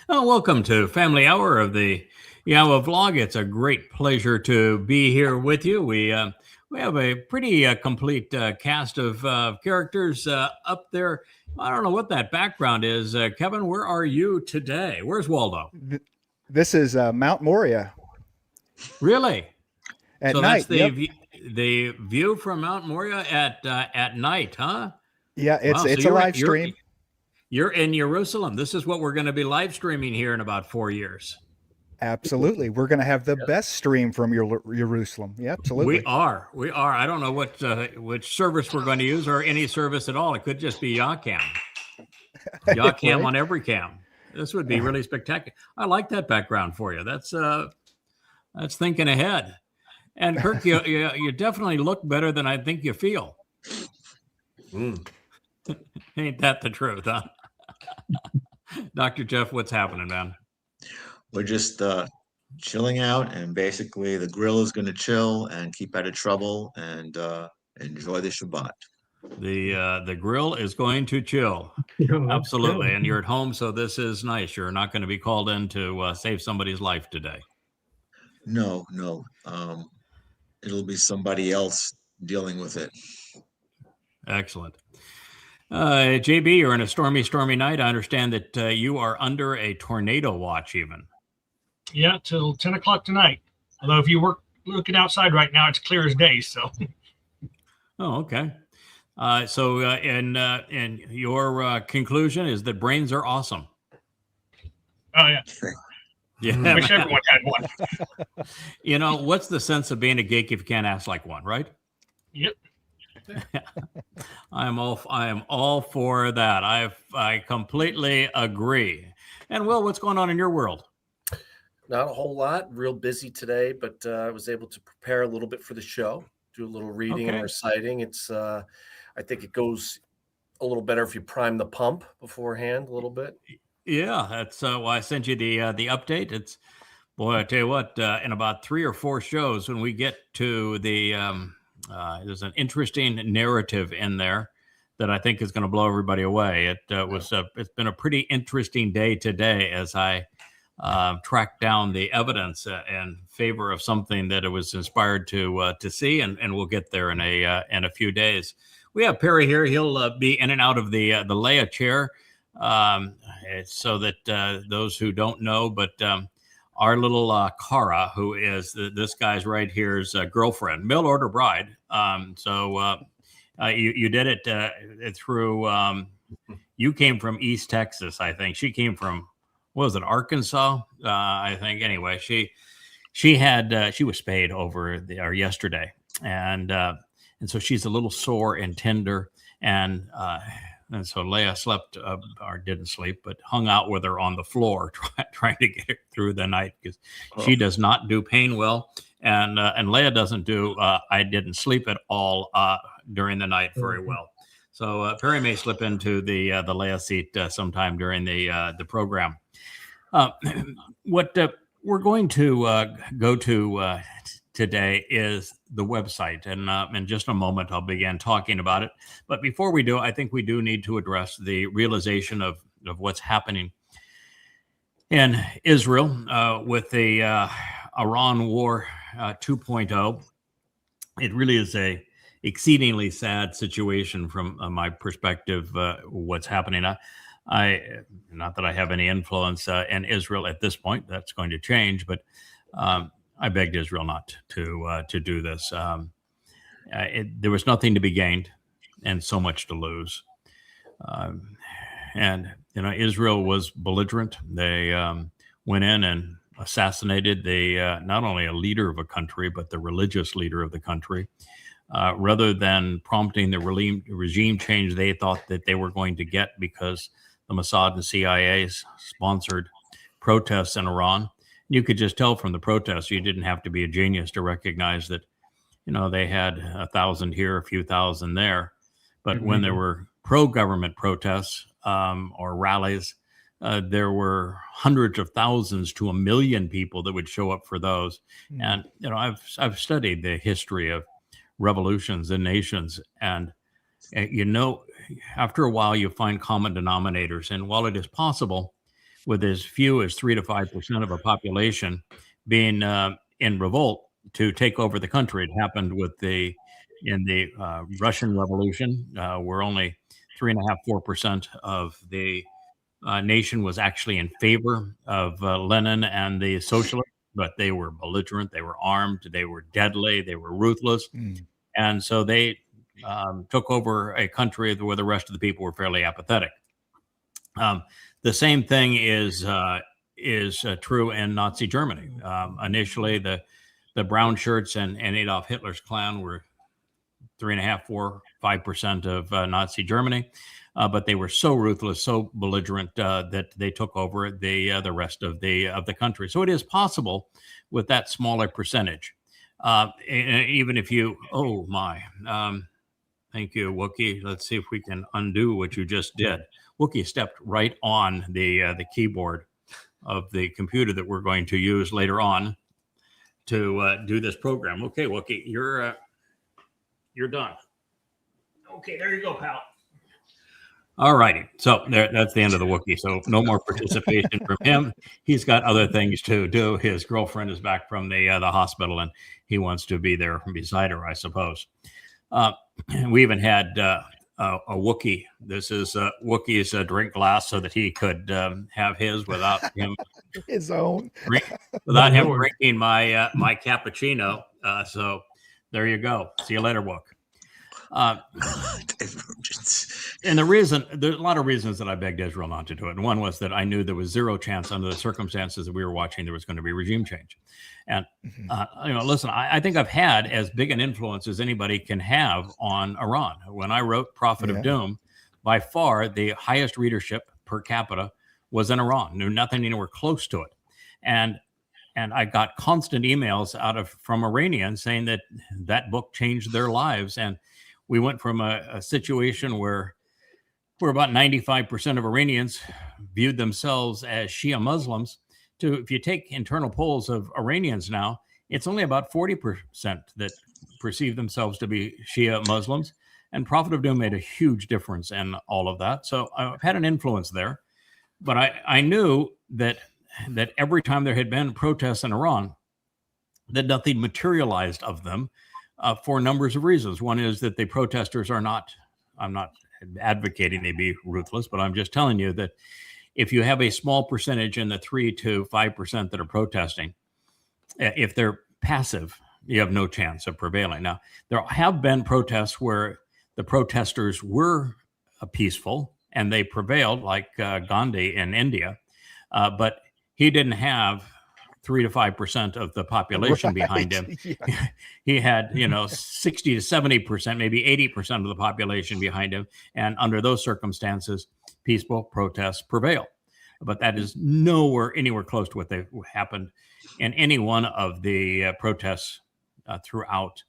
Welcome to Family Hour of the Yahowah vlog. It's a great pleasure to be here with you. We have a pretty complete cast of characters up there. I don't know what that background is. Kevin, where are you today? Where's Waldo? This is Mount Moriah Really? at So night. that's the view from Mount Moriah at night, huh? Yeah, Wow. it's So a live stream. You're in Jerusalem. This is what we're going to be live streaming here in about 4 years. Absolutely, we're going to have the best stream from Jerusalem. Yeah, absolutely. We are. I don't know which service we're going to use or any service at all. It could just be Yahcam. Yahcam Right? on every cam. This would be really spectacular. I like that background for you. That's thinking ahead. And Kirk, you definitely look better than I think you feel. Ain't that the truth, huh? Dr. Jeff, what's happening, man? We're just chilling out, and basically the grill is going to chill and keep out of trouble and enjoy the Shabbat. The grill is going to chill. Absolutely. And you're at home, so this is nice. You're not going to be called in to save somebody's life today. No. It'll be somebody else dealing with it. Excellent. JB, you're in a stormy night. I understand that you are under a tornado watch even. Yeah, till 10 o'clock tonight. Although if you work looking outside right now, it's clear as day. So. Oh, okay. So in your conclusion is that brains are awesome. Oh, yeah. Yeah. Wish everyone had one. You know, what's the sense of being a geek if you can't act like one, right? Yep. I am all for that. I completely agree. And Will, what's going on in your world? Not a whole lot. Real busy today, but I was able to prepare a little bit for the show, do a little reading and reciting. It's I think it goes a little better if you prime the pump beforehand a little bit. Yeah, that's why I sent you the update. It's, boy, I tell you what, in about 3 or 4 shows, when we get to the there's an interesting narrative in there that I think is going to blow everybody away. It's been a pretty interesting day today as I tracked down the evidence in favor of something that it was inspired to see, and we'll get there in a few days. We have Perry here. He'll be in and out of the Leah chair, so that those who don't know, but our little Cara, who is this guy's right here's girlfriend, mail order bride. So you did it through. You came from East Texas, I think. She came from, what was it, Arkansas? I think. Anyway, she was spayed over yesterday, and so she's a little sore and tender, and so Leah slept or didn't sleep, but hung out with her on the floor, trying to get her through the night because she does not do pain well, and Leah doesn't do. I didn't sleep at all during the night very well. So Perry may slip into the Leah seat sometime during the program. What we're going to go to today is the website, and in just a moment I'll begin talking about it. But before we do, I think we do need to address the realization of what's happening in Israel with the Iran War 2.0. It really is a exceedingly sad situation from my perspective. What's happening? I not that I have any influence in Israel at this point. That's going to change, but I begged Israel not to do this. There was nothing to be gained and so much to lose. And Israel was belligerent. They went in and assassinated not only a leader of a country, but the religious leader of the country. Rather than prompting the regime change they thought that they were going to get because the Mossad and CIA sponsored protests in Iran. You could just tell from the protests. You didn't have to be a genius to recognize that, they had 1,000 here, a few thousand there. But when there were pro-government protests or rallies, there were hundreds of thousands to 1 million people that would show up for those. And I've studied the history of revolutions in nations, and after a while you find common denominators. And while it is possible with as few as 3 to 5% of a population being in revolt to take over the country. It happened in the Russian Revolution, where only 3.5%, 4% of the nation was actually in favor of Lenin and the socialists, but they were belligerent, they were armed, they were deadly, they were ruthless. And so they took over a country where the rest of the people were fairly apathetic. The same thing is true in Nazi Germany. Initially, the brown shirts and Adolf Hitler's Klan were 3.5%, 4%, 5% of Nazi Germany, but they were so ruthless, so belligerent that they took over the rest of the country. So it is possible with that smaller percentage. Even if you, thank you, Wookie. Let's see if we can undo what you just did. Wookie stepped right on the keyboard of the computer that we're going to use later on to do this program. Okay, Wookie, you're done. Okay, there you go, pal. All righty. So that's the end of the Wookiee. So no more participation from him. He's got other things to do. His girlfriend is back from the hospital, and he wants to be there beside her, I suppose. We even had a Wookiee. This is Wookiee's drink glass so that he could have his without him his own without him drinking my my cappuccino. So there you go. See you later, Wook. And there's a lot of reasons that I begged Israel not to do it. And one was that I knew there was zero chance under the circumstances that we were watching, there was going to be regime change. And, listen, I think I've had as big an influence as anybody can have on Iran. When I wrote Prophet of Doom, by far the highest readership per capita was in Iran. Knew nothing anywhere close to it. And I got constant emails from Iranians saying that book changed their lives. And we went from a situation where about 95% of Iranians viewed themselves as Shia Muslims to, if you take internal polls of Iranians now, it's only about 40% that perceive themselves to be Shia Muslims. And Prophet of Doom made a huge difference in all of that. So I've had an influence there. But I knew that every time there had been protests in Iran, that nothing materialized of them for numbers of reasons. One is that the protesters are not, I'm not advocating they be ruthless, but I'm just telling you that if you have a small percentage in the 3 to 5% that are protesting, if they're passive, you have no chance of prevailing. Now, there have been protests where the protesters were peaceful and they prevailed, like Gandhi in India, but he didn't have 3 to 5% of the population behind him. Yeah. He had, 60 to 70%, maybe 80% of the population behind him. And under those circumstances, peaceful protests prevail. But that is anywhere close to what happened in any one of the protests throughout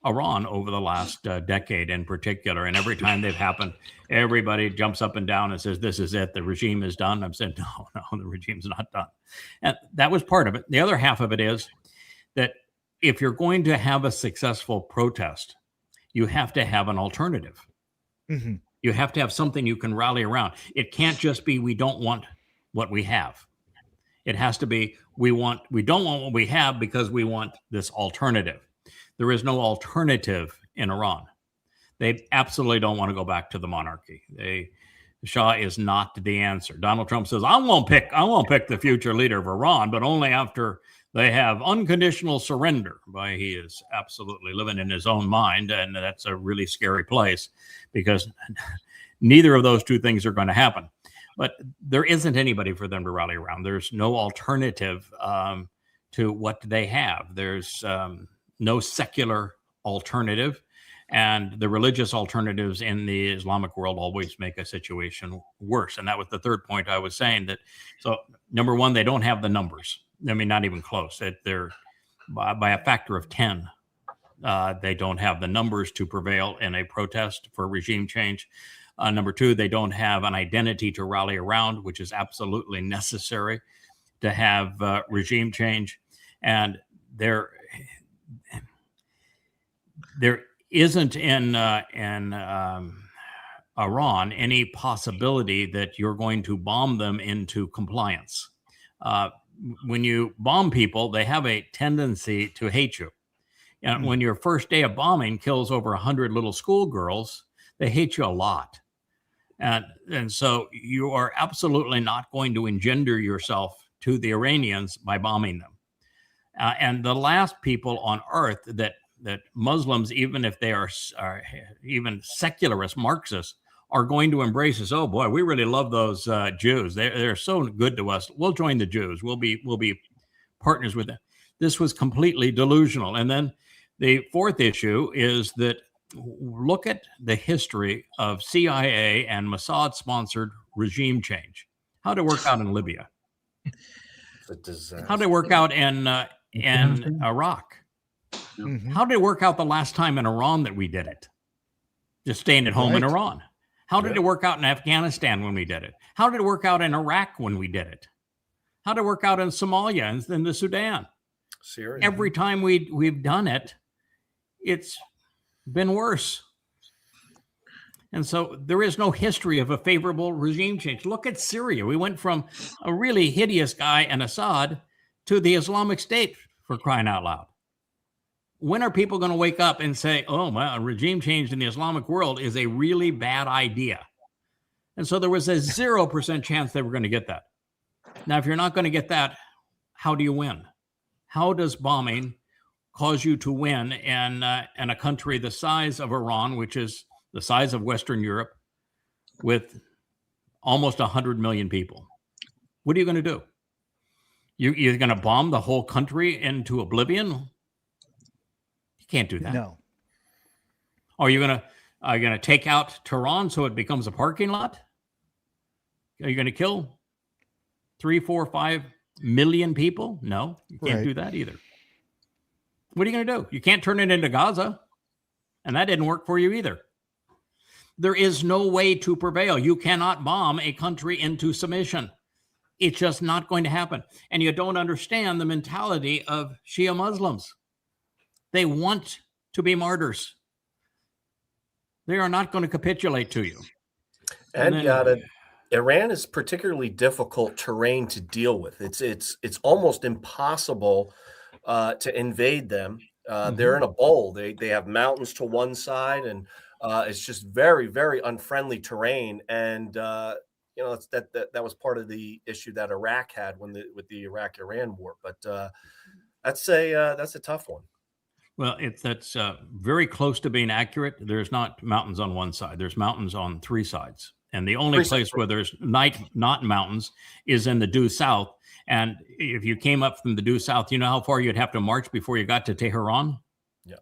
Iran over the last decade in particular. And every time they've happened, everybody jumps up and down and says, this is it. The regime is done. I'm saying, no, the regime's not done. And that was part of it. The other half of it is that if you're going to have a successful protest, you have to have an alternative. Mm-hmm. You have to have something you can rally around. It can't just be, we don't want what we have. It has to be, we don't want what we have because we want this alternative. There is no alternative in Iran. They absolutely don't want to go back to the monarchy. The Shah is not the answer. Donald Trump says, I won't pick the future leader of Iran, but only after they have unconditional surrender. But he is absolutely living in his own mind, and that's a really scary place because neither of those two things are going to happen. But there isn't anybody for them to rally around. There's no alternative to what they have. There's no secular alternative, and the religious alternatives in the Islamic world always make a situation worse. And that was the third point I was saying. That so number one, they don't have the numbers. I mean, not even close. They're by a factor of 10. They don't have the numbers to prevail in a protest for regime change. Number two, they don't have an identity to rally around, which is absolutely necessary to have regime change. And there isn't in Iran any possibility that you're going to bomb them into compliance. When you bomb people, they have a tendency to hate you. And when your first day of bombing kills over 100 little schoolgirls, they hate you a lot. And so you are absolutely not going to engender yourself to the Iranians by bombing them. And the last people on earth that Muslims, even if they are even secularist Marxists, are going to embrace is, oh boy, we really love those Jews. They're so good to us. We'll join the Jews. We'll be partners with them. This was completely delusional. And then the fourth issue is that look at the history of CIA and Mossad-sponsored regime change. How did it work out in Libya? It's a disaster. How did it work out in Iraq? How did it work out the last time in Iran that we did it? Just staying at home in Iran. How did it work out in Afghanistan when we did it? How did it work out in Iraq when we did it? How did it work out in Somalia and in the Sudan? Syria. Every time we've done it, it's been worse. And so there is no history of a favorable regime change. Look at Syria. We went from a really hideous guy and Assad to the Islamic State, for crying out loud. When are people going to wake up and say, oh, well, a regime change in the Islamic world is a really bad idea? And so there was a 0% chance they were going to get that. Now, if you're not going to get that, how do you win? How does bombing cause you to win in a country the size of Iran, which is the size of Western Europe, with almost 100 million people? What are you going to do? You're going to bomb the whole country into oblivion? Can't do that. No. Are you gonna take out Tehran so it becomes a parking lot? Are you gonna kill 3, 4, 5 million people? No, you can't do that either. What are you gonna do? You can't turn it into Gaza, and that didn't work for you either. There is no way to prevail. You cannot bomb a country into submission. It's just not going to happen. And you don't understand the mentality of Shia Muslims. They want to be martyrs. They are not going to capitulate to you. And Iran is particularly difficult terrain to deal with. It's almost impossible to invade them. They're in a bowl. They have mountains to one side, and it's just very, very unfriendly terrain. And that was part of the issue that Iraq had with the Iraq-Iran war. But that's a tough one. Well, that's very close to being accurate. There's not mountains on one side. There's mountains on three sides. And the only place where there's not mountains is in the due south. And if you came up from the due south, you know how far you'd have to march before you got to Tehran? Yeah.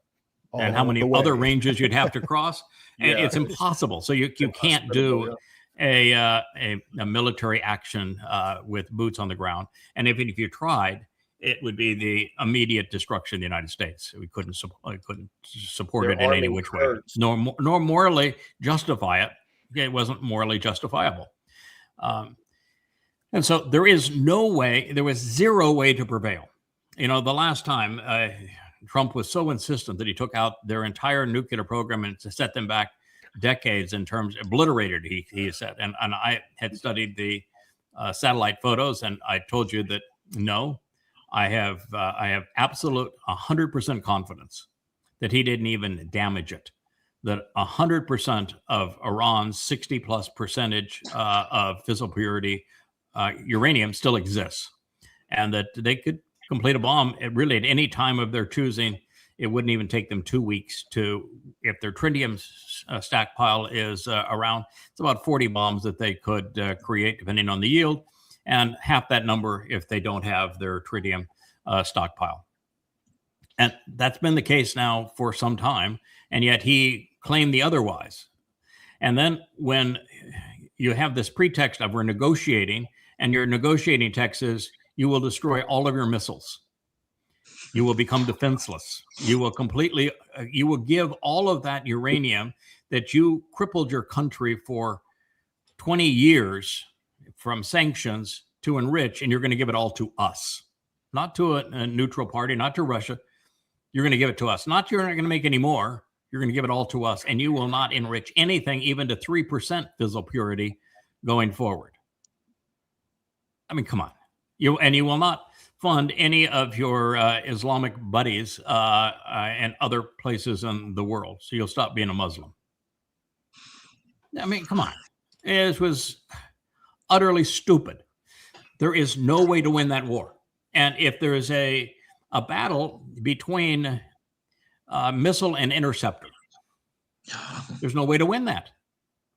And how many other ranges you'd have to cross? And it's impossible. So you can't do a military action with boots on the ground. And even if you tried, it would be the immediate destruction of the United States. We couldn't support it in any which way, nor morally justify it. It wasn't morally justifiable. And so there was zero way to prevail. The last time Trump was so insistent that he took out their entire nuclear program and to set them back decades in terms, obliterated, he said. And I had studied the satellite photos, and I told you that no, I have absolute 100% confidence that he didn't even damage it. That 100% of Iran's 60+% of fissile purity uranium still exists, and that they could complete a bomb really at any time of their choosing. It wouldn't even take them 2 weeks to, if their tritium stockpile is around, it's about 40 bombs that they could create, depending on the yield, and half that number if they don't have their tritium stockpile. And that's been the case now for some time, and yet he claimed the otherwise. And then when you have this pretext of we're negotiating, and your negotiating text is you will destroy all of your missiles. You will become defenseless. You will give all of that uranium that you crippled your country for 20 years from sanctions to enrich, and you're going to give it all to us, not to a neutral party, not to Russia. You're going to give it to us. Not you're not going to make any more. You're going to give it all to us, and you will not enrich anything even to 3% fissile purity going forward. I mean, come on. You will not fund any of your Islamic buddies and other places in the world. So you'll stop being a Muslim. I mean, come on. It was utterly stupid. There is no way to win that war. And if there is a battle between missile and interceptor, there's no way to win that.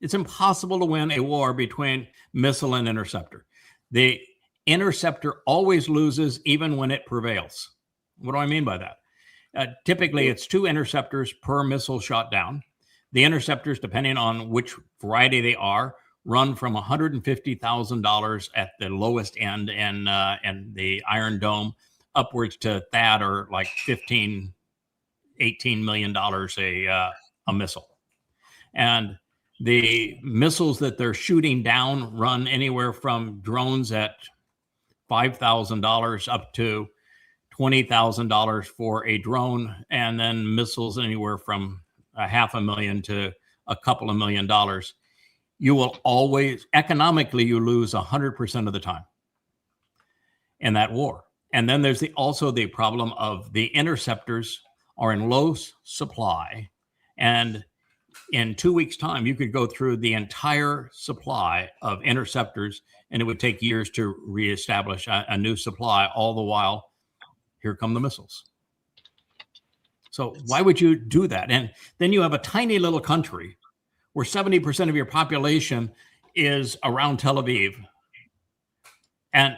It's impossible to win a war between missile and interceptor. The interceptor always loses even when it prevails. What do I mean by that? Typically, it's 2 interceptors per missile shot down. The interceptors, depending on which variety they are, run from $150,000 at the lowest end and the Iron Dome upwards to Thad, or like $15, $18 million a missile. And the missiles that they're shooting down run anywhere from drones at $5,000 up to $20,000 for a drone, and then missiles anywhere from $500,000 to a couple of $1 million. You will always, economically, you lose 100% of the time in that war. And then there's also the problem of the interceptors are in low supply, and in 2 weeks' time, you could go through the entire supply of interceptors, and it would take years to reestablish a new supply. All the while, here come the missiles. So why would you do that? And then you have a tiny little country where 70% of your population is around Tel Aviv, and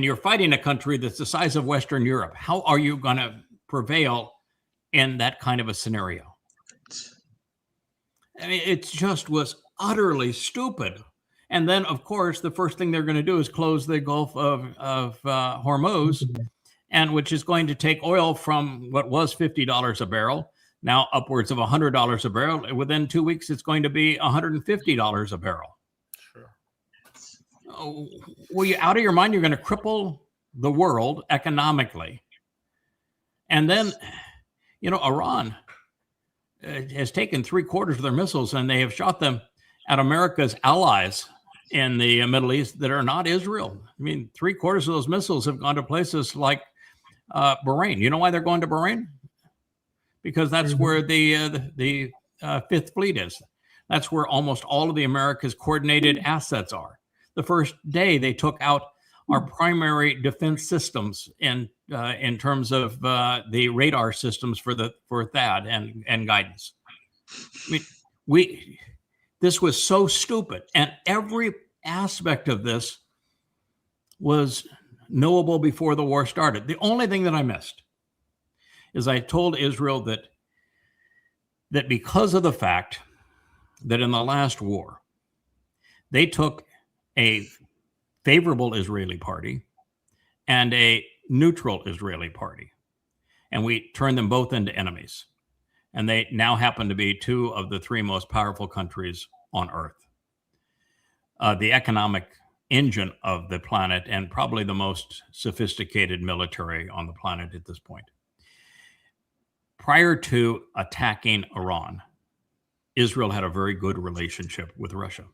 you're fighting a country that's the size of Western Europe. How are you going to prevail in that kind of a scenario? I mean, it just was utterly stupid. And then, of course, the first thing they're going to do is close the Gulf of Hormuz, and which is going to take oil from what was $50 a barrel, now upwards of $100 a barrel. Within 2 weeks, it's going to be $150 a barrel. Sure. Oh, were you out of your mind? You're going to cripple the world economically. And then, Iran has taken 3/4 of their missiles, and they have shot them at America's allies in the Middle East that are not Israel. I mean, 3/4 of those missiles have gone to places like Bahrain. You know why they're going to Bahrain? Because that's where the Fifth Fleet is. That's where almost all of the America's coordinated assets are. The first day they took out our primary defense systems in terms of the radar systems for THAAD and guidance. I mean, this was so stupid, and every aspect of this was knowable before the war started. The only thing that I missed is I told Israel that because of the fact that in the last war, they took a favorable Israeli party and a neutral Israeli party, and we turned them both into enemies. And they now happen to be 2 of the 3 most powerful countries on Earth. The economic engine of the planet, and probably the most sophisticated military on the planet at this point. Prior to attacking Iran, Israel had a very good relationship with Russia.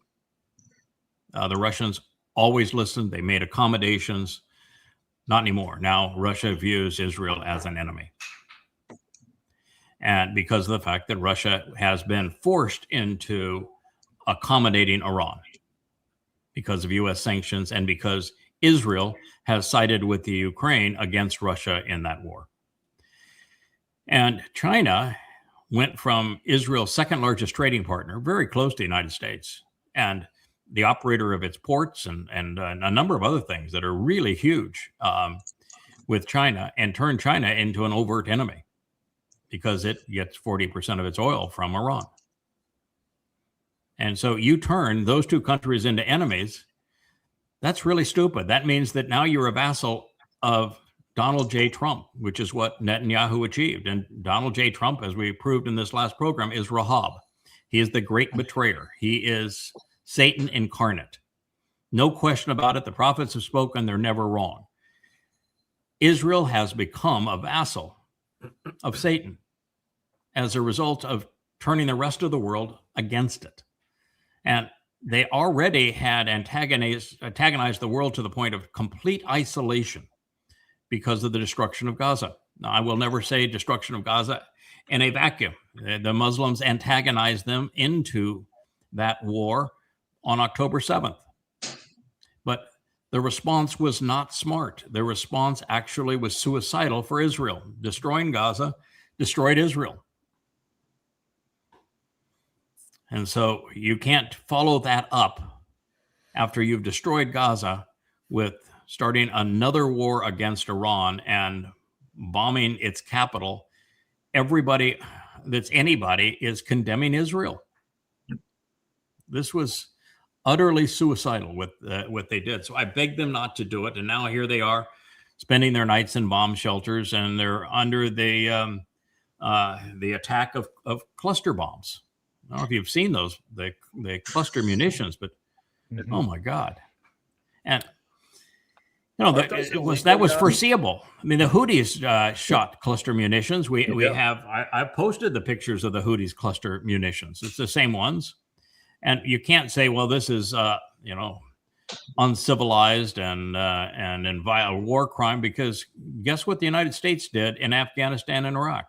The Russians always listened. They made accommodations. Not anymore. Now Russia views Israel as an enemy. And because of the fact that Russia has been forced into accommodating Iran because of U.S. sanctions, and because Israel has sided with the Ukraine against Russia in that war. And China went from Israel's second largest trading partner, very close to the United States, and the operator of its ports and a number of other things that are really huge with China, and turned China into an overt enemy because it gets 40% of its oil from Iran. And so you turn those 2 countries into enemies. That's really stupid. That means that now you're a vassal of Donald J. Trump, which is what Netanyahu achieved. And Donald J. Trump, as we proved in this last program, is Rahab. He is the great betrayer. He is Satan incarnate. No question about it. The prophets have spoken. They're never wrong. Israel has become a vassal of Satan. as a result of turning the rest of the world against it. And they already had antagonized the world to the point of complete isolation because of the destruction of Gaza. Now, I will never say destruction of Gaza in a vacuum. The Muslims antagonized them into that war on October 7th. But the response was not smart. The response actually was suicidal for Israel. Destroying Gaza destroyed Israel. And so you can't follow that up after you've destroyed Gaza with starting another war against Iran and bombing its capital. Everybody that's anybody is condemning Israel. This was utterly suicidal with what they did. So I begged them not to do it. And now here they are spending their nights in bomb shelters, and they're under the attack of cluster bombs. I don't know if you've seen those, the cluster munitions, but oh my God. And that was foreseeable. I mean, the Houthis shot cluster munitions. I've posted the pictures of the Houthis cluster munitions. It's the same ones. And you can't say, well, this is uncivilized and in vile war crime, because guess what the United States did in Afghanistan and Iraq?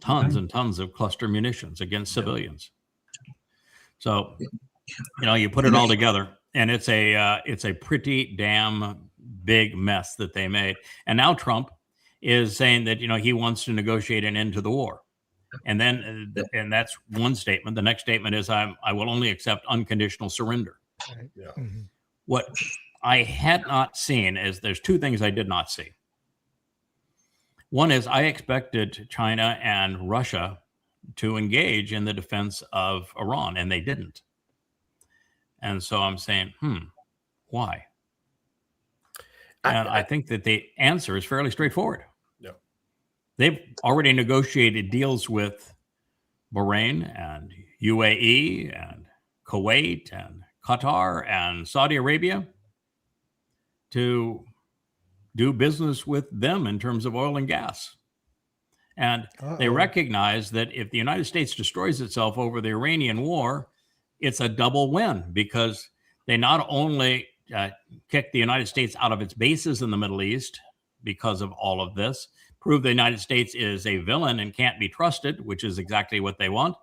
Tons and tons of cluster munitions against civilians. So, you put it all together, and it's a pretty damn big mess that they made. And now Trump is saying that he wants to negotiate an end to the war. And then, and that's one statement. The next statement is, I will only accept unconditional surrender. Right. Yeah. Mm-hmm. What I had not seen is there's two things I did not see. One is I expected China and Russia to engage in the defense of Iran, and they didn't. And so I'm saying, why? And I think that the answer is fairly straightforward. Yeah. They've already negotiated deals with Bahrain and UAE and Kuwait and Qatar and Saudi Arabia to do business with them in terms of oil and gas. And they recognize that if the United States destroys itself over the Iranian war, it's a double win, because they not only kick the United States out of its bases in the Middle East because of all of this, prove the United States is a villain and can't be trusted, which is exactly what they want,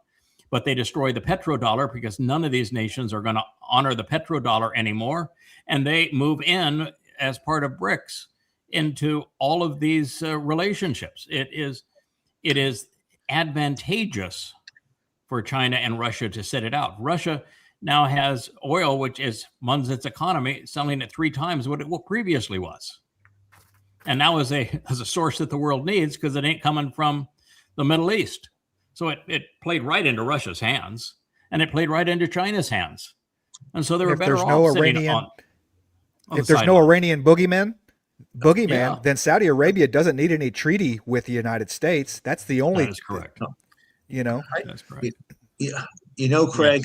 but they destroy the petrodollar because none of these nations are going to honor the petrodollar anymore, and they move in as part of BRICS into all of these relationships. It is advantageous for China and Russia to sit it out. Russia now has oil, which runs its economy, selling at 3 times what it previously was. And now as a source that the world needs, because it ain't coming from the Middle East. So it played right into Russia's hands, and it played right into China's hands. And so they were better off sitting on if there's no Iranian boogeyman, Yeah. then Saudi Arabia doesn't need any treaty with the United States. That's the only. That is correct. That's correct. Craig,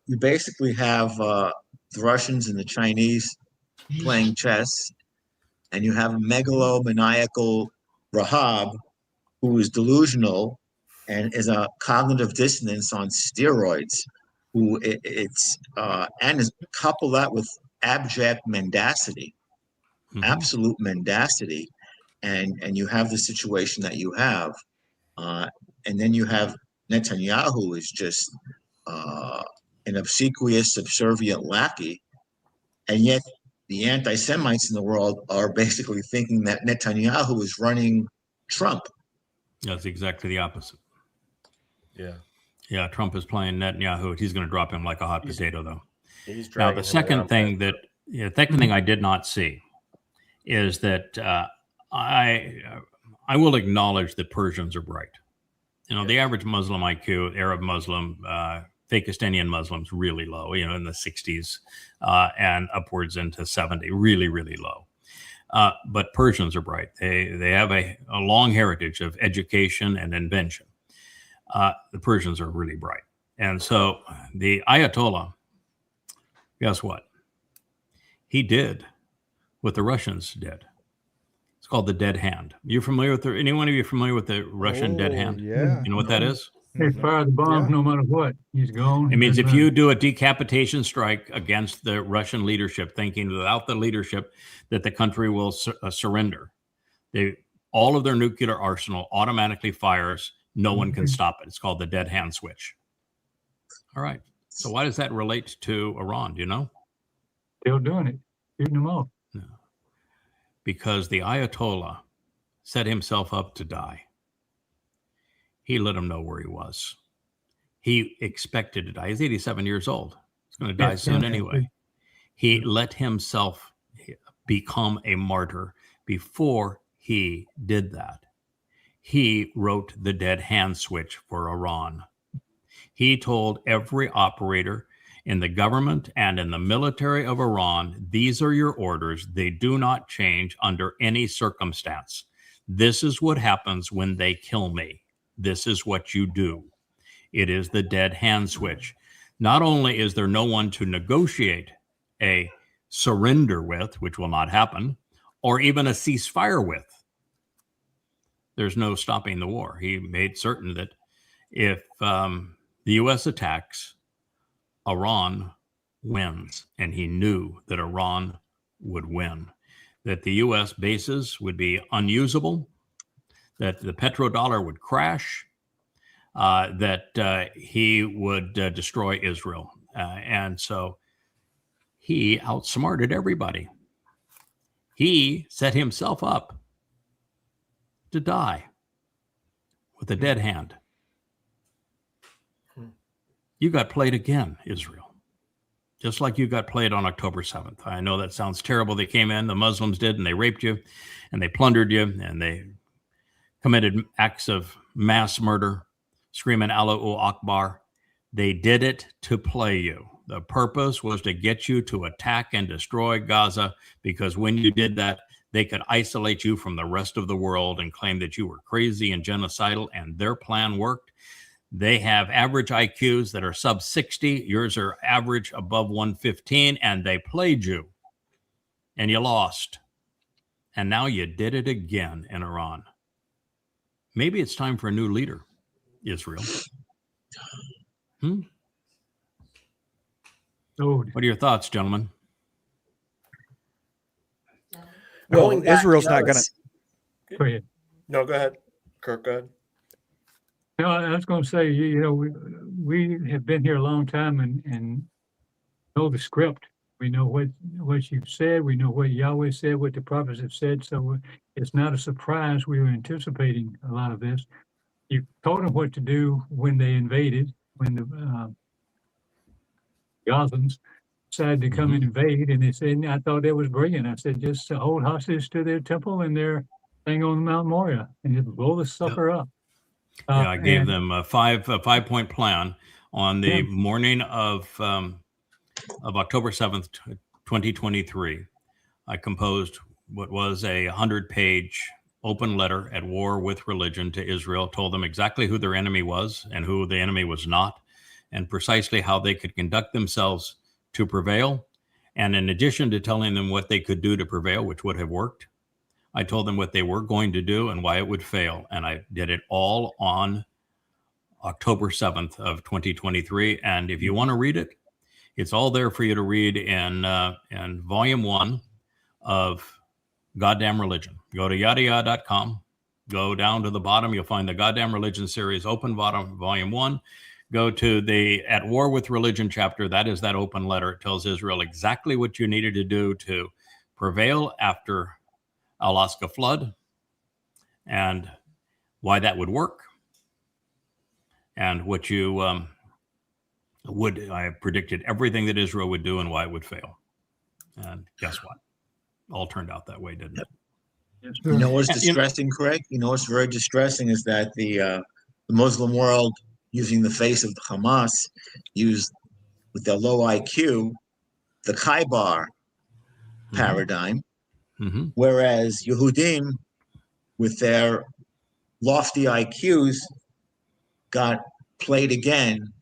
you basically have the Russians and the Chinese playing chess, and you have a megalomaniacal Rahab who is delusional and is a cognitive dissonance on steroids, couple that with abject mendacity. Absolute mendacity, and you have the situation that you have, and then you have Netanyahu, who is just an obsequious, subservient lackey, and yet the anti-Semites in the world are basically thinking that Netanyahu is running Trump. That's exactly the opposite. Yeah, Trump is playing Netanyahu. He's going to drop him like a hot potato, though. Now the second thing I did not see is that I will acknowledge that Persians are bright. The average Muslim IQ, Arab Muslim, Fakistanian Muslims, really low, in the 60s and upwards into 70, really, really low. But Persians are bright. They have a long heritage of education and invention. The Persians are really bright. And so the Ayatollah, guess what? He did what the Russians did. It's called the dead hand. You familiar with anyone of you familiar with the Russian dead hand? Yeah. You know what that is? They fire the bombs no matter what. He's gone. It means if you do a decapitation strike against the Russian leadership, thinking without the leadership that the country will surrender, all of their nuclear arsenal automatically fires. No one can stop it. It's called the dead hand switch. All right. So why does that relate to Iran? Do you know? Still doing it, shooting them off. No. Because the Ayatollah set himself up to die. He let him know where he was. He expected to die. He's 87 years old. He's going to die soon anyway. He let himself become a martyr before he did that. He wrote the dead hand switch for Iran. He told every operator in the government and in the military of Iran, these are your orders. They do not change under any circumstance. This is what happens when they kill me. This is what you do. It is the dead hand switch. Not only is there no one to negotiate a surrender with, which will not happen, or even a ceasefire with, there's no stopping the war. He made certain that if the U.S. attacks, Iran wins, and he knew that Iran would win, that the U.S. bases would be unusable, that the petrodollar would crash, that he would destroy Israel. And so he outsmarted everybody. He set himself up to die with a dead hand. You got played again, Israel, just like you got played on October 7th. I know that sounds terrible. They came in, the Muslims did, and they raped you, and they plundered you, and they committed acts of mass murder, screaming Allahu Akbar. They did it to play you. The purpose was to get you to attack and destroy Gaza, because when you did that, they could isolate you from the rest of the world and claim that you were crazy and genocidal, and their plan worked. They have average IQs that are sub 60. Yours are average above 115, and they played you, and you lost. And now you did it again in Iran. Maybe it's time for a new leader, Israel. Dowd. What are your thoughts, gentlemen? Well, Going back, Israel's not going to. Go ahead. No, go ahead. Kirk, go ahead. No, I was going to say, you know, we have been here a long time and know the script. We know what you've said. We know what Yahweh said, what the prophets have said. So it's not a surprise. We were anticipating a lot of this. You told them what to do when they invaded, when the Gazans decided to come and invade, and they said, I thought that was brilliant. I said, just hold hostage to their temple and their thing on Mount Moriah and just blow the sucker up. Yeah, I gave them a five-point plan on the morning of October 7th, 2023. I composed what was a 100-page open letter at war with religion to Israel, told them exactly who their enemy was and who the enemy was not, and precisely how they could conduct themselves to prevail. And in addition to telling them what they could do to prevail, which would have worked, I told them what they were going to do and why it would fail. And I did it all on October 7th of 2023. And if you want to read it, it's all there for you to read in volume 1 of Goddamn Religion. Go to YadaYah.com, go down to the bottom, you'll find the Goddamn Religion series, open bottom, volume 1. Go to the At War with Religion chapter. That is that open letter. It tells Israel exactly what you needed to do to prevail after Alaska flood and why that would work and what you I predicted everything that Israel would do and why it would fail. And guess what? All turned out that way, didn't it? You know what's distressing, Craig? You know what's very distressing is that the Muslim world, using the face of the Hamas, used with their low IQ, the Khaybar paradigm, whereas Yehudim, with their lofty IQs, got played again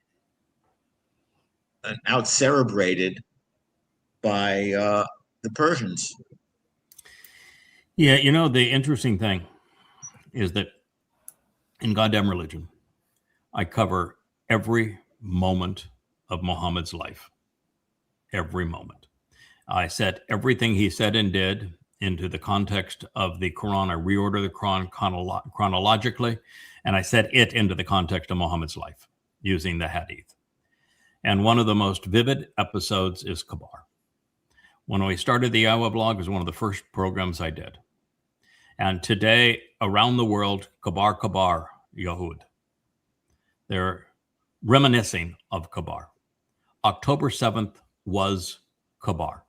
and out-cerebrated by the Persians. Yeah, the interesting thing is that in goddamn religion, I cover every moment of Muhammad's life. Every moment. I set everything he said and did into the context of the Quran. I reorder the Quran chronologically, and I set it into the context of Muhammad's life using the Hadith. And one of the most vivid episodes is Kabar. When we started the Yahowah blog, it was one of the first programs I did. And today, around the world, Kabar Yahud. They're reminiscing of Kabar. October 7th was Kabar.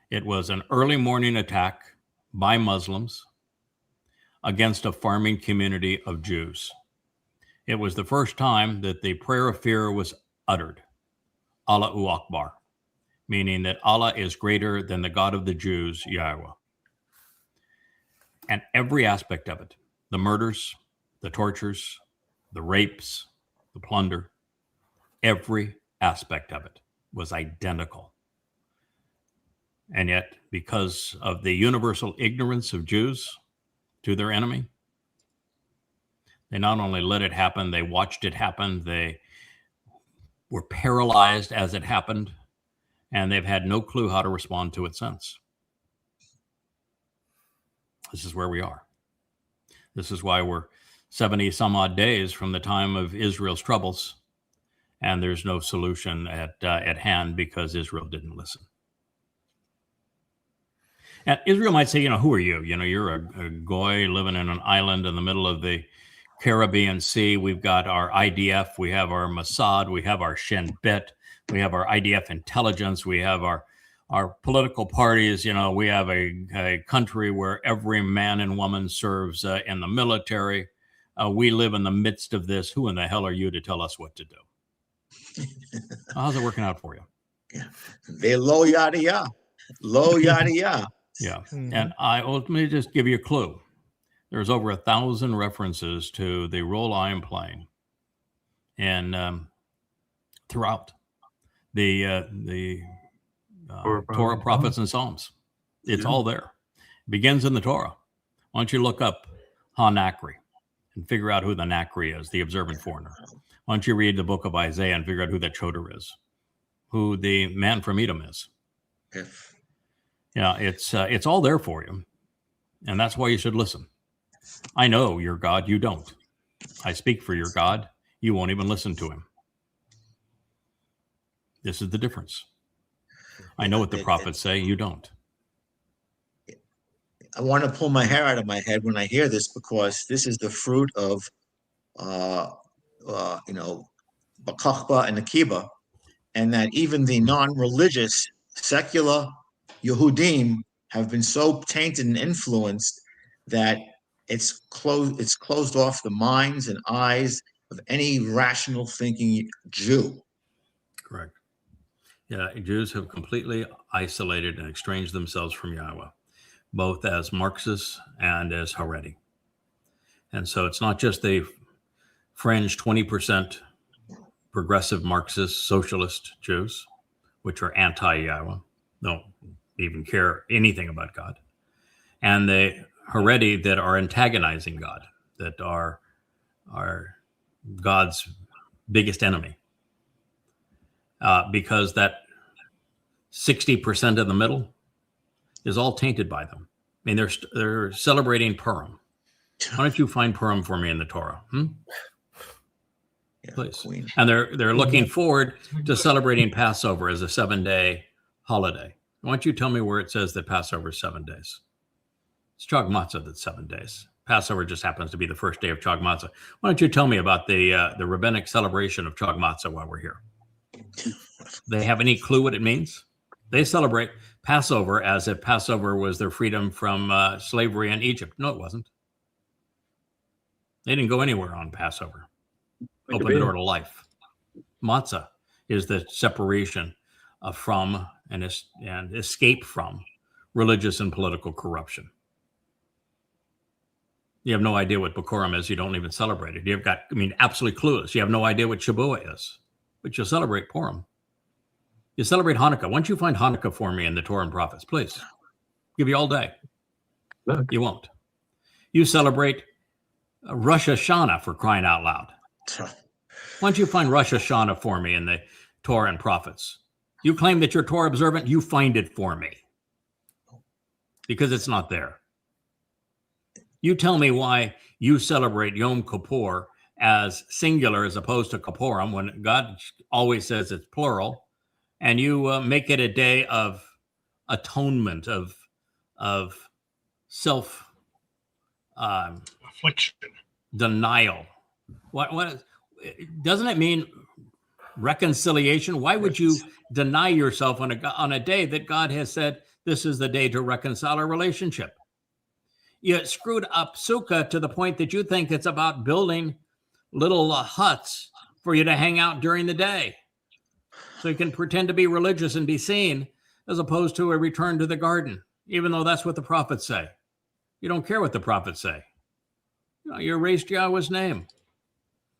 It was an early morning attack by Muslims against a farming community of Jews. It was the first time that the prayer of fear was uttered, Allahu Akbar, meaning that Allah is greater than the God of the Jews, Yahowah. And every aspect of it, the murders, the tortures, the rapes, the plunder, every aspect of it was identical. And yet, because of the universal ignorance of Jews to their enemy, they not only let it happen, they watched it happen, they were paralyzed as it happened, and they've had no clue how to respond to it since. This is where we are. This is why we're 70 some odd days from the time of Israel's troubles, and there's no solution at hand because Israel didn't listen. And Israel might say, who are you? You're a goy living in an island in the middle of the Caribbean Sea. We've got our IDF, we have our Mossad, we have our Shin Bet, we have our IDF intelligence, we have our political parties. We have a country where every man and woman serves in the military. We live in the midst of this. Who in the hell are you to tell us what to do? How's it working out for you? Yeah. They low YadaYah. Low YadaYah. Yeah. And let me just give you a clue. There's over 1,000 references to the role I am playing and throughout the Torah, prophets, and Psalms. It's all there. It begins in the Torah. Why don't you look up Ha-Nakri and figure out who the Nakri is, the observant foreigner. Why don't you read the book of Isaiah and figure out who that Choder is, who the man from Edom is. Yeah, it's all there for you. And that's why you should listen. I know your God, you don't. I speak for your God, you won't even listen to him. This is the difference. I know what the prophets say, you don't. I want to pull my hair out of my head when I hear this, because this is the fruit of, Bakachba and Akiba, and that even the non-religious, secular Yehudim have been so tainted and influenced that it's closed off the minds and eyes of any rational thinking Jew. Correct. Yeah, Jews have completely isolated and estranged themselves from Yahowah, both as Marxists and as Haredi. And so it's not just the fringe 20% progressive Marxist socialist Jews, which are anti-Yahowah, don't even care anything about God, and the Haredi that are antagonizing God, that are God's biggest enemy. Because that 60% of the middle is all tainted by them. I mean, they're celebrating Purim. Why don't you find Purim for me in the Torah? Please. Queen. And they're looking forward to celebrating Passover as a 7-day holiday. Why don't you tell me where it says that Passover is 7 days? It's Chag Matzah that's 7 days. Passover just happens to be the first day of Chag Matzah. Why don't you tell me about the rabbinic celebration of Chag Matzah while we're here? They have any clue what it means? They celebrate Passover as if Passover was their freedom from slavery in Egypt. No, it wasn't. They didn't go anywhere on Passover. Open the door to life. Matzah is the separation from and escape from religious and political corruption. You have no idea what Bikuwrym is. You don't even celebrate it. You've got, absolutely clueless. You have no idea what Shabbat is, but you celebrate Purim. You celebrate Hanukkah. Why don't you find Hanukkah for me in the Torah and prophets, please? Give you all day. Look, You won't. You celebrate Rosh Hashanah, for crying out loud. Why don't you find Rosh Hashanah for me in the Torah and prophets? You claim that you're Torah observant, you find it for me. Because it's not there. You tell me why you celebrate Yom Kippur as singular as opposed to Kippurim, when God always says it's plural, and you make it a day of atonement, of self Affliction. denial. Doesn't it mean reconciliation? Why would you deny yourself on a day that God has said this is the day to reconcile our relationship? You screwed up Sukah to the point that you think it's about building little huts for you to hang out during the day, so you can pretend to be religious and be seen, as opposed to a return to the garden, even though that's what the prophets say. You don't care what the prophets say. You erased Yahweh's name.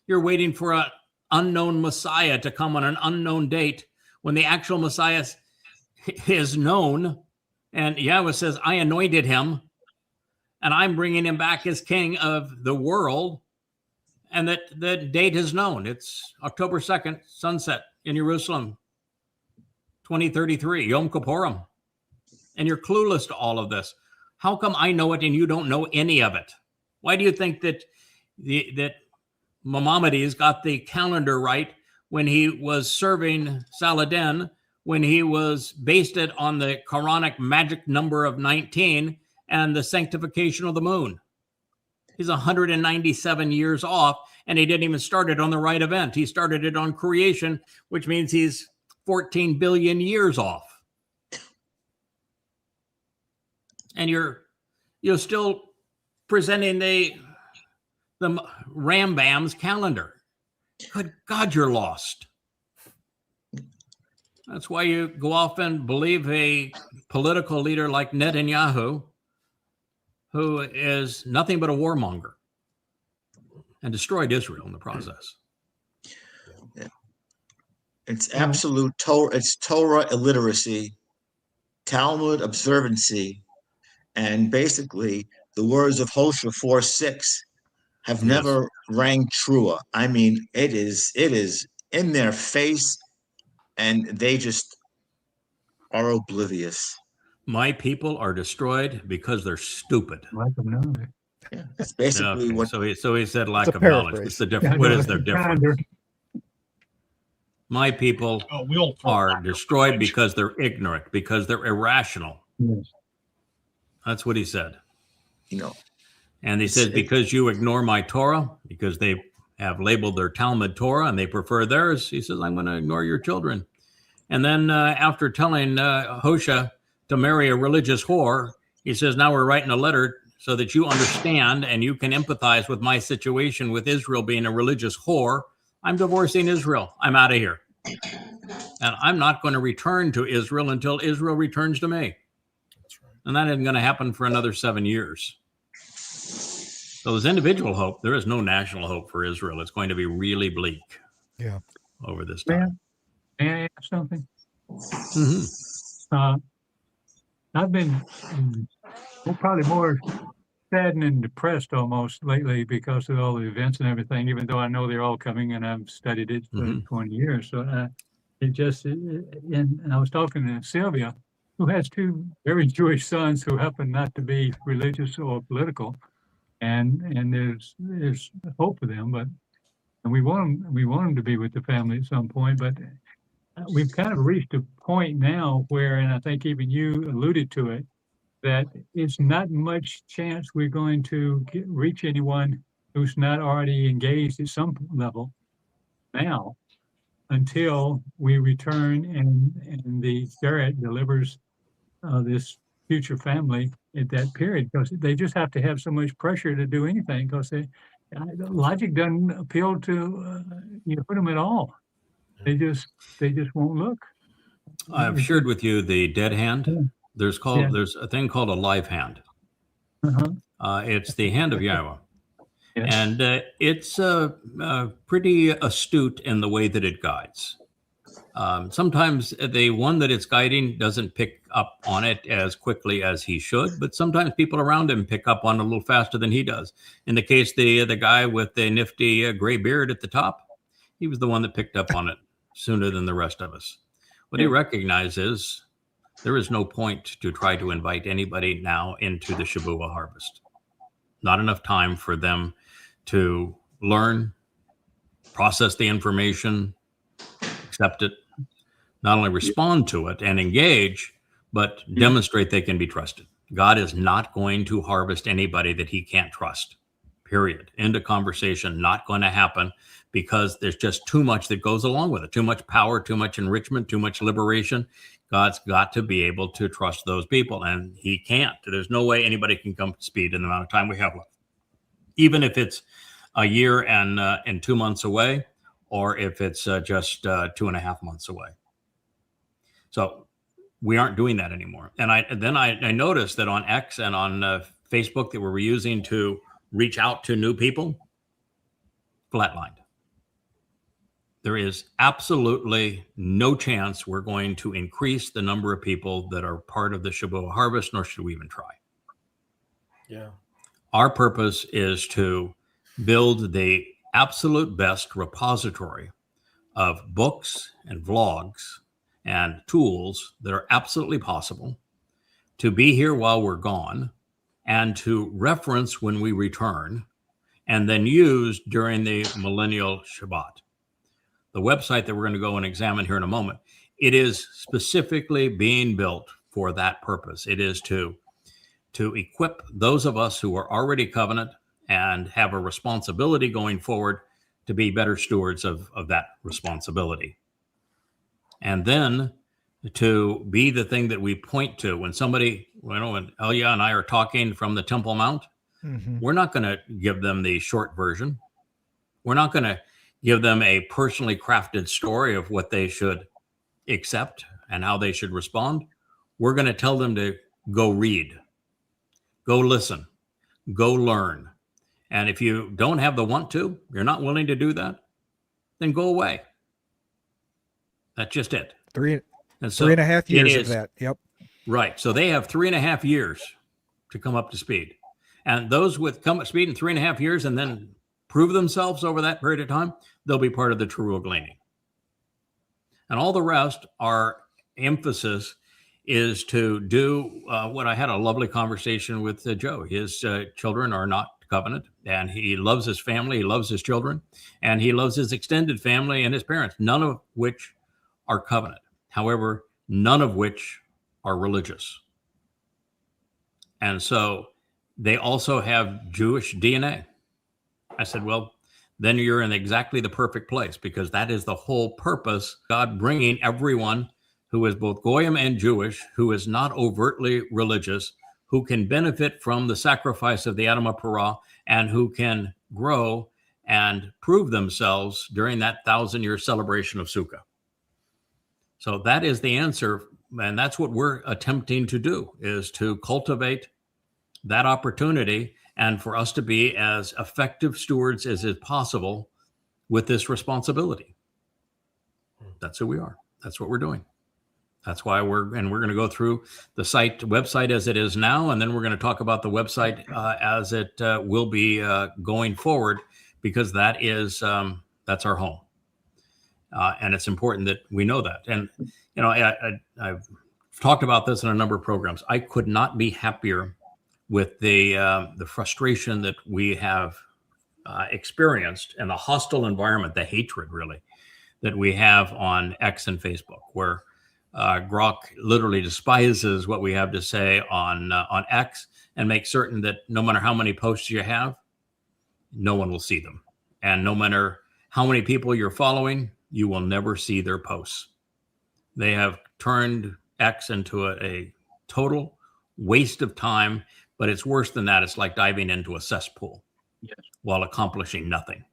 You're waiting for an unknown Messiah to come on an unknown date when the actual Messiah is known. And Yahweh says, I anointed him, and I'm bringing him back as king of the world. And that the date is known. It's October 2nd, sunset in Jerusalem, 2033, Yom Kippurim. And you're clueless to all of this. How come I know it and you don't know any of it? Why do you think that that Maimonides got the calendar right when he was serving Saladin, when he was based it on the Quranic magic number of 19 and the sanctification of the moon? He's 197 years off, and he didn't even start it on the right event. He started it on creation, which means he's 14 billion years off. And you're still presenting the Rambam's calendar. Good God, you're lost. That's why you go off and believe a political leader like Netanyahu, who is nothing but a warmonger and destroyed Israel in the process. Yeah. It's absolute Torah. It's Torah illiteracy, Talmud observancy, and basically the words of Hosea 4:6 have never rang truer. I mean, it is in their face, and they just are oblivious. My people are destroyed because they're stupid. lack of knowledge. Yeah, that's basically what. So he said lack It's a of knowledge. paraphrase. What's the difference? What is their difference? My people are destroyed because they're ignorant, because they're irrational. Yes. That's what he said. You know, And he says, because you ignore my Torah, because they have labeled their Talmud Torah and they prefer theirs, he says, I'm going to ignore your children. And then after telling Hosea to marry a religious whore, he says, now we're writing a letter so that you understand and you can empathize with my situation with Israel being a religious whore. I'm divorcing Israel. I'm out of here. And I'm not going to return to Israel until Israel returns to me. And that isn't going to happen for another 7 years. So there's individual hope. There is no national hope for Israel. It's going to be really bleak over this time. May I ask something? Mm-hmm. I've been probably more saddened and depressed almost lately because of all the events and everything, even though I know they're all coming and I've studied it for 20 years. So and I was talking to Sylvia, who has two very Jewish sons who happen not to be religious or political. And there's hope for them, and we want them to be with the family at some point, but we've kind of reached a point now where, and I think even you alluded to it, that it's not much chance we're going to reach anyone who's not already engaged at some level now, until we return and the Spirit delivers this future family at that period, because they just have to have so much pressure to do anything, because logic doesn't appeal to them at all. They just won't look. I've shared with you the dead hand. There's a thing called a live hand. It's the hand of Yahweh. Yes. And it's pretty astute in the way that it guides. Sometimes the one that it's guiding doesn't pick up on it as quickly as he should, but sometimes people around him pick up on it a little faster than he does. In the case, the guy with the nifty gray beard at the top, he was the one that picked up on it sooner than the rest of us. What he recognizes, there is no point to try to invite anybody now into the Shabbat harvest. Not enough time for them to learn, process the information, accept it, not only respond to it and engage, but demonstrate they can be trusted. God is not going to harvest anybody that he can't trust, period. End of conversation, not going to happen, because there's just too much that goes along with it. Too much power, too much enrichment, too much liberation. God's got to be able to trust those people, and he can't. There's no way anybody can come to speed in the amount of time we have left. Even if it's a year and 2 months away, or if it's just 2.5 months away. So we aren't doing that anymore. And I noticed that on X and on Facebook that we were using to reach out to new people, flatlined. There is absolutely no chance we're going to increase the number of people that are part of the Shabbat harvest, nor should we even try. Yeah. Our purpose is to build the absolute best repository of books and vlogs and tools that are absolutely possible to be here while we're gone and to reference when we return and then use during the millennial Shabbat. The website that we're going to go and examine here in a moment, it is specifically being built for that purpose. It is to equip those of us who are already covenant and have a responsibility going forward to be better stewards of that responsibility. And then to be the thing that we point to when somebody, when YadaYah and I are talking from the Temple Mount, we're not going to give them the short version. We're not going to give them a personally crafted story of what they should accept and how they should respond. We're going to tell them to go read, go listen, go learn. And if you don't have the want to, you're not willing to do that, then go away. That's just it. Three and a half years of that. Yep. Right. So they have 3.5 years to come up to speed. And those with come up to speed in 3.5 years and then prove themselves over that period of time, they'll be part of the Towrah gleaning. And all the rest, our emphasis is to do what I had a lovely conversation with Joe. His children are not covenant, and he loves his family, he loves his children, and he loves his extended family and his parents, none of which are covenant. However, none of which are religious. And so they also have Jewish DNA. I said, well, then you're in exactly the perfect place, because that is the whole purpose. God bringing everyone who is both Goyim and Jewish, who is not overtly religious, who can benefit from the sacrifice of the Adam of Parah, and who can grow and prove themselves during that 1,000-year celebration of Sukah. So that is the answer, and that's what we're attempting to do, is to cultivate that opportunity and for us to be as effective stewards as is possible with this responsibility. That's who we are. That's what we're doing. That's why we're going to go through the website as it is now, and then we're going to talk about the website as it will be going forward, because that is that's our home, and it's important that we know that. And I've talked about this in a number of programs. I could not be happier with the frustration that we have experienced and the hostile environment, the hatred really that we have on X and Facebook, where Grok literally despises what we have to say on X and makes certain that no matter how many posts you have, no one will see them. And no matter how many people you're following, you will never see their posts. They have turned X into a total waste of time, but it's worse than that. It's like diving into a cesspool while accomplishing nothing.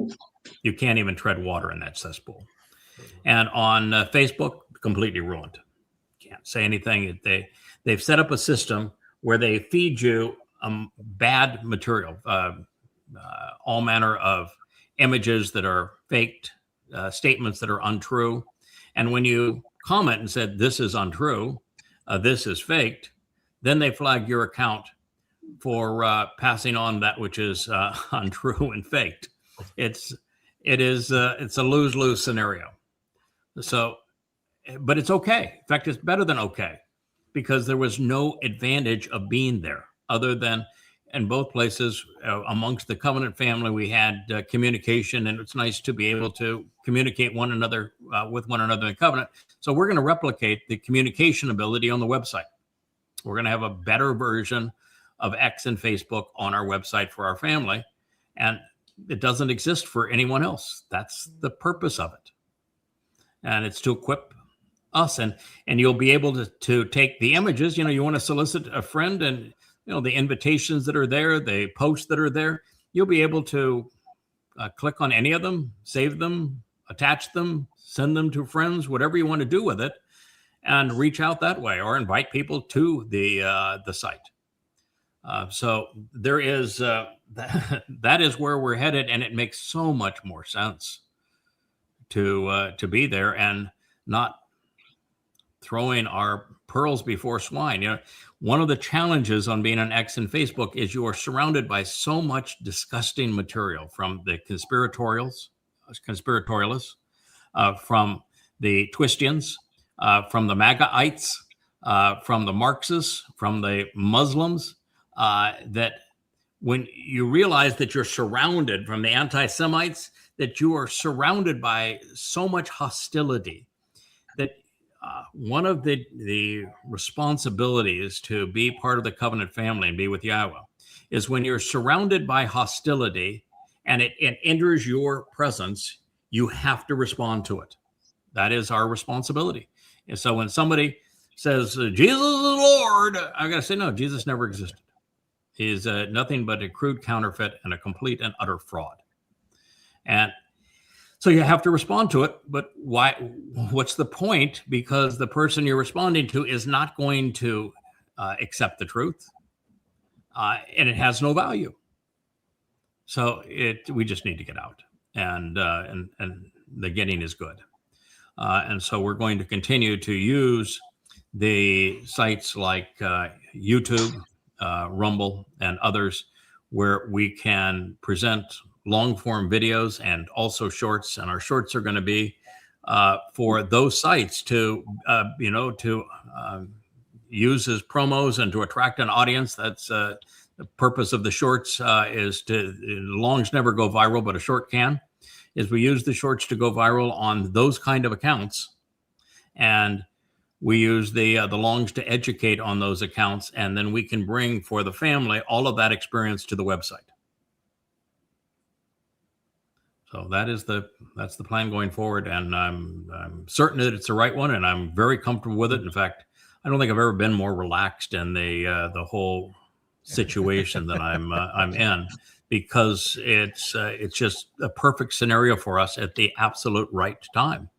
You can't even tread water in that cesspool. And on Facebook, completely ruined. Can't say anything. They've set up a system where they feed you bad material, all manner of images that are faked, statements that are untrue, And when you comment and said, this is untrue, this is faked, then they flag your account for passing on that which is untrue and faked. It's a lose-lose scenario. So, but it's okay. In fact, it's better than okay, because there was no advantage of being there other than in both places amongst the covenant family, we had communication, and it's nice to be able to communicate one another with one another in covenant. So we're going to replicate the communication ability on the website. We're going to have a better version of X and Facebook on our website for our family, and it doesn't exist for anyone else. That's the purpose of it. And it's to equip us, and you'll be able to take the images. You want to solicit a friend, and the invitations that are there, the posts that are there, you'll be able to click on any of them, save them, attach them, send them to friends, whatever you want to do with it, and reach out that way, or invite people to the site. So there is that is where we're headed, and it makes so much more sense to be there and not throwing our pearls before swine. One of the challenges on being on X and Facebook is you are surrounded by so much disgusting material from the conspiratorialists, from the Twistians, from the MAGAites, from the Marxists, from the Muslims, that when you realize that you're surrounded, from the anti-Semites, that you are surrounded by so much hostility, that one of the responsibilities to be part of the covenant family and be with Yahowah is when you're surrounded by hostility and it enters your presence, you have to respond to it. That is our responsibility. And so when somebody says, Jesus is the Lord, I got to say, no, Jesus never existed. He is nothing but a crude counterfeit and a complete and utter fraud. And so you have to respond to it, but why? What's the point? Because the person you're responding to is not going to accept the truth, and it has no value. So we just need to get out, and the getting is good, and so we're going to continue to use the sites like YouTube, Rumble, and others, where we can present long-form videos and also shorts, and our shorts are going to be for those sites to use as promos and to attract an audience. That's the purpose of the shorts, is to longs never go viral, but a short can. Is we use the shorts to go viral on those kind of accounts, and we use the longs to educate on those accounts, and then we can bring for the family all of that experience to the website. So that's the plan going forward, and I'm certain that it's the right one, and I'm very comfortable with it. In fact, I don't think I've ever been more relaxed in the whole situation that I'm in, because it's just a perfect scenario for us at the absolute right time.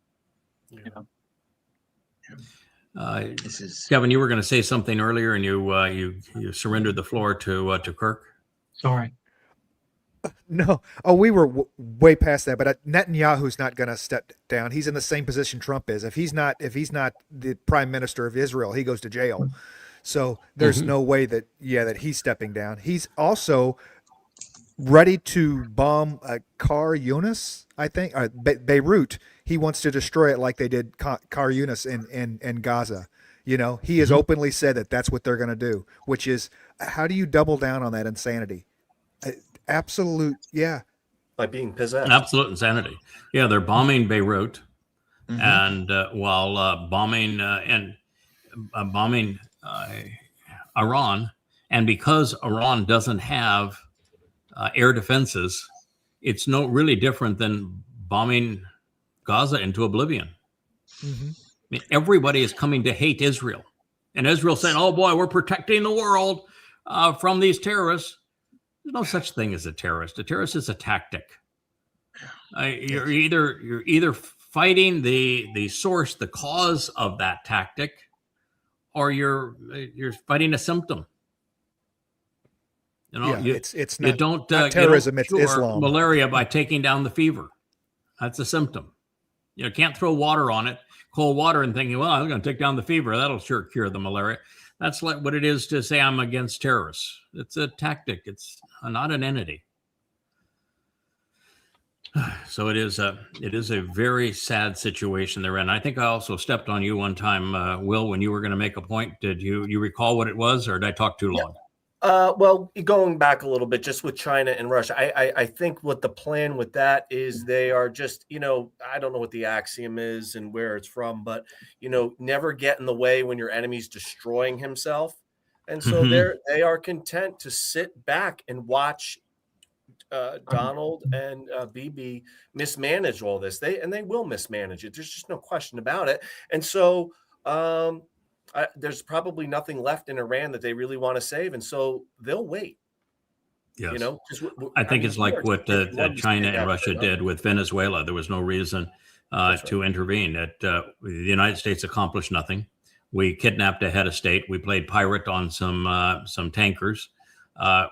Kevin, you were going to say something earlier, and you surrendered the floor to Kirk. Sorry. No. Oh, we were way past that. But Netanyahu's not going to step down. He's in the same position Trump is. If he's not the prime minister of Israel, he goes to jail. So there's no way that he's stepping down. He's also ready to bomb Khan Yunis, I think, Beirut. He wants to destroy it like they did Khan Yunis in Gaza. He has openly said that that's what they're going to do, which is, how do you double down on that insanity? Absolute, yeah. By being possessed. Absolute insanity. Yeah, they're bombing Beirut, and while bombing Iran, and because Iran doesn't have air defenses, it's no really different than bombing Gaza into oblivion. I mean, everybody is coming to hate Israel, and Israel saying, "Oh boy, we're protecting the world from these terrorists." There's no such thing as a terrorist. A terrorist is a tactic. You're either fighting the source, the cause of that tactic, or you're fighting a symptom. It's not, you don't not terrorism. you don't it's cure Islam. malaria by taking down the fever. That's a symptom. You can't throw water on it, cold water, and thinking, well, I'm going to take down the fever. That'll sure cure the malaria. That's like what it is to say I'm against terrorists. It's a tactic. It's not an entity. So it is a very sad situation they're in. I think I also stepped on you one time, Will, when you were going to make a point. Did you recall what it was, or did I talk too long? Well, going back a little bit, just with China and Russia, I think what the plan with that is they are just, I don't know what the axiom is and where it's from, but, never get in the way when your enemy's destroying himself. And so they are content to sit back and watch Donald and Bibi mismanage all this. They will mismanage it. There's just no question about it. And so there's probably nothing left in Iran that they really want to save, and so they'll wait. Yes. I think it's like what China and Russia did with Venezuela. There was no reason to intervene. The United States accomplished nothing. We kidnapped a head of state. We played pirate on some tankers.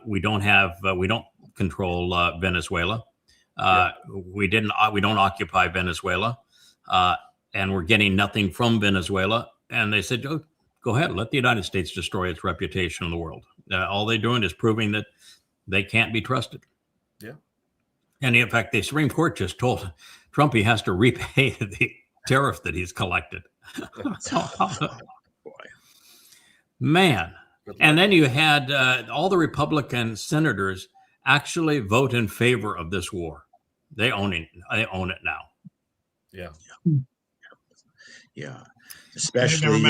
We don't control Venezuela. We don't occupy Venezuela, and we're getting nothing from Venezuela. And they said, "Oh, go ahead, let the United States destroy its reputation in the world." All they're doing is proving that they can't be trusted. Yeah. And in fact, the Supreme Court just told Trump he has to repay the tariff that he's collected. Man. And then you had all the Republican senators actually vote in favor of this war. They own it. They own it now. Yeah. Yeah. Especially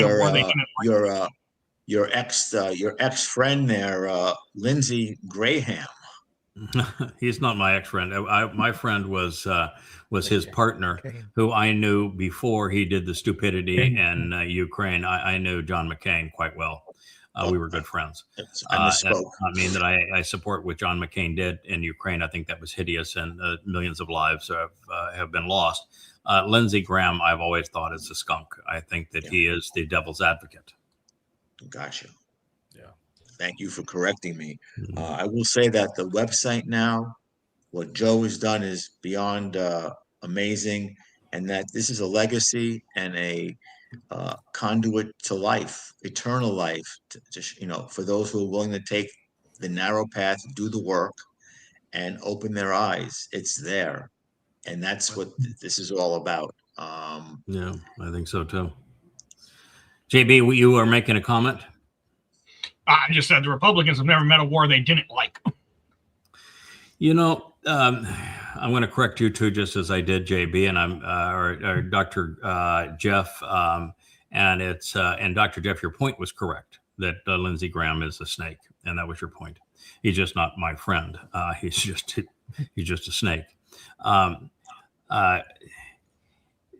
your ex friend there, Lindsey Graham. He's not my ex-friend. My friend was his partner, who I knew before he did the stupidity in Ukraine. I knew John McCain quite well. We were good friends. I misspoke. I mean that I support what John McCain did in Ukraine. I think that was hideous, and millions of lives have been lost. Lindsey Graham, I've always thought is a skunk. I think that he is the devil's advocate. Gotcha. Yeah. Thank you for correcting me. I will say that the website now, what Joe has done is beyond amazing, and that this is a legacy and a conduit to life, eternal life, for those who are willing to take the narrow path, do the work, and open their eyes. It's there. And that's what this is all about. Yeah, I think so too. JB, you were making a comment? I just said the Republicans have never met a war they didn't like. I'm going to correct you too, just as I did JB, and I'm or Dr. Jeff, and it's and Dr. Jeff, your point was correct that Lindsey Graham is a snake, and that was your point. He's just not my friend. He's just a snake.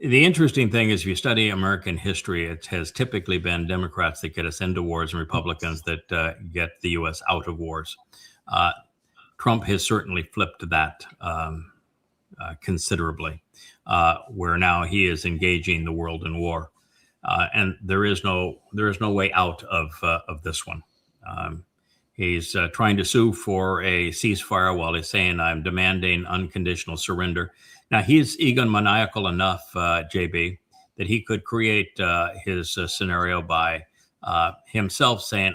The interesting thing is, if you study American history, it has typically been Democrats that get us into wars and Republicans that get the U.S. out of wars. Trump has certainly flipped that considerably, where now he is engaging the world in war, and there is no way out of this one. He's trying to sue for a ceasefire while he's saying, "I'm demanding unconditional surrender." Now, he's egomaniacal enough, JB, that he could create his scenario by himself saying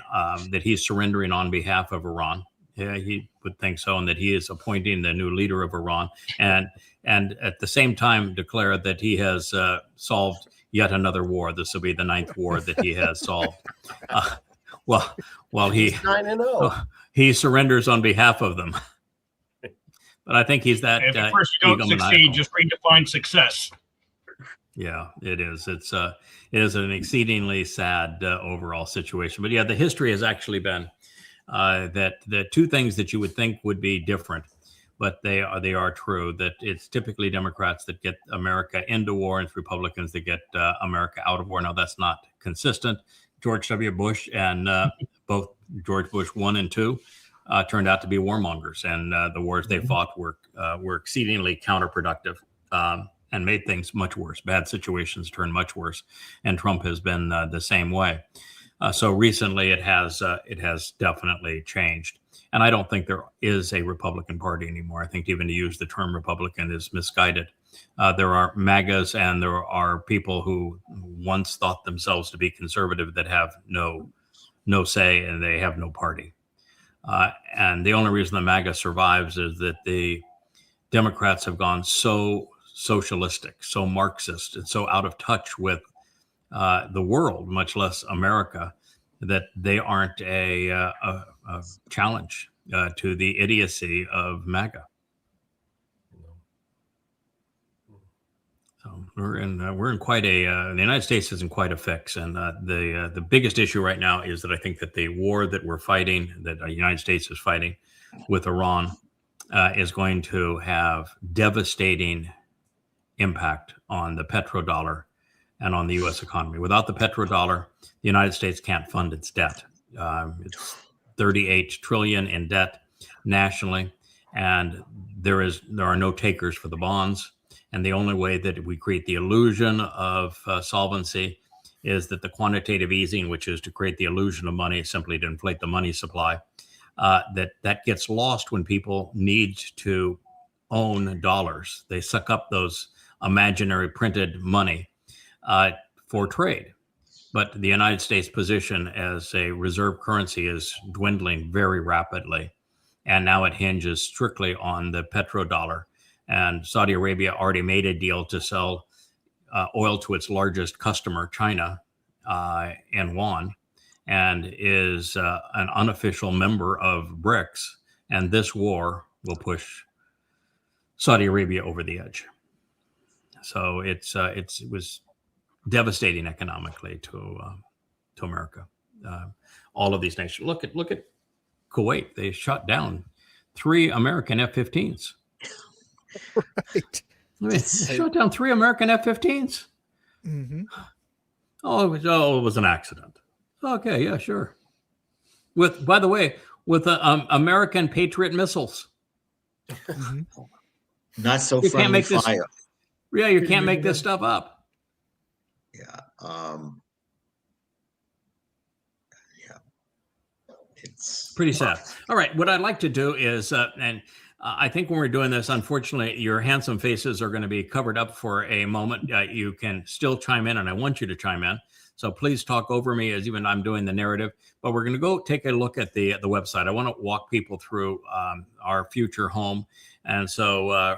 that he's surrendering on behalf of Iran. Yeah, he would think so, and that he is appointing the new leader of Iran, and at the same time declare that he has solved yet another war. This will be the 9th war that he has solved. Well, he surrenders on behalf of them. But I think he's that. If at first you don't succeed, just redefine success. Yeah, it is. It is an exceedingly sad overall situation. But yeah, the history has actually been that the two things that you would think would be different, but they are true. That it's typically Democrats that get America into war, and it's Republicans that get America out of war. Now that's not consistent. George W. Bush and both George Bush 1 and 2 turned out to be warmongers, and the wars they fought were exceedingly counterproductive and made things much worse. Bad situations turned much worse, and Trump has been the same way. So recently, it has definitely changed, and I don't think there is a Republican Party anymore. I think even to use the term Republican is misguided. There are MAGAs, and there are people who once thought themselves to be conservative that have no say, and they have no party. And the only reason the MAGA survives is that the Democrats have gone so socialistic, so Marxist, and so out of touch with the world, much less America, that they aren't a challenge to the idiocy of MAGA. So we're in quite a the United States is in quite a fix, and the biggest issue right now is that I think that the war that we're fighting, that the United States is fighting with Iran, is going to have devastating impact on the petrodollar and on the U.S. economy. Without the petrodollar, the United States can't fund its debt. It's $38 trillion in debt nationally, and there are no takers for the bonds. And the only way that we create the illusion of solvency is that the quantitative easing, which is to create the illusion of money, simply to inflate the money supply, that gets lost when people need to own dollars. They suck up those imaginary printed money for trade. But the United States position as a reserve currency is dwindling very rapidly. And now it hinges strictly on the petrodollar. And Saudi Arabia already made a deal to sell oil to its largest customer, China, in yuan, and is an unofficial member of BRICS. And this war will push Saudi Arabia over the edge. So it was devastating economically to America. All of these nations. Look at Kuwait. They shot down 3 American F-15s. Right. I mean, they shot down 3 American F-15s. Mm-hmm. Oh, it was an accident. Okay, yeah, sure. By the way, with American Patriot missiles. Mm-hmm. Not so You friendly can't make this, fire. yeah, you can't make this stuff up. Yeah. It's Pretty sad. All right, what I'd like to do is, I think when we're doing this, unfortunately, your handsome faces are going to be covered up for a moment. You can still chime in, and I want you to chime in. So please talk over me as even I'm doing the narrative. But we're going to go take a look at the website. I want to walk people through our future home. And so,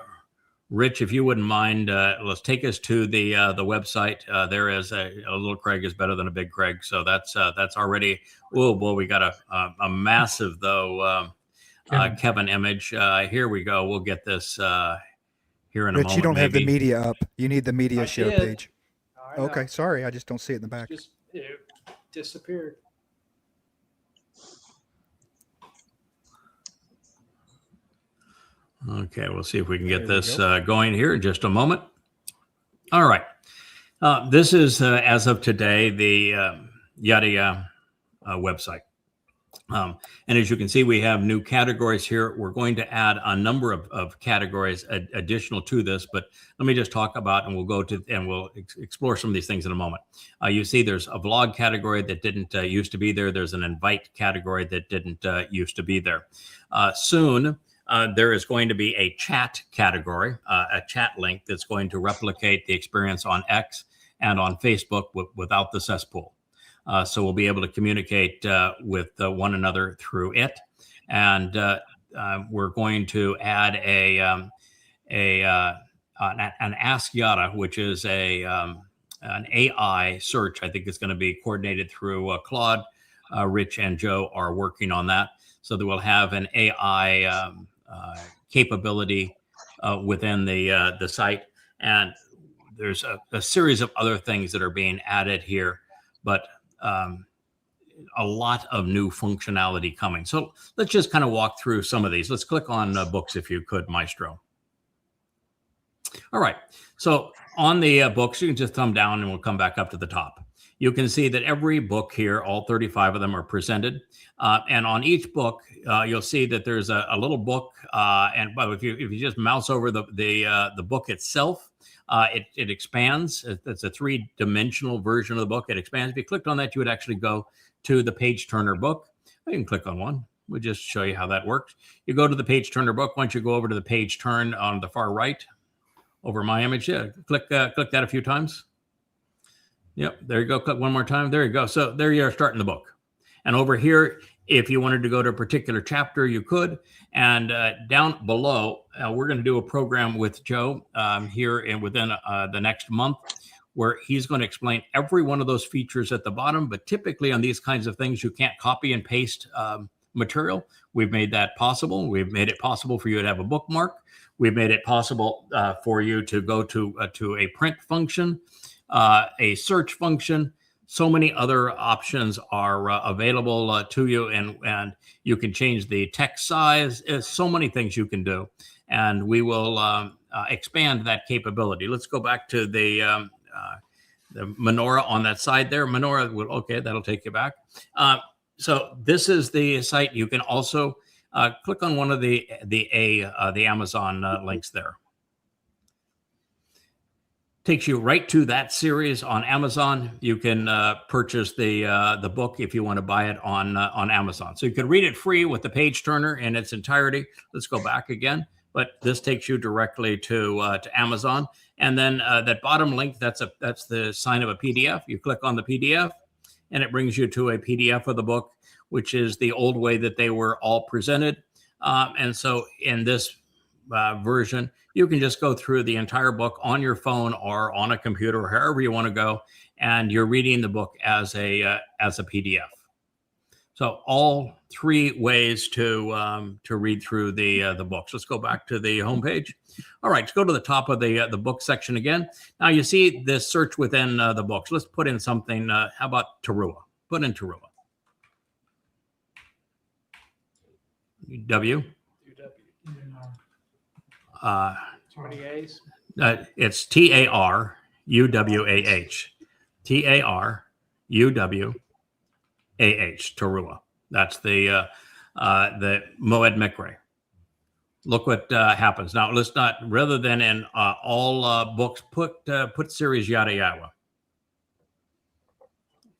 Rich, if you wouldn't mind, let's take us to the website. There is a little Craig is better than a big Craig. So that's already. Oh boy, we got a massive though. Kevin image. Here we go. We'll get this here in a Rich, moment. you don't have the maybe. media up. You need the media share did. page. I know. Okay, sorry, I just don't see it in the back. Just it disappeared. Okay, we'll see if we can get There we this going here in just a moment. All right. This is, as of today, the YadaYah website. And as you can see, we have new categories here. We're going to add a number of categories additional to this, but let me just talk about, and we'll go to, and we'll explore some of these things in a moment. You see there's a vlog category that didn't used to be there. There's an invite category that didn't used to be there. Soon, there is going to be a chat category, a chat link that's going to replicate the experience on X and on Facebook without the cesspool. So we'll be able to communicate with one another through it, and we're going to add an Ask Yada, which is an AI search. I think it's going to be coordinated through Claude. Rich and Joe are working on that, so that we'll have an AI capability within the site, and there's a series of other things that are being added here, but a lot of new functionality coming. So let's just kind of walk through some of these. Let's click on books if you could, Maestro. All right. So on the books, you can just thumb down and we'll come back up to the top. You can see that every book here, all 35 of them are presented. And on each book, you'll see that there's a little book. And well, if you just mouse over the book itself, it expands. It's a 3-dimensional version of the book. It expands. If you clicked on that, you would actually go to the page turner book. You can click on one. We'll just show you how that works. You go to the page turner book. Once you go over to the page turn on the far right, over my image. Yeah, click that a few times. Yep, there you go. Click one more time. There you go. So there you are starting the book. And over here, if you wanted to go to a particular chapter, you could. And down below, we're going to do a program with Joe here and within the next month, where he's going to explain every one of those features at the bottom. But typically on these kinds of things, you can't copy and paste material. We've made that possible. We've made it possible for you to have a bookmark. We've made it possible for you to go to a print function, a search function. So many other options are available to you, and you can change the text size. There's so many things you can do, and we will expand that capability. Let's go back to the menorah on that side there. Menorah, okay, that'll take you back. So this is the site. You can also click on one of the Amazon links there. Takes you right to that series on Amazon. You can purchase the book if you want to buy it on Amazon. So you can read it free with the page turner in its entirety. Let's go back again. But this takes you directly to Amazon. And then that bottom link, that's the sign of a PDF. You click on the PDF, and it brings you to a PDF of the book, which is the old way that they were all presented. And so in this version, you can just go through the entire book on your phone or on a computer, or however you want to go, and you're reading the book as a PDF. So all three ways to read through the books. Let's go back to the homepage. All right, let's go to the top of the book section again. Now you see this search within the books. Let's put in something. How about Towrah? Put in Towrah. W. 20 A's. It's Tauwah. Tauwah. Towrah. That's the Mow'ed Mikre. Look what happens. Now let's not, rather than in all books, put series YadaYah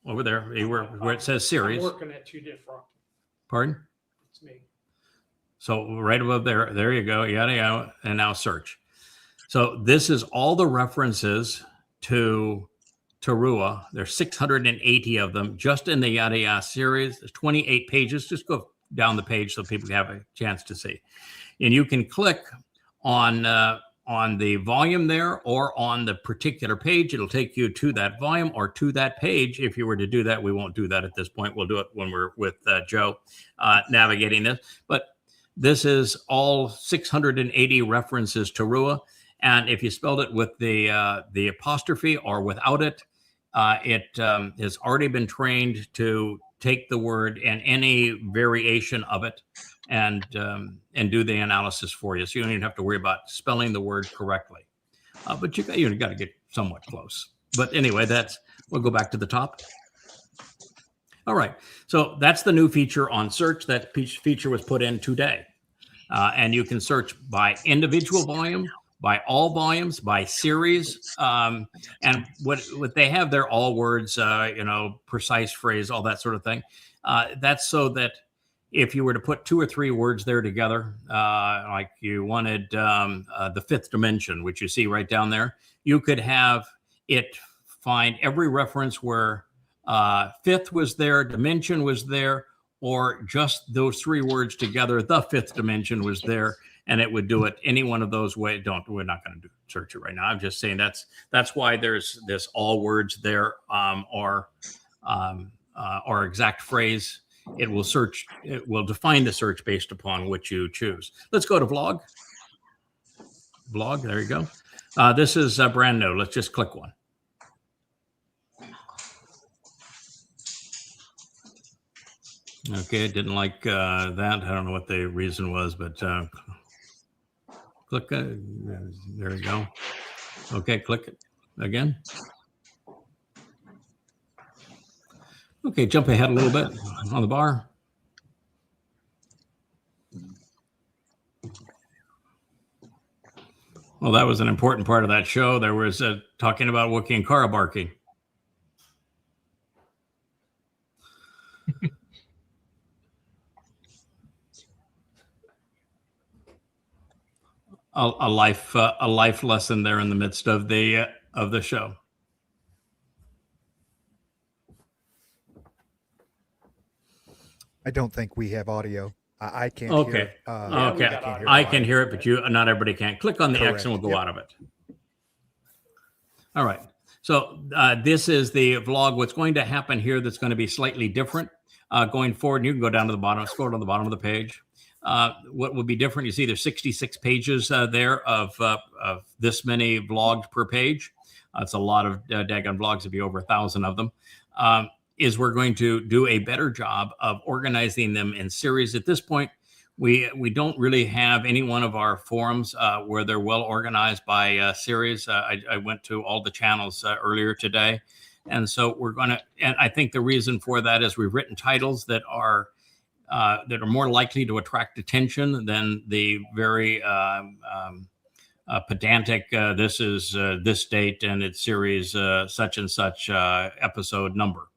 over there where it says series. I'm working at two different. Pardon? It's me. So right above there you go, YadaYah, and now search. So this is all the references to Towrah. There's 680 of them just in the YadaYah series. There's 28 pages. Just go down the page so people have a chance to see. And you can click on the volume there or on the particular page. It'll take you to that volume or to that page. If you were to do that, we won't do that at this point. We'll do it when we're with Joe navigating this. But this is all 680 references to Towrah. And if you spelled it with the apostrophe or without it, it has already been trained to take the word and any variation of it and do the analysis for you. So you don't even have to worry about spelling the word correctly. But you got to get somewhat close. But anyway, we'll go back to the top. All right. So that's the new feature on search. That feature was put in today. And you can search by individual volume, by all volumes, by series. And what they have, they're all words, precise phrase, all that sort of thing. That's so that if you were to put 2 or 3 words there together, like you wanted the fifth dimension, which you see right down there, you could have it find every reference where fifth was there, dimension was there, or just those 3 words together, the fifth dimension was there, and it would do it any one of those ways. We're not going to search it right now. I'm just saying that's why there's this all words there, or exact phrase. It will define the search based upon what you choose. Let's go to vlog. Vlog, there you go. This is brand new. Let's just click one. Okay, didn't like that. I don't know what the reason was, but click. There you go. Okay, click it again. Okay, jump ahead a little bit on the bar. Well, that was an important part of that show. There was talking about Wookiee and Kara barking. a life lesson there in the midst of the show. I don't think we have audio. I can't Okay. hear. Okay. got audio. I can hear it, but not everybody can. Click on the X Correct. and we'll go Yep. out of it. All right. So this is the vlog. What's going to happen here that's going to be slightly different going forward. You can go down to the bottom, scroll down the bottom of the page. What will be different? You see there's 66 pages there of this many vlogs per page. It's a lot of daggone vlogs. It'll be over 1,000 of them. Is we're going to do a better job of organizing them in series. At this point, we don't really have any one of our forums where they're well organized by series. I went to all the channels earlier today. And so we're going to, and I think the reason for that is we've written titles that are more likely to attract attention than the very pedantic, this is this date and it's series such and such episode number.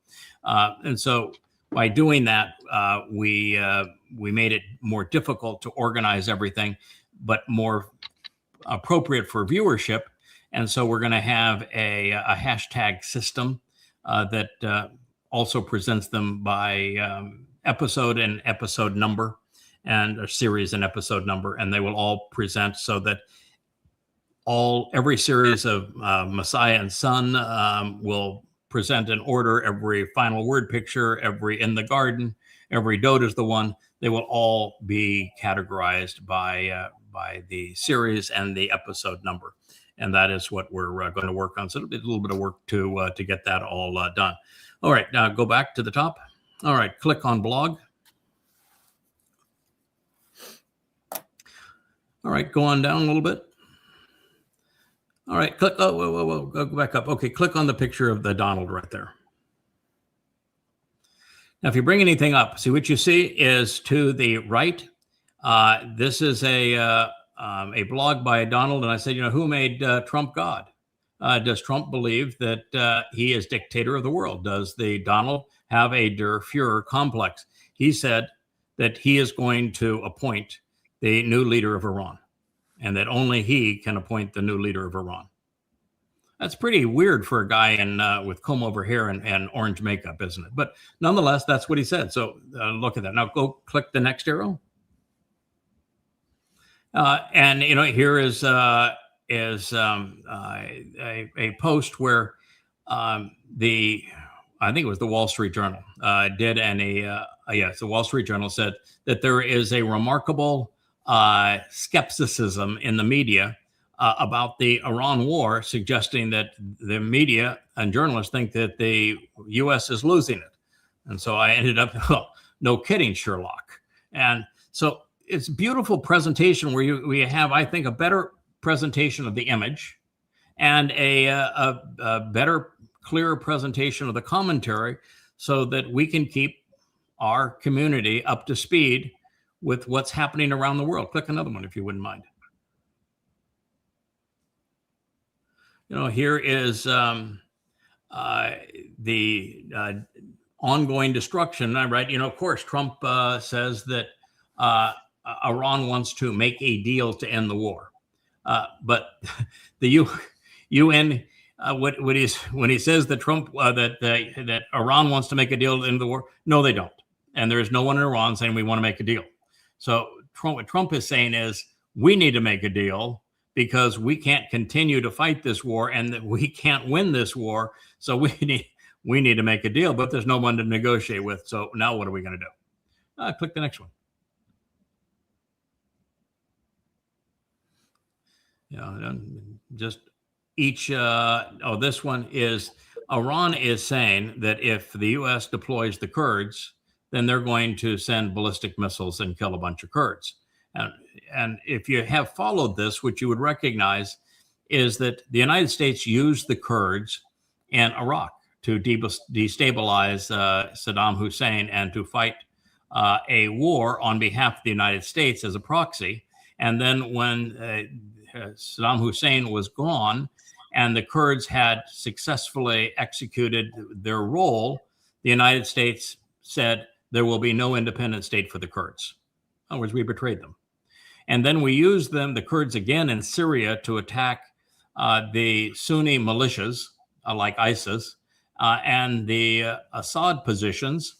And so by doing that, we made it more difficult to organize everything, but more appropriate for viewership. And so we're going to have a hashtag system that also presents them by episode and episode number, and a series and episode number, and they will all present so that every series of Messiah and Son will present in order. Every final word picture, every in the garden, every Dowd is the one. They will all be categorized by the series and the episode number, and that is what we're going to work on. So it'll be a little bit of work to get that all done. All right, now go back to the top. All right, click on blog. All right, go on down a little bit. All right, click. Oh, whoa, go back up. Okay, click on the picture of the Donald right there. Now, if you bring anything up, see what you see is to the right. This is a blog by Donald, and I said, who made Trump God? Does Trump believe that he is dictator of the world? Does the Donald have a Der Fuhrer complex? He said that he is going to appoint the new leader of Iran, and that only he can appoint the new leader of Iran. That's pretty weird for a guy with comb over hair and orange makeup, isn't it? But nonetheless, that's what he said. So look at that. Now go click the next arrow. And here is a post where I think it was the Wall Street Journal did, and the Wall Street Journal said that there is a remarkable skepticism in the media about the Iran war, suggesting that the media and journalists think that the U.S. is losing it. And so I ended up, no kidding, Sherlock. And so it's a beautiful presentation where we have, I think, a better presentation of the image and a better, clearer presentation of the commentary so that we can keep our community up to speed with what's happening around the world. Click another one if you wouldn't mind. Here is the ongoing destruction, right? Of course, Trump says that Iran wants to make a deal to end the war. But the UN, when he says that Trump, that Iran wants to make a deal to end the war, no, they don't. And there is no one in Iran saying we want to make a deal. So what Trump is saying is we need to make a deal because we can't continue to fight this war and that we can't win this war. So we need to make a deal, but there's no one to negotiate with. So now what are we going to do? Click the next one. Just each, this one is, Iran is saying that if the U.S. deploys the Kurds, then they're going to send ballistic missiles and kill a bunch of Kurds. And if you have followed this, what you would recognize is that the United States used the Kurds in Iraq to destabilize Saddam Hussein and to fight a war on behalf of the United States as a proxy. And then when Saddam Hussein was gone and the Kurds had successfully executed their role, the United States said there will be no independent state for the Kurds. In other words, we betrayed them. And then we use them, the Kurds, again in Syria to attack the Sunni militias like ISIS and the Assad positions,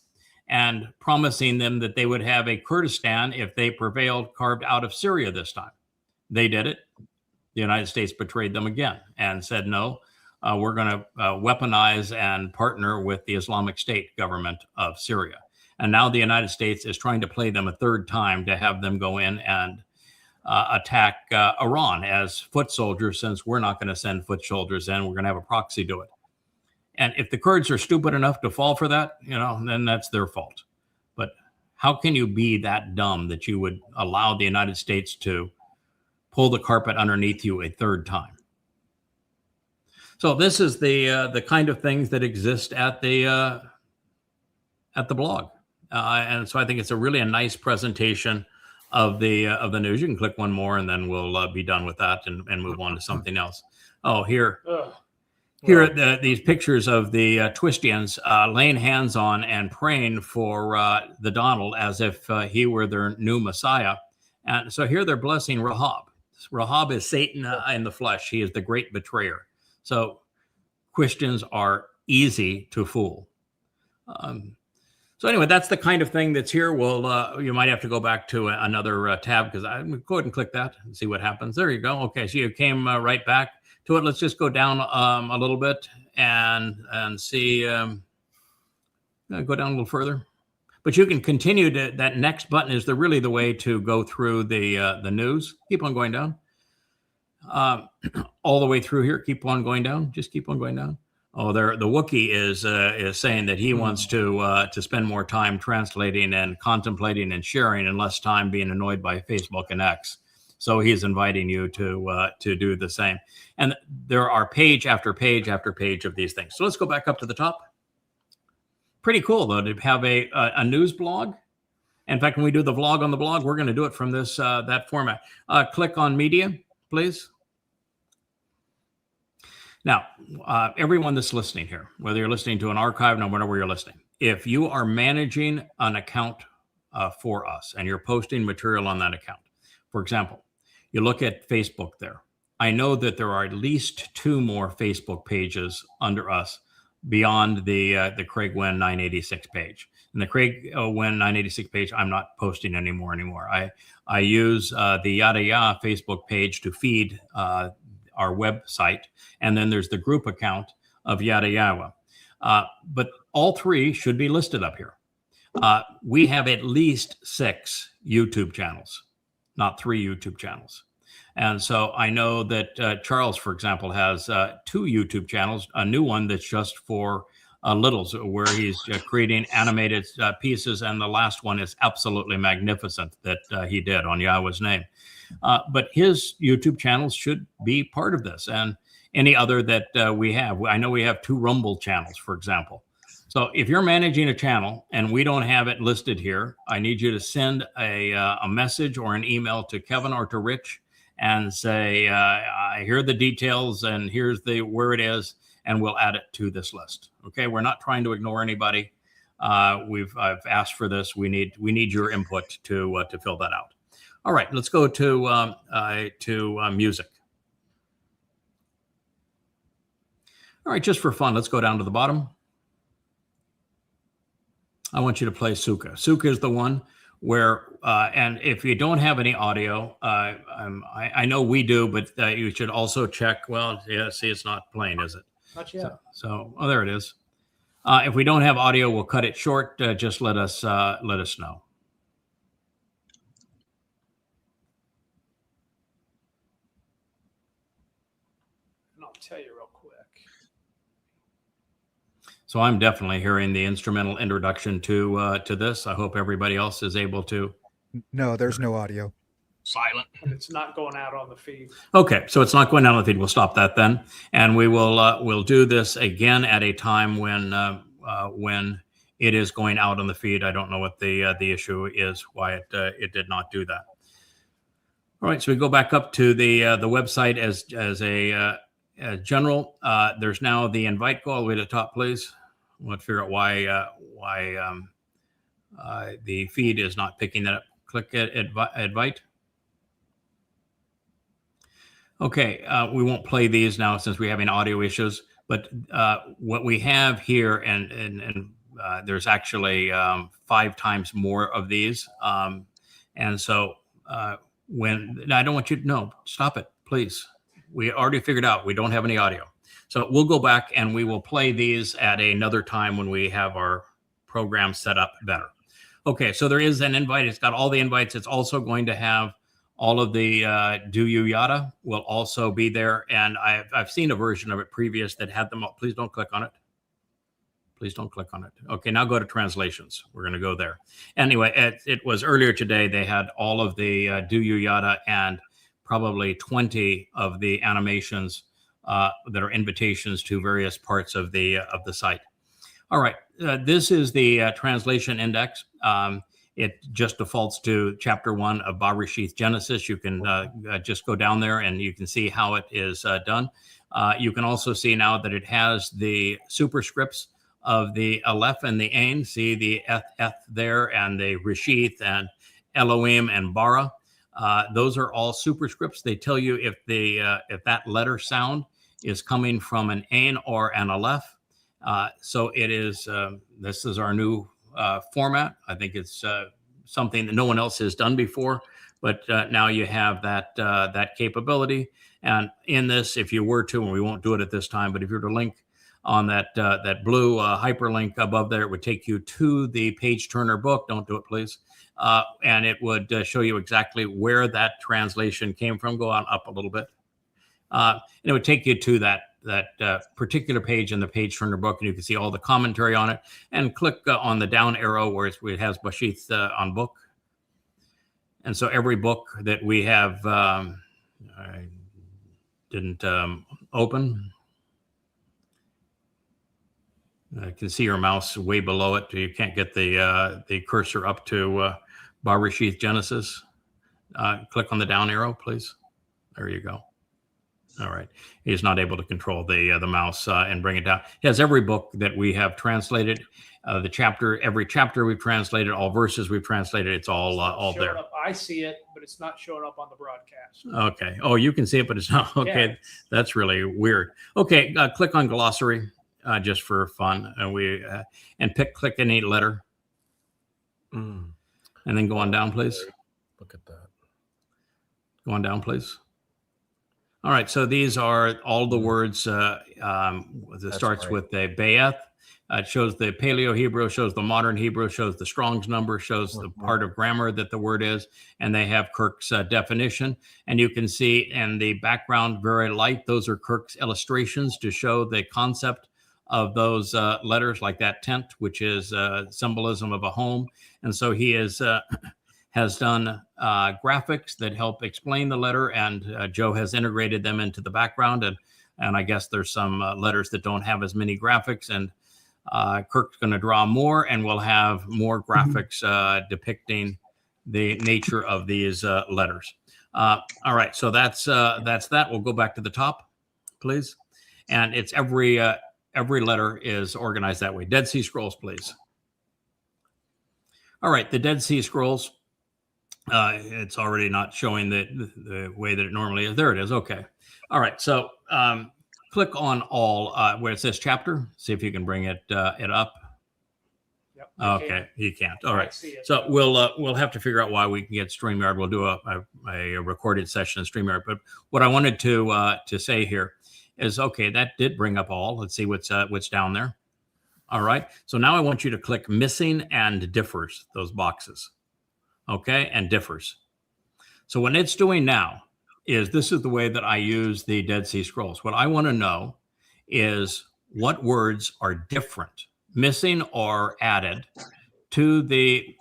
and promising them that they would have a Kurdistan, if they prevailed, carved out of Syria this time. They did it. The United States betrayed them again and said, no, we're going to weaponize and partner with the Islamic State government of Syria. And now the United States is trying to play them a third time to have them go in and attack Iran as foot soldiers, since we're not going to send foot soldiers in. We're going to have a proxy do it. And if the Kurds are stupid enough to fall for that, then that's their fault. But how can you be that dumb that you would allow the United States to pull the carpet underneath you a third time? So this is the kind of things that exist at the blog. And so I think it's a nice presentation of the news. You can click one more and then we'll be done with that and move on to something else. Oh, here are these pictures of the Twistians laying hands on and praying for the Donald as if he were their new Messiah. And so here they're blessing Rahab. Rahab is Satan in the flesh. He is the great betrayer. So Christians are easy to fool. So anyway, that's the kind of thing that's here. Well, you might have to go back to another tab, because I go ahead and click that and see what happens. There you go. Okay, so you came right back to it. Let's just go down a little bit and see. Go down a little further. But you can continue to, that next button is really the way to go through the news. Keep on going down. All the way through here. Keep on going down. Just keep on going down. Oh, the Wookiee is saying that he wants to spend more time translating and contemplating and sharing, and less time being annoyed by Facebook and X. So he's inviting you to do the same. And there are page after page after page of these things. So let's go back up to the top. Pretty cool, though, to have a news blog. In fact, when we do the vlog on the blog, we're going to do it from this that format. Click on media, please. Now, everyone that's listening here, whether you're listening to an archive, no matter where you're listening, if you are managing an account for us and you're posting material on that account, for example, you look at Facebook there. I know that there are at least 2 more Facebook pages under us beyond the Craig Wynn 986 page. And the Craig Wynn 986 page, I'm not posting anymore. I use the YadaYah Facebook page to feed our website, and then there's the group account of YadaYah. But all 3 should be listed up here. We have at least 6 YouTube channels, not 3 YouTube channels. And so I know that Charles, for example, has 2 YouTube channels, a new one that's just for littles, where he's creating animated pieces. And the last one is absolutely magnificent that he did on Yahweh's name. But his YouTube channels should be part of this, and any other that we have. I know we have 2 Rumble channels, for example. So if you're managing a channel and we don't have it listed here, I need you to send a message or an email to Kevin or to Rich and say, I hear the details and here's where it is, and we'll add it to this list. Okay, we're not trying to ignore anybody. I've asked for this. We need your input to fill that out. All right, let's go to music. All right, just for fun, let's go down to the bottom. I want you to play Sukah. Sukah is the one where, and if you don't have any audio, I know we do, but you should also check. Well, yeah, see, it's not playing, is it? Not yet. So oh, there it is. If we don't have audio, we'll cut it short. Just let us know. And I'll tell you real quick. So I'm definitely hearing the instrumental introduction to this. I hope everybody else is able to. No, there's no audio. Silent. And it's not going out on the feed. Okay, so it's not going down the feed. We'll stop that then, and we will we'll do this again at a time when it is going out on the feed. I don't know what the issue is, why it did not do that. All right, so we go back up to the website as a general. There's now the invite. Go all the way to the top, please. We'll figure out why the feed is not picking that up. Click invite. Okay, we won't play these now since we're having audio issues. But what we have here, and there's actually 5 times more of these. And so I don't want you to know, stop it, please. We already figured out we don't have any audio. So we'll go back and we will play these at another time when we have our program set up better. Okay, so there is an invite. It's got all the invites. It's also going to have all of the YadaYah will also be there. And I've seen a version of it previous that had them all. Please don't click on it. Please don't click on it. Okay, now go to translations. We're going to go there. Anyway, it was earlier today. They had all of the YadaYah and probably 20 of the animations that are invitations to various parts of the site. All right, this is the translation index. It just defaults to chapter 1 of Bereshith Genesis. You can just go down there and you can see how it is done. You can also see now that it has the superscripts of the Aleph and the Ain. See the Eth there, and the Reshith and Elohim and Bara. Those are all superscripts. They tell you if that letter sound is coming from an Ain or an Aleph. So it is. This is our new format. I think it's something that no one else has done before, but now you have that capability. And in this, if you were to, and we won't do it at this time, but if you were to link on that blue hyperlink above there, it would take you to the page turner book. Don't do it, please. And it would show you exactly where that translation came from. Go on up a little bit. And it would take you to that particular page in the page turner book, and you can see all the commentary on it. And click on the down arrow where it has Bereshith on book. And so every book that we have, I didn't open. I can see your mouse way below it. You can't get the cursor up to Bereshith Genesis. Click on the down arrow, please. There you go. All right. He's not able to control the mouse and bring it down. He has every book that we have translated, every chapter we've translated, all verses we've translated. It's all there. I see it, but it's not showing up on the broadcast. Okay. Oh, you can see it, but it's not. Okay. Yeah. That's really weird. Okay. Click on glossary just for fun, and click any letter, and then go on down, please. Look at that. Go on down, please. All right, so these are all the words. It starts with the Bayeth. It shows the Paleo Hebrew, shows the modern Hebrew, shows the Strong's number, shows the part of grammar that the word is, and they have Kirk's definition. And you can see in the background, very light, those are Kirk's illustrations to show the concept of those letters, like that tent, which is symbolism of a home. And so he has done graphics that help explain the letter, and Joe has integrated them into the background. And I guess there's some letters that don't have as many graphics, and Kirk's going to draw more, and we'll have more graphics depicting the nature of these letters. All right, so that's that. We'll go back to the top, please. And it's every letter is organized that way. Dead Sea Scrolls, please. All right, the Dead Sea Scrolls. It's already not showing the way that it normally is. There it is. Okay. All right. So click on all where it says chapter. See if you can bring it up. Yep, okay. You can't. All right. So we'll have to figure out why we can get StreamYard. We'll do a recorded session in StreamYard. But what I wanted to say here is, okay, that did bring up all. Let's see what's down there. All right. So now I want you to click missing and differs, those boxes. Okay, and differs. So what it's doing now is, this is the way that I use the Dead Sea Scrolls. What I want to know is what words are different, missing or added to the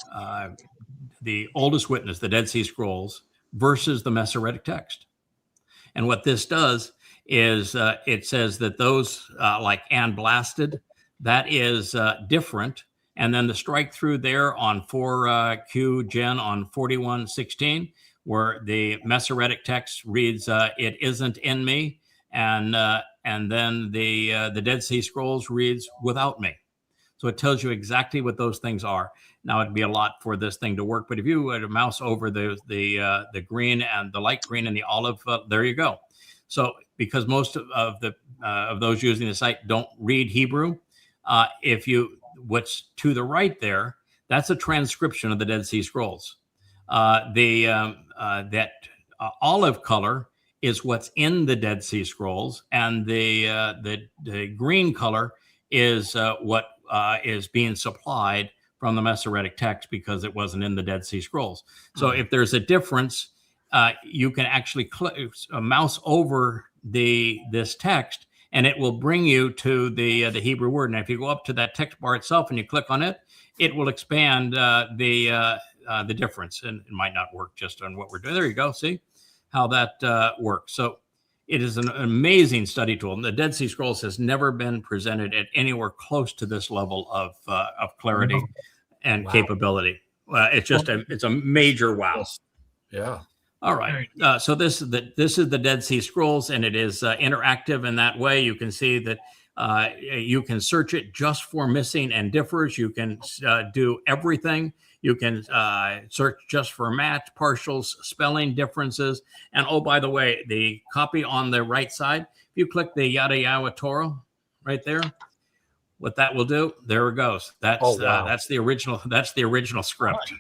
oldest witness, the Dead Sea Scrolls, versus the Masoretic text. And what this does is it says that those like and blasted, that is different. And then the strike through there on 4Q Gen on 41:16, where the Masoretic text reads, "It isn't in me," and then the Dead Sea Scrolls reads, "without me." So it tells you exactly what those things are. Now it'd be a lot for this thing to work, but if you were to mouse over the green and the light green and the olive, there you go. So because most of those using the site don't read Hebrew, what's to the right there, that's a transcription of the Dead Sea Scrolls. That olive color is what's in the Dead Sea Scrolls, and the green color is what is being supplied from the Masoretic text because it wasn't in the Dead Sea Scrolls. So if there's a difference, you can actually mouse over this text, and it will bring you to the Hebrew word. Now, if you go up to that text bar itself and you click on it, it will expand the difference, and it might not work just on what we're doing. There you go. See how that works. So it is an amazing study tool. And the Dead Sea Scrolls has never been presented at anywhere close to this level of clarity and capability. It's a major wow. Yeah. All right. So this is the Dead Sea Scrolls, and it is interactive in that way. You can see that you can search it just for missing and differs. You can do everything. You can search just for match, partials, spelling differences. And oh, by the way, the copy on the right side, if you click the YadaYah Towrah right there, what that will do, there it goes. That's the original. That's the original script.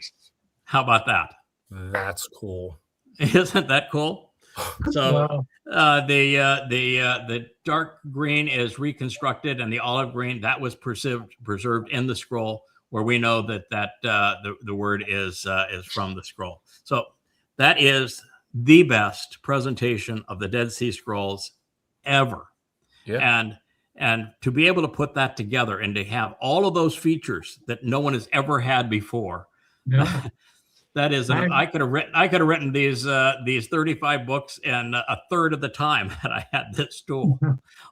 How about that? That's cool. Isn't that cool? So the dark green is reconstructed, and the olive green that was preserved in the scroll, where we know that the word is from the scroll. So that is the best presentation of the Dead Sea Scrolls ever. Yeah. And to be able to put that together and to have all of those features that no one has ever had before. Yeah. That is, I could have written these 35 books in a third of the time that I had this tool.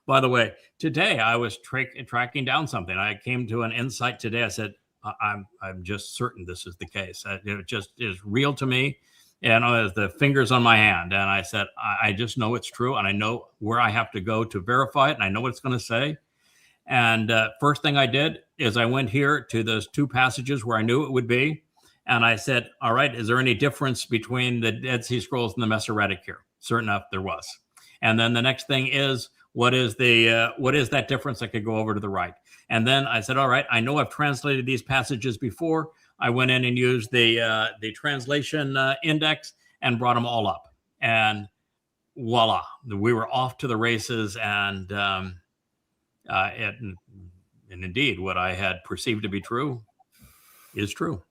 By the way, today I was tracking down something. I came to an insight today. I said, I'm just certain this is the case. It just is real to me, and the fingers on my hand. And I said, I just know it's true, and I know where I have to go to verify it, and I know what it's going to say. And first thing I did is I went here to those two passages where I knew it would be. And I said, all right, is there any difference between the Dead Sea Scrolls and the Masoretic here? Certain enough, there was. And then the next thing is, what is that difference? I could go over to the right. And then I said, all right, I know I've translated these passages before. I went in and used the translation index and brought them all up. And voila, we were off to the races. And indeed, what I had perceived to be true is true.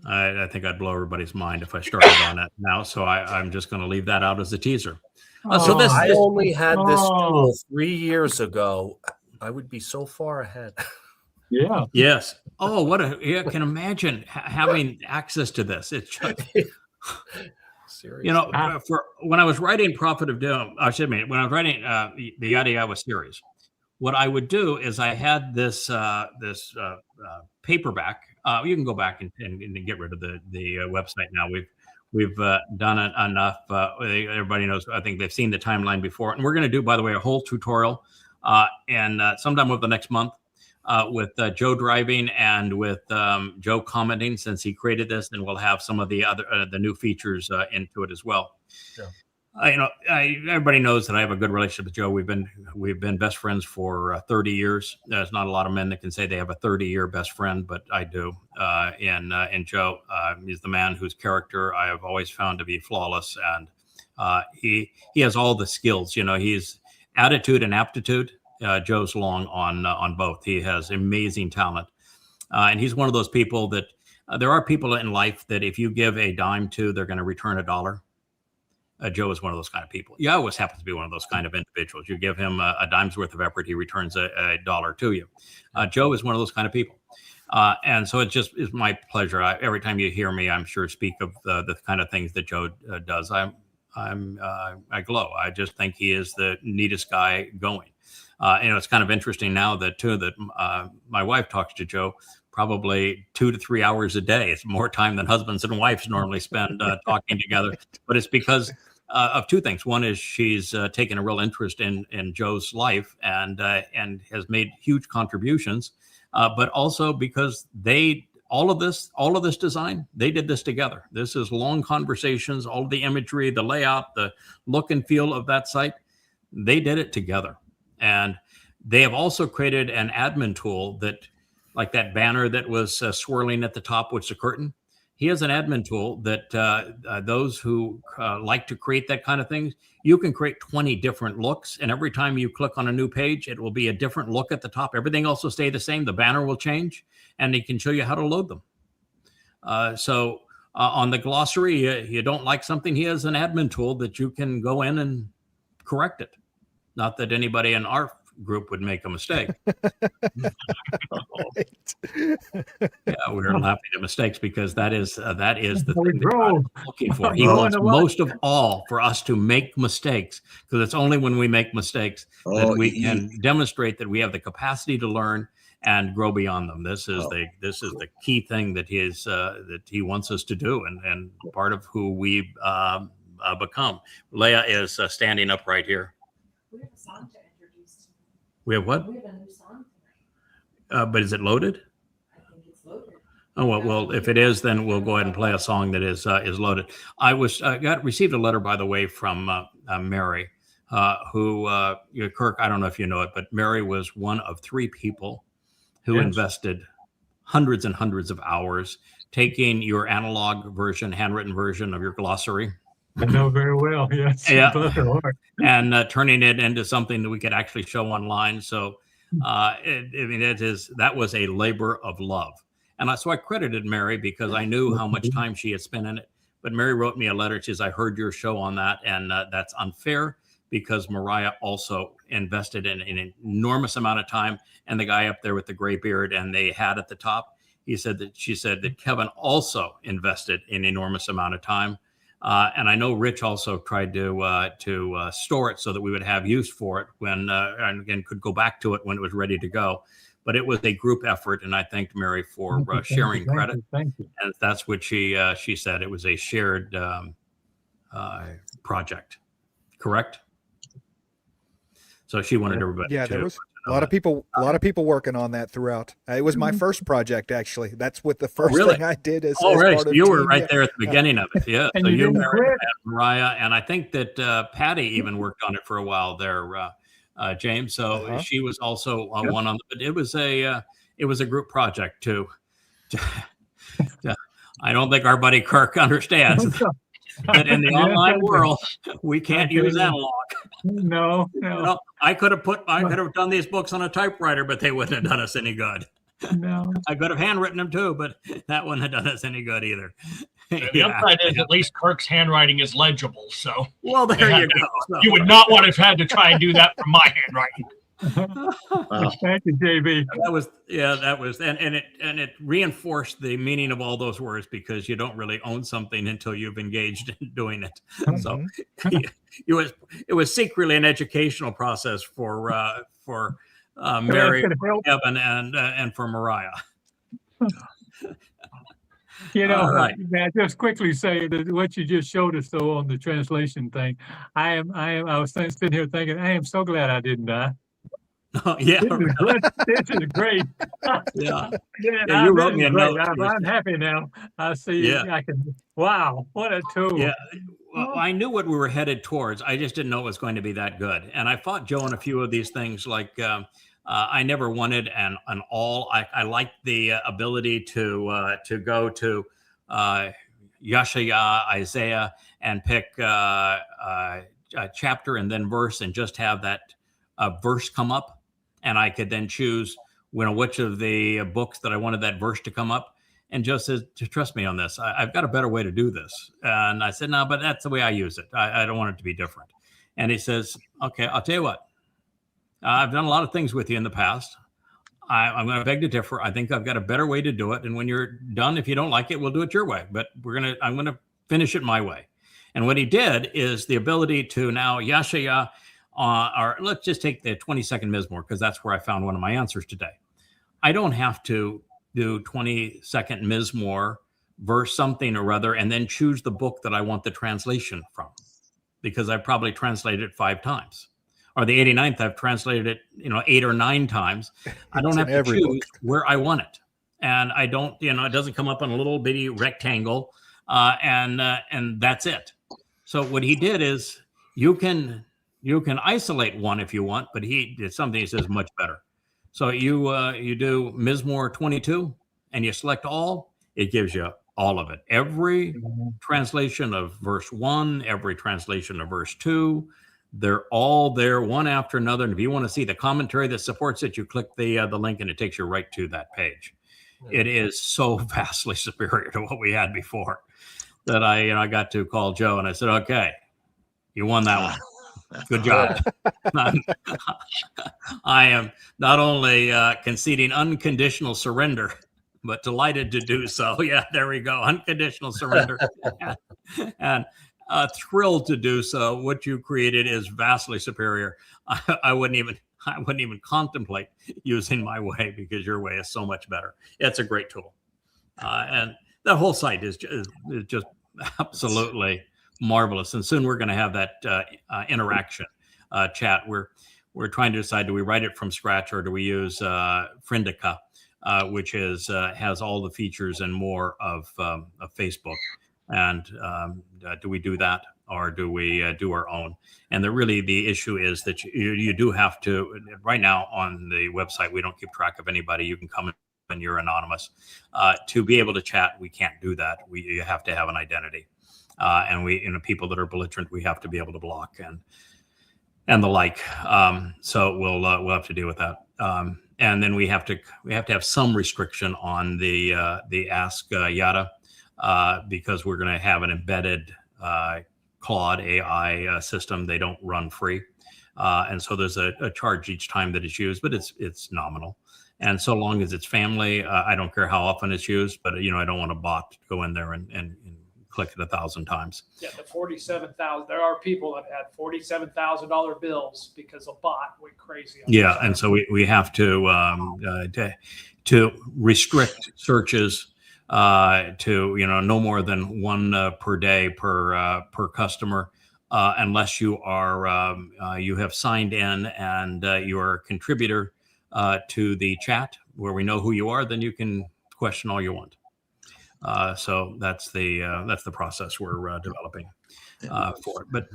I think I'd blow everybody's mind if I started on it now, so I'm just going to leave that out as a teaser. So I only had this tool 3 years ago. I would be so far ahead. Yeah. Yes. Oh, I can imagine having access to this. It's just, seriously. For when I was writing Prophet of Doom, when I was writing the YadaYah series, what I would do is I had this paperback. You can go back and get rid of the website now. We've done it enough. Everybody knows. I think they've seen the timeline before, and we're going to do, by the way, a whole tutorial and sometime over the next month with Joe driving and with Joe commenting, since he created this, and we'll have some of the other the new features into it as well. Yeah. Everybody knows that I have a good relationship with Joe. We've been best friends for 30 years. There's not a lot of men that can say they have a 30-year best friend, but I do. And Joe, he's the man whose character I have always found to be flawless, and he has all the skills. He's attitude and aptitude. Joe's long on both. He has amazing talent, and he's one of those people that there are people in life that if you give a dime to, they're going to return $1. Joe is one of those kind of people. Yahowah happens to be one of those kind of individuals. You give him a dime's worth of effort, he returns a dollar to you. Joe is one of those kind of people. And so it just is my pleasure. Every time you hear me, I'm sure speak of the kind of things that Joe does. I glow. I just think he is the neatest guy going. It's kind of interesting now that my wife talks to Joe probably 2 to 3 hours a day. It's more time than husbands and wives normally spend talking together. But it's because of two things. One is she's taken a real interest in Joe's life and has made huge contributions, but also because all of this design, they did this together. This is long conversations, all of the imagery, the layout, the look and feel of that site. They did it together. And they have also created an admin tool that, like that banner that was swirling at the top, which is a curtain. He has an admin tool that those who like to create that kind of thing, you can create 20 different looks. And every time you click on a new page, it will be a different look at the top. Everything else will stay the same. The banner will change, and he can show you how to load them. So on the glossary, you don't like something, he has an admin tool that you can go in and correct it. Not that anybody in our group would make a mistake. Yeah, we're laughing at mistakes because that is the thing that God is looking for. He wants most of all for us to make mistakes, because it's only when we make mistakes that we can demonstrate that we have the capacity to learn and grow beyond them. This is the key thing that he wants us to do, and part of who we become. Leah is standing up right here. We have a song to introduce. We have what? We have a new song tonight. But is it loaded? I think it's loaded. Oh well, if it is, then we'll go ahead and play a song that is loaded. I received a letter, by the way, from Mary, who Kirk. I don't know if you know it, but Mary was one of 3 people who invested hundreds and hundreds of hours taking your analog version, handwritten version of your glossary. I know very well. Yes. Yeah. And turning it into something that we could actually show online. So, that was a labor of love. And so I credited Mary because I knew how much time she had spent in it. But Mary wrote me a letter. She says, I heard your show on that. And that's unfair because Mariah also invested in an enormous amount of time. And the guy up there with the gray beard and the hat at the top, she said that Kevin also invested an enormous amount of time. And I know Rich also tried to store it so that we would have use for it when and could go back to it when it was ready to go. But it was a group effort, and I thanked Mary for sharing credit. Thank you. And that's what she said. It was a shared project, correct? So she wanted everybody. Yeah, there was a lot of people working on that throughout. It was my first project, actually. That's what the first thing I did. Right. So you were right there at the beginning of it. Yeah. So you, Mary, and Mariah, and I think that Patty even worked on it for a while there, James. So she was also one on. But it was a group project too. I don't think our buddy Kirk understands that in the online world we can't use analog. No. I could have done these books on a typewriter, but they wouldn't have done us any good. No. I could have handwritten them too, but that wouldn't have done us any good either. The upside is at least Kirk's handwriting is legible. So well, there you go. So. You would not want to have had to try and do that from my handwriting. Thank you, JB. That was, and it reinforced the meaning of all those words because you don't really own something until you've engaged in doing it. So it was secretly an educational process for Mary, Kevin, and for Mariah. Right. I just quickly say that what you just showed us though on the translation thing, I was sitting here thinking, I am so glad I didn't die. Yeah, this is great. Yeah, you wrote me a note. I'm happy now. I see. Yeah. I can. Wow, what a tool. Yeah. Well, I knew what we were headed towards. I just didn't know it was going to be that good. And I fought Joe on a few of these things. Like I never wanted an all. I liked the ability to go to YadaYah, Isaiah, and pick a chapter and then verse, and just have that verse come up. And I could then choose, which of the books that I wanted that verse to come up. And Joe says, trust me on this. I've got a better way to do this. And I said, no, but that's the way I use it. I don't want it to be different. And he says, okay, I'll tell you what. I've done a lot of things with you in the past. I'm going to beg to differ. I think I've got a better way to do it. And when you're done, if you don't like it, we'll do it your way. But I'm going to finish it my way. And what he did is the ability to now YadaYah, or let's just take the 20-second Mizmowr, because that's where I found one of my answers today. I don't have to do 20-second Mizmowr, verse something or other, and then choose the book that I want the translation from. because I've probably translated it 5 times. Or the 89th, I've translated it, 8 or 9 times. I don't have to choose where I want it. And I don't, it doesn't come up in a little bitty rectangle, and that's it. So what he did is you can isolate one if you want, but he did something he says much better. So you do Mizmowr 22 and you select all, it gives you all of it. Every translation of verse 1, every translation of verse 2, they're all there one after another. And if you want to see the commentary that supports it, you click the link and it takes you right to that page. It is so vastly superior to what we had before that I got to call Joe and I said, okay, you won that one. Good job. I am not only conceding unconditional surrender, but delighted to do so. Yeah, there we go. Unconditional surrender. And thrilled to do so. What you created is vastly superior. I wouldn't even contemplate using my way because your way is so much better. It's a great tool. And the whole site is just absolutely marvelous. And soon we're going to have that interaction chat. We're trying to decide, do we write it from scratch or do we use Friendica, which has all the features and more of Facebook. And do we do that or do we do our own? And the issue is that you do have to, right now on the website, we don't keep track of anybody. You can come and you're anonymous. To be able to chat, we can't do that. You have to have an identity. And people that are belligerent, we have to be able to block and the like. So we'll have to deal with that. And then we have to have some restriction on the Ask Yada. Because we're going to have an embedded Claude AI system. They don't run free. And so there's a charge each time that it's used, but it's nominal. And so long as it's family, I don't care how often it's used, but I don't want a bot to go in there and click it 1,000 times. Yeah, the 47,000. There are people that had $47,000 bills because a bot went crazy. Yeah, and so we have to restrict searches to no more than 1 per day per customer, unless you are you have signed in and you're a contributor to the chat where we know who you are. Then you can question all you want. So that's the process we're developing for it. But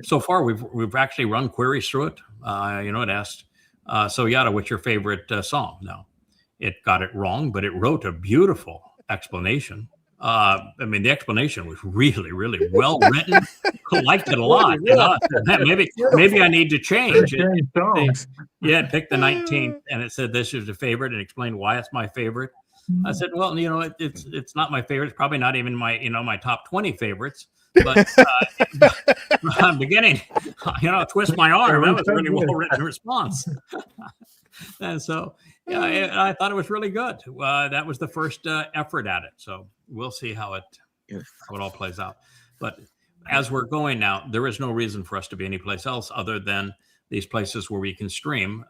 so far we've actually run queries through it. It asked, so Yada, what's your favorite song? No, it got it wrong, but it wrote a beautiful explanation. The explanation was really, really well written. I liked it a lot. Maybe I need to change it. Yeah, pick the 19th, and it said this is a favorite, and explained why it's my favorite. I said, well, it's not my favorite. It's probably not even my my top 20 favorites. But I'm beginning, twist my arm. That was a really well written response. And so, yeah, I thought it was really good. That was the first effort at it. So we'll see how it all plays out. But as we're going now, there is no reason for us to be anyplace else other than these places where we can stream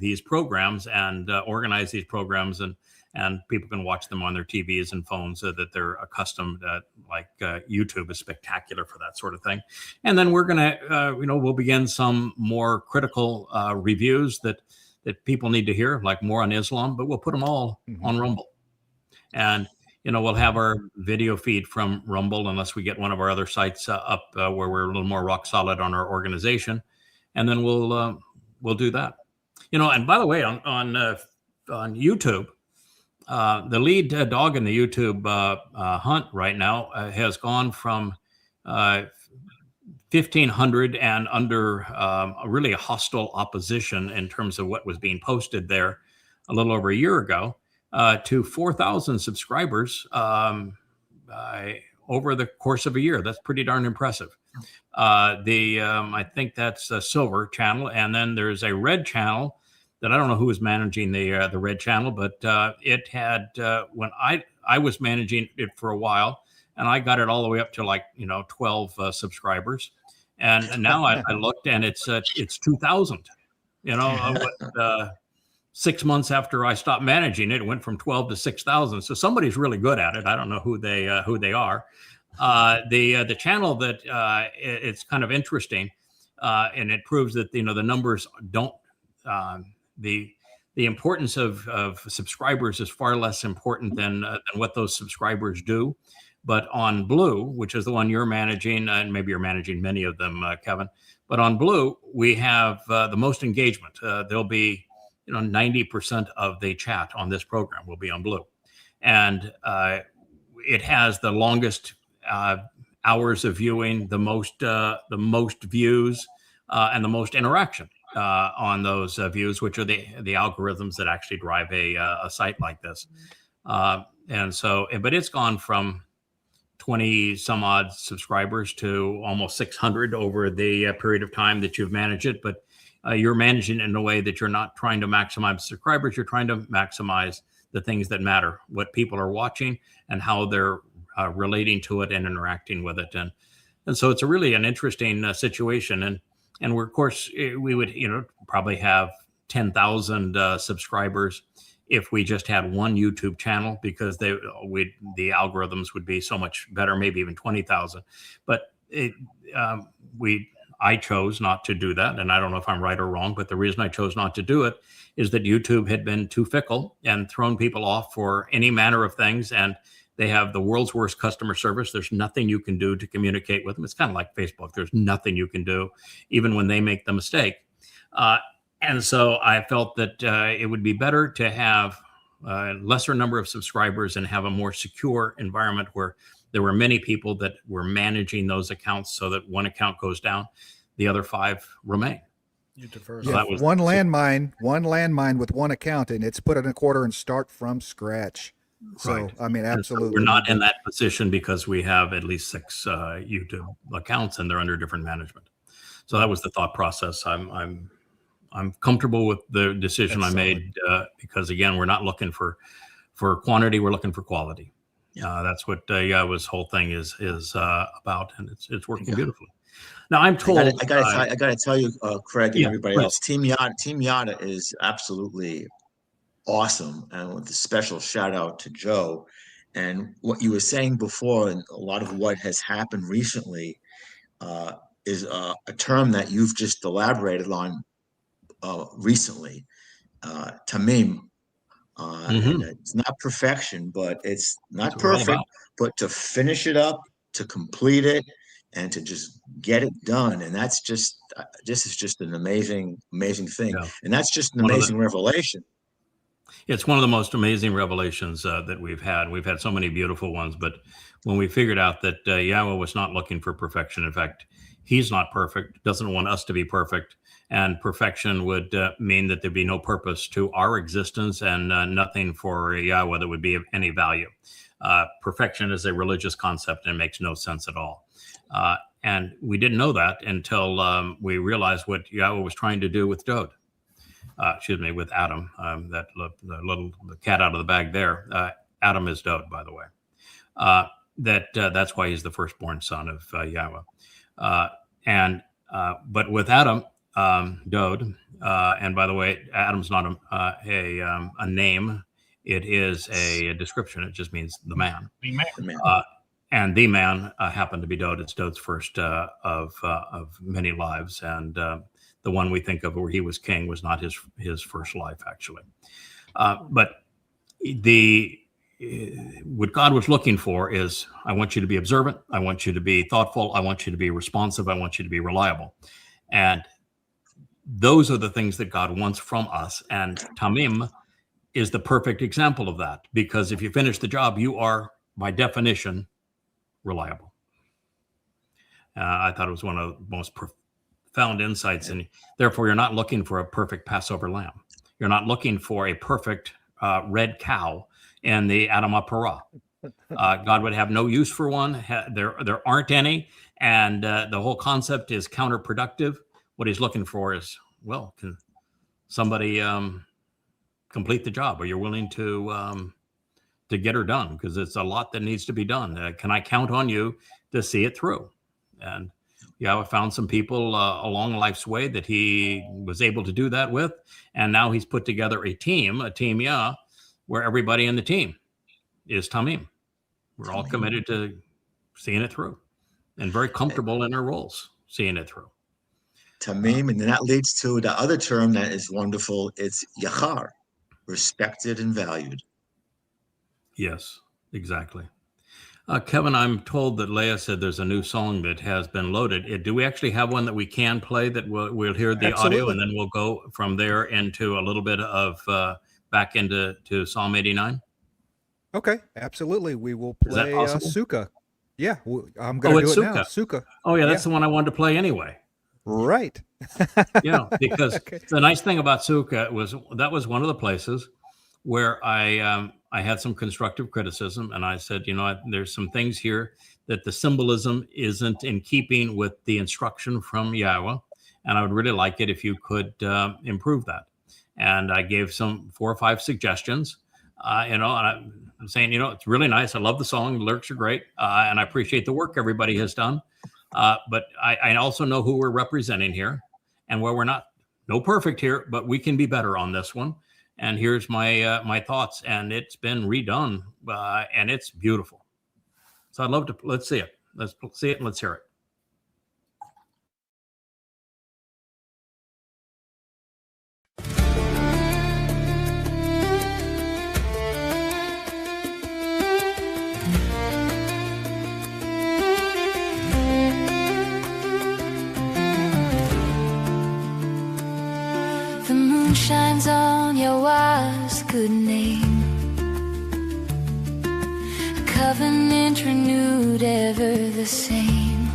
these programs and organize these programs, and people can watch them on their TVs and phones that they're accustomed. Like YouTube is spectacular for that sort of thing. And then we're gonna, we'll begin some more critical reviews that people need to hear, like more on Islam, but we'll put them all on Rumble. And, we'll have our video feed from Rumble unless we get one of our other sites up where we're a little more rock solid on our organization. And then we'll do that. And by the way, on YouTube, the lead dog in the YouTube hunt right now has gone from 1,500 and under really a hostile opposition in terms of what was being posted there a little over a year ago to 4,000 subscribers over the course of a year. That's pretty darn impressive. I think that's a silver channel. And then there's a red channel that I don't know who was managing the red channel, but it had, when I was managing it for a while, and I got it all the way up to 12 subscribers. And now I looked and it's 2,000, 6 months after I stopped managing it, it went from 12 to 6,000. So somebody's really good at it. I don't know who they are. The channel that it's kind of interesting, and it proves that the numbers don't the importance of subscribers is far less important than what those subscribers do. But on Blue, which is the one you're managing, and maybe you're managing many of them, Kevin. But on Blue, we have the most engagement. There'll be 90% of the chat on this program will be on Blue, and it has the longest hours of viewing, the most views, and the most interaction on those views, which are the algorithms that actually drive a site like this. And so, but it's gone from 20 some odd subscribers to almost 600 over the period of time that you've managed it. But you're managing it in a way that you're not trying to maximize subscribers. You're trying to maximize the things that matter, what people are watching and how they're relating to it and interacting with it. And so it's really an interesting situation. And we're, of course, we would, probably have 10,000 subscribers if we just had one YouTube channel, because the algorithms would be so much better, maybe even 20,000. But I chose not to do that. And I don't know if I'm right or wrong, but the reason I chose not to do it is that YouTube had been too fickle and thrown people off for any manner of things. And they have the world's worst customer service. There's nothing you can do to communicate with them. It's kind of like Facebook. There's nothing you can do, even when they make the mistake. And so I felt that it would be better to have a lesser number of subscribers and have a more secure environment where there were many people that were managing those accounts, so that one account goes down, the other 5 remain. You diverse. Yeah, that was one landmine with one account, and it's put in a quarter and start from scratch. So, Right. I mean, And so absolutely. we're not in that position because we have at least 6 YouTube accounts and they're under different management. So that was the thought process. I'm comfortable with the decision That's I made because, again, we're not looking for quantity. We're looking for quality. That's what Yahowah's whole thing is about, and it's working beautifully. Now I'm told I gotta tell you, Craig and everybody please. else, Team YadaYah is absolutely awesome, and with a special shout out to Joe. And what you were saying before, and a lot of what has happened recently, is a term that you've just elaborated on recently, tamym. And it's not perfection, but it's not perfect, but to finish it up, to complete it, and to just get it done. And that's just, this is just an amazing thing. Yeah. And that's just an amazing revelation. It's one of the most amazing revelations that we've had. We've had so many beautiful ones, but when we figured out that Yahowah was not looking for perfection, in fact, he's not perfect, doesn't want us to be perfect, and perfection would mean that there'd be no purpose to our existence and nothing for Yahowah that would be of any value. Perfection is a religious concept and makes no sense at all. And we didn't know that until we realized what Yahowah was trying to do with Dowd. With Adam, the cat out of the bag there. Adam is Dowd, by the way. That's why he's the firstborn son of Yahowah. But with Adam, Dowd, and by the way, Adam's not a name; it is a description. It just means the man. The man. And the man happened to be Dowd. It's Dowd's first of many lives, and the one we think of where he was king was not his first life, actually. But what God was looking for is, I want you to be observant. I want you to be thoughtful. I want you to be responsive. I want you to be reliable. And those are the things that God wants from us. And tamym is the perfect example of that, because if you finish the job, you are, by definition, reliable. I thought it was one of the most profound insights. And therefore, you're not looking for a perfect Passover lamb. You're not looking for a perfect red cow in the Adamah Parah. God would have no use for one. There aren't any. And the whole concept is counterproductive. What he's looking for is, well, can somebody complete the job? Are you willing to get her done? Because it's a lot that needs to be done. Can I count on you to see it through? And Yahowah found some people along life's way that he was able to do that with. And now he's put together a team where everybody in the team is tamym. We're all committed to seeing it through, and very comfortable in our roles, seeing it through. Tamym, and then that leads to the other term that is wonderful. It's yachar, respected and valued. Yes, exactly. Kevin, I'm told that Leah said there's a new song that has been loaded. Do we actually have one that we can play that we'll hear the audio, and then we'll go from there into a little bit of back into Psalm 89? Okay, absolutely. We will play Sukah. Yeah, I'm going to do it Sukah. now. Sukah. Oh, yeah, that's the one I wanted to play anyway. Right. Yeah, because the nice thing about Sukah was that was one of the places where I had some constructive criticism, and I said, there's some things here that the symbolism isn't in keeping with the instruction from Yahowah, and I would really like it if you could improve that. And I gave 4 or 5 suggestions, and I'm saying, it's really nice. I love the song. The lyrics are great, and I appreciate the work everybody has done. But I also know who we're representing here, and where we're no perfect here, but we can be better on this one. And here's my thoughts, and it's been redone, and it's beautiful. So I'd love to, let's see it. Let's see it and let's hear it. The moon shines on Yahowah's good name, a covenant renewed ever the same.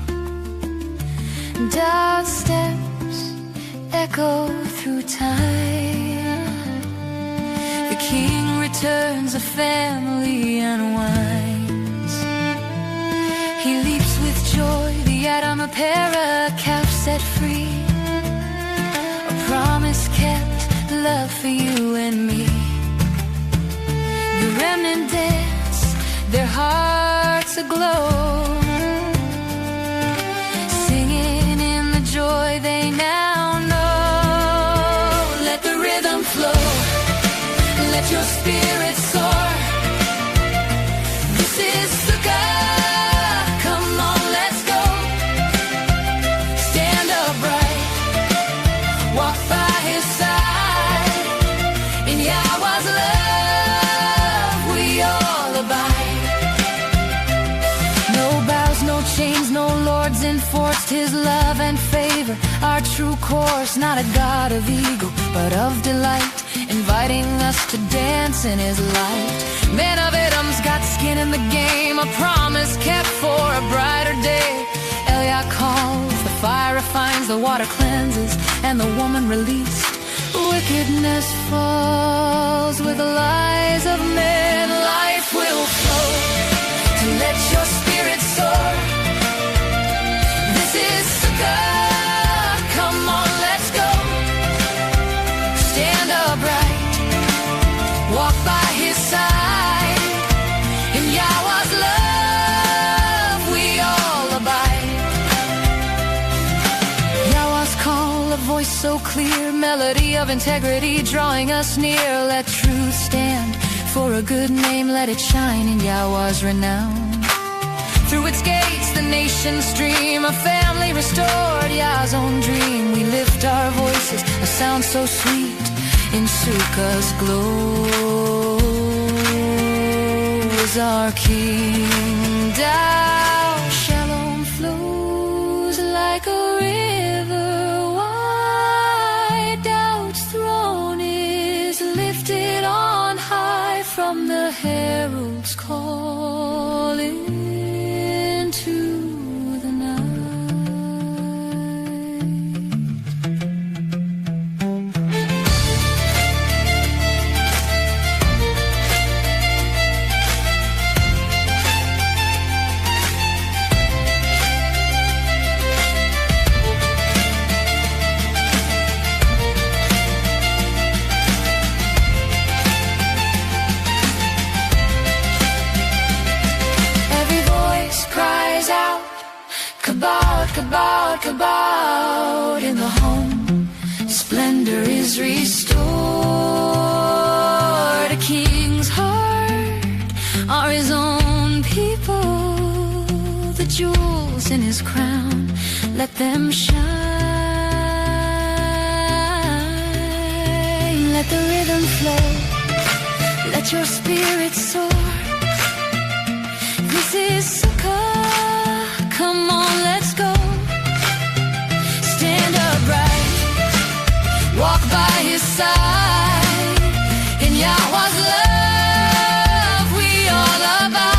Dowd steps echo through time. The king returns, a family unwinds. He leaps with joy, the Adam a pair of calves set free. Promise kept, love for you and me. The remnant dance, their hearts aglow, singing in the joy they now know. Let the rhythm flow, let your spirit soar. This is Sukah, come on, let's go. Stand upright, walk by his side. In Yahowah's love we all abide. No bows, no chains, no lords enforced. His love and favor, our true course. Not a God of ego, but of delight, inviting us to dance in his light. Man of Edom's got skin in the game, a promise kept for a brighter day. YadaYah calls, the fire refines, the water cleanses, and the woman released. Wickedness falls with the lies of men. Life will flow to let your spirit soar. This is Sukah, come on, let's go. Stand upright, walk by his side. In Yahowah's love we all abide. Yahowah's call, a voice so clear, melody of integrity drawing us near. Let truth stand for a good name, let it shine in Yahowah's renown. Through its gates the nations stream, a family restored, Yah's own dream. We lift our voices, a sound so sweet in Sukah's glow. Is our King, Dowd shalom flows like a river wide. Dowd's throne is lifted on high, from the herald's call into the night. Kabod, kabod, in the home, splendor is restored. A king's heart are his own people. jewels in his crown, let them shine. Let the rhythm flow, let your spirit soar. This is Sukah, come on, let's go. Stand upright, walk by his side. In Yahweh's love, we all abide.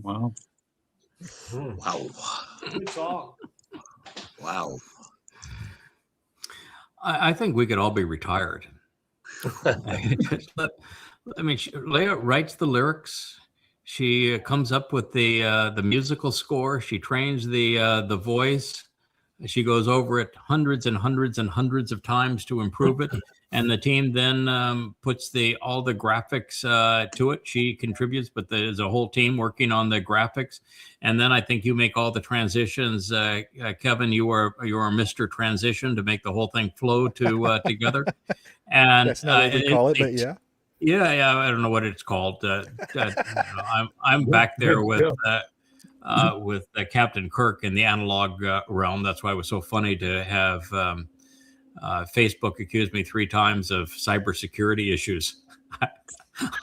Wow. Wow. Good song. Wow. I think we could all be retired. Leah writes the lyrics. She comes up with the musical score. She trains the voice. She goes over it hundreds and hundreds and hundreds of times to improve it. And the team then puts all the graphics to it. She contributes, but there's a whole team working on the graphics. And then I think you make all the transitions. Kevin, you are Mr. Transition to make the whole thing flow together. And That's not what we call it, but yeah. Yeah, I don't know what it's called. I'm back there with Captain Kirk in the analog realm. That's why it was so funny to have Facebook accused me 3 times of cybersecurity issues.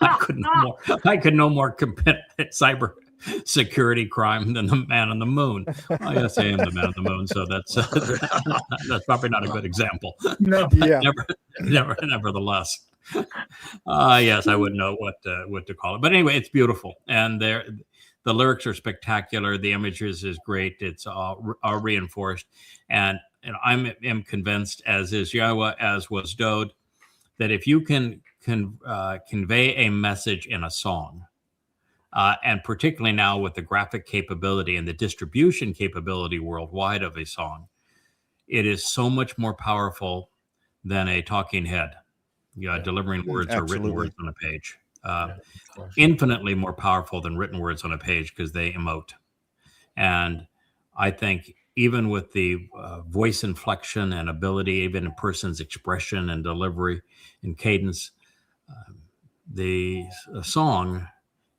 I could no more commit cyber security crime than the man on the moon. Well, yes, I am the man on the moon, so that's probably not a good example. No. Yeah. Nevertheless. Yes, I wouldn't know what to call it. But anyway, it's beautiful. And the lyrics are spectacular. The images is great. It's all reinforced. And I'm convinced, as is Yahowah, as was Dowd, that if you can convey a message in a song, and particularly now with the graphic capability and the distribution capability worldwide of a song, it is so much more powerful than a talking head, delivering words or written words on a page. Infinitely more powerful than written words on a page because they emote. And I think even with the voice inflection and ability, even a person's expression and delivery and cadence, the song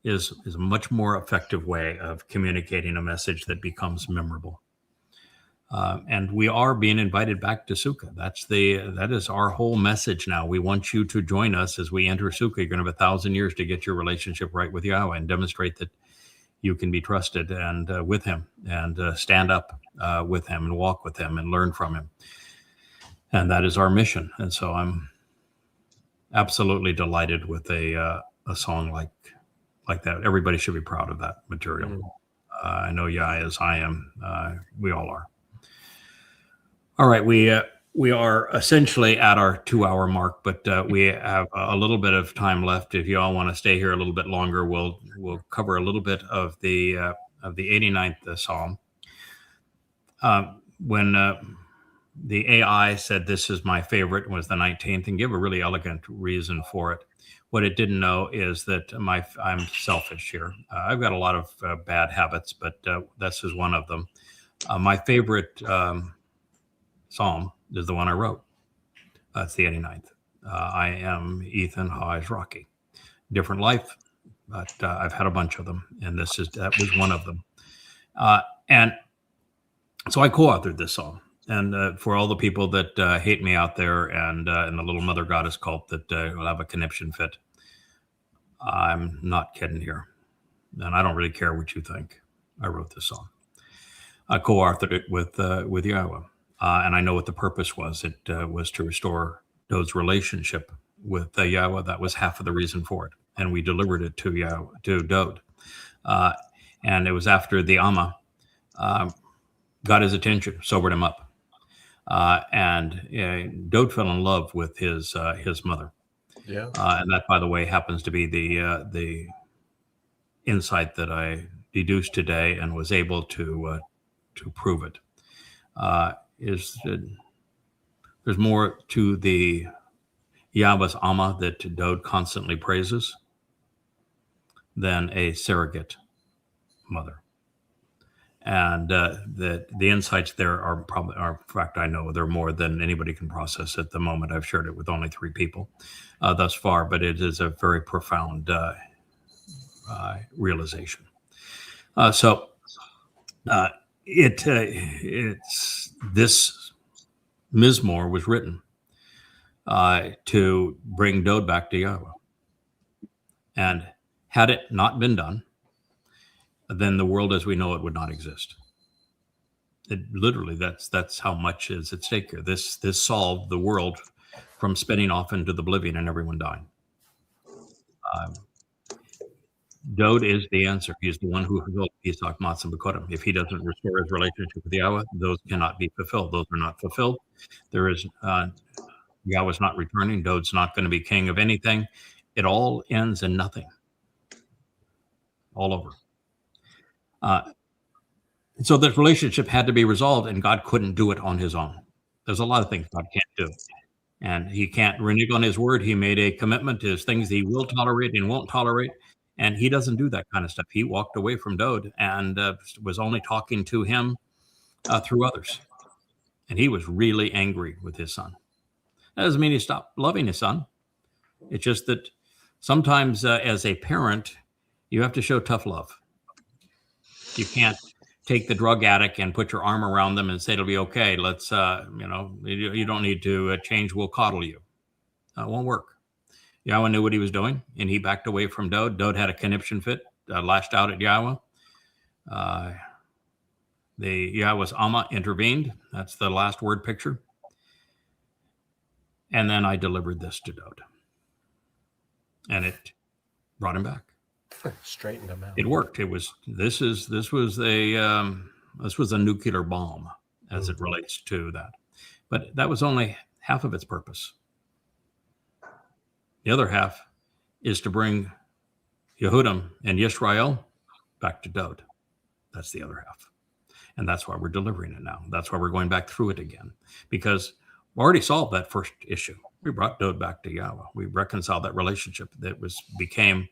is a much more effective way of communicating a message that becomes memorable. And we are being invited back to Sukah. That is our whole message now. We want you to join us as we enter Sukah. You're going to have 1,000 years to get your relationship right with Yahowah and demonstrate that you can be trusted and with him and stand up with him and walk with him and learn from him. And that is our mission. And so I'm absolutely delighted with a song like that. Everybody should be proud of that material. I know Yah is, I am. We all are. All right, we are essentially at our 2-hour mark, but we have a little bit of time left. If you all want to stay here a little bit longer, we'll cover a little bit of the 89th Psalm. When the AI said this is my favorite, was the 19th, and give a really elegant reason for it. What it didn't know is that I'm selfish here. I've got a lot of bad habits, but this is one of them. My favorite Psalm is the one I wrote. It's the 89th. I am Ethan Hawes Rocky. Different life, but I've had a bunch of them, and that was one of them. And so I co-authored this psalm. And for all the people that hate me out there and in the little mother goddess cult that will have a conniption fit, I'm not kidding here. And I don't really care what you think. I wrote this song. I co-authored it with Yahowah. And I know what the purpose was. It was to restore Dowd's relationship with Yahowah. That was half of the reason for it. And we delivered it to Dowd. And it was after the Amma got his attention, sobered him up. And Dowd fell in love with his mother. Yeah. And that, by the way, happens to be the insight that I deduced today and was able to prove it, is that there's more to the Yahweh's Amma that Dowd constantly praises than a surrogate mother. And the insights there are in fact, I know they're more than anybody can process at the moment. I've shared it with only 3 people thus far, but it is a very profound realization. It's this Mizmowr was written to bring Dowd back to Yahowah. And had it not been done, then the world as we know it would not exist. It literally, that's how much is at stake here. This solved the world from spinning off into the oblivion and everyone dying. Dowd is the answer. He's the one who fulfilled Pesach, Matsah, and Bikuwrym. If he doesn't restore his relationship with Yahweh, those cannot be fulfilled. Those are not fulfilled. There is Yahweh's not returning. Dowd's not going to be king of anything. It all ends in nothing. All over. So that relationship had to be resolved, and God couldn't do it on his own. There's a lot of things God can't do. And he can't renege on his word. He made a commitment. There's things he will tolerate and won't tolerate. And he doesn't do that kind of stuff. He walked away from Dowd and was only talking to him through others. And he was really angry with his son. That doesn't mean he stopped loving his son. It's just that sometimes as a parent, you have to show tough love. You can't take the drug addict and put your arm around them and say, it'll be okay. Let's, you don't need to change. We'll coddle you. It won't work. Yahweh knew what he was doing, and he backed away from Dowd. Dowd had a conniption fit, lashed out at Yahweh. The Yahweh's Amma intervened. That's the last word picture. And then I delivered this to Dowd. And it brought him back. Straightened him out. It worked. This was a nuclear bomb as it relates to that. But that was only half of its purpose. The other half is to bring Yehudim and Yisrael back to Dowd. That's the other half. And that's why we're delivering it now. That's why we're going back through it again. Because we already solved that first issue. We brought Dowd back to Yahweh. We reconciled that relationship that became,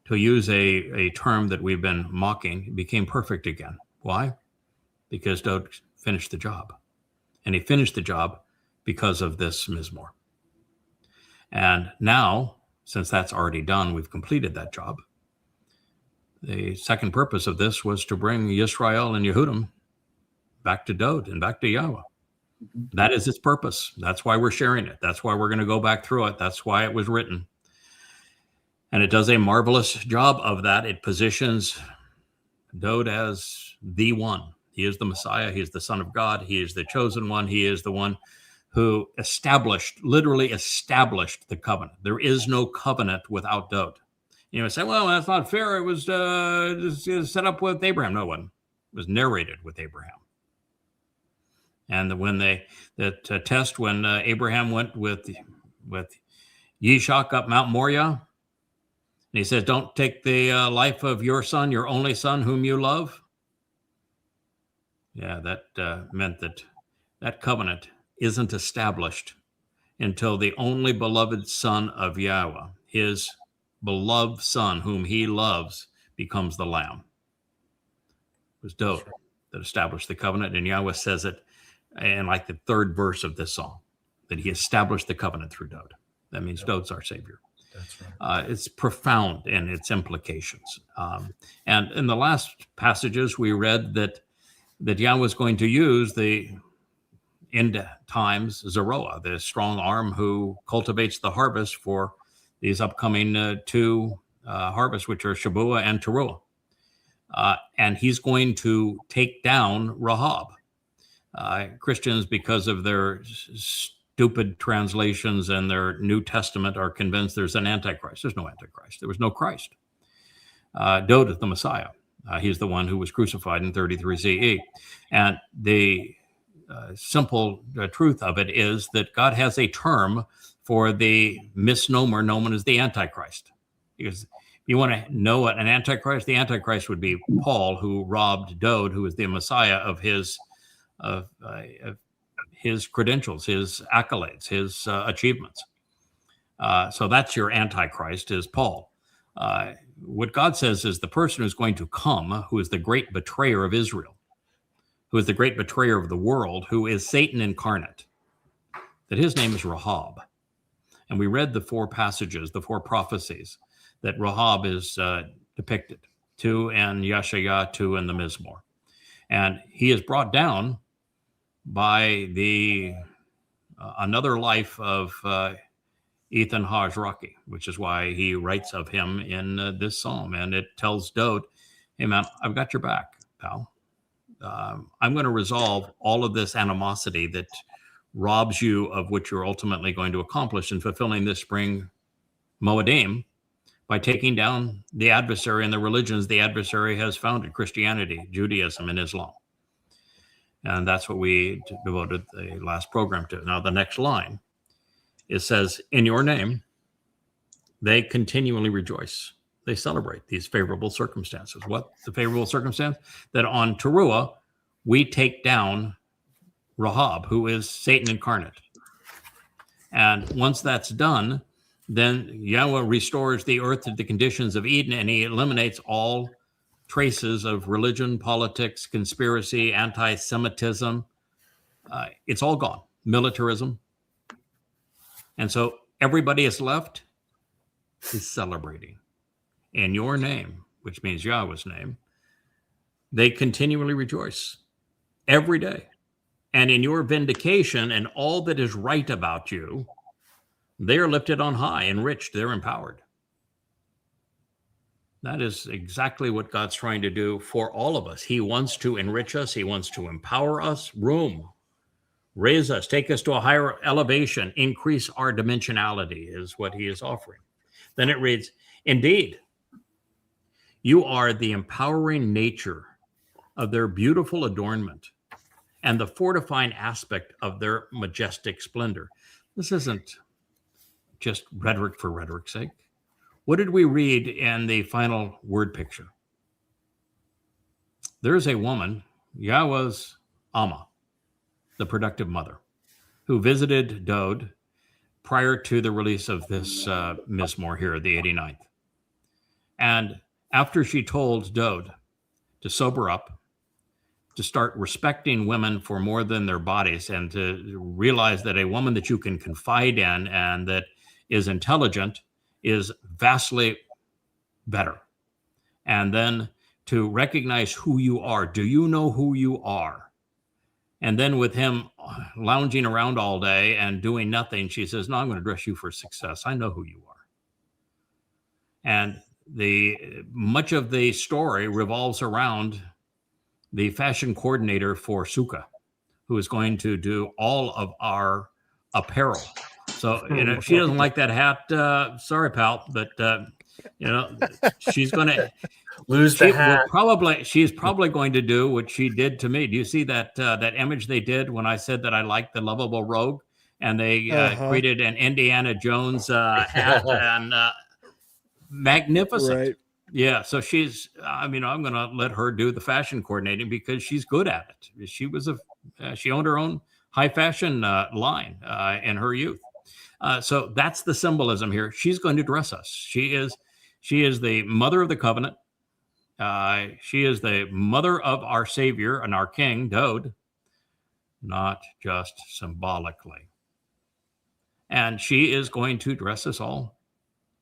to use a term that we've been mocking, it became perfect again. Why? Because Dowd finished the job. And he finished the job because of this Mizmowr. And now, since that's already done, we've completed that job. The second purpose of this was to bring Yisrael and Yehudim back to Dowd and back to Yahweh. That is its purpose. That's why we're sharing it. That's why we're going to go back through it. That's why it was written. And it does a marvelous job of that. It positions Dowd as the one. He is the Messiah. He is the Son of God. He is the chosen one. He is the one who literally established the covenant. There is no covenant without Dowd. You know, say, well, that's not fair. It was set up with Abraham. No one. It was narrated with Abraham. And when Abraham went with Yishak up Mount Moriah, and he says, don't take the life of your son, your only son, whom you love. Yeah, that meant that covenant isn't established until the only beloved son of Yahweh, his beloved son whom he loves, becomes the lamb. It was Dowd that established the covenant, and Yahweh says it in like the third verse of this song, that he established the covenant through Dowd. That means Dowd's our savior. That's right. It's profound in its implications. And in the last passages, we read that Yahweh was going to use the end times Zeroah, the strong arm who cultivates the harvest for these upcoming 2 harvests, which are Shabbat and Towrah. And he's going to take down Rahab. Christians, because of their stupid translations and their New Testament, are convinced there's an Antichrist. There's no Antichrist. There was no Christ. Dowd is the Messiah. He's the one who was crucified in 33 CE. And the simple truth of it is that God has a term for the misnomer known as the Antichrist, because You want to know what an antichrist? The antichrist would be Paul, who robbed Dowd, who was the Messiah, of his credentials, his accolades, his achievements. So that's your antichrist, is Paul. What God says is the person who's going to come, who is the great betrayer of Israel, who is the great betrayer of the world, who is Satan incarnate, that his name is Rahab. And we read the 4 passages, the 4 prophecies that Rahab is depicted, 2 in YadaYah, 2 in the Mizmowr. And he is brought down by the another life of Ethan Hajraki, which is why he writes of him in this psalm. And it tells Dowd, hey, man, I've got your back, pal. I'm going to resolve all of this animosity that robs you of what you're ultimately going to accomplish in fulfilling this spring Mow'ed by taking down the adversary and the religions the adversary has founded, Christianity, Judaism, and Islam. And that's what we devoted the last program to. Now, the next line, it says, in your name, they continually rejoice. They celebrate these favorable circumstances. What's the favorable circumstance? That on Towrah, we take down Rahab, who is Satan incarnate. And once that's done, then Yahweh restores the earth to the conditions of Eden, and he eliminates all traces of religion, politics, conspiracy, anti-Semitism. It's all gone. Militarism. And so everybody is left is celebrating. In your name, which means Yahweh's name, they continually rejoice every day. And in your vindication and all that is right about you, they are lifted on high, enriched, they're empowered. That is exactly what God's trying to do for all of us. He wants to enrich us. He wants to empower us, raise us, take us to a higher elevation, increase our dimensionality is what he is offering. Then it reads, indeed, you are the empowering nature of their beautiful adornment and the fortifying aspect of their majestic splendor. This isn't just rhetoric for rhetoric's sake. What did we read in the final word picture? There is a woman, Yahweh's Amma, the productive mother, who visited Dowd prior to the release of this Mizmowr here, the 89th. And after she told Dowd to sober up, to start respecting women for more than their bodies, and to realize that a woman that you can confide in and that is intelligent is vastly better. And then to recognize who you are. Do you know who you are? And then with him lounging around all day and doing nothing, she says, no, I'm going to dress you for success. I know who you are. And much of the story revolves around the fashion coordinator for Sukah, who is going to do all of our apparel. So, if she doesn't like that hat, sorry, pal, but, she's going to lose the hat. She's probably going to do what she did to me. Do you see that image they did when I said that I liked the lovable rogue? And they created an Indiana Jones hat and magnificent. Right. Yeah, so she's, I'm going to let her do the fashion coordinating because she's good at it. She owned her own high fashion line in her youth. So that's the symbolism here. She's going to dress us. She is the mother of the covenant. She is the mother of our Savior and our King, Dowd, not just symbolically. And she is going to dress us all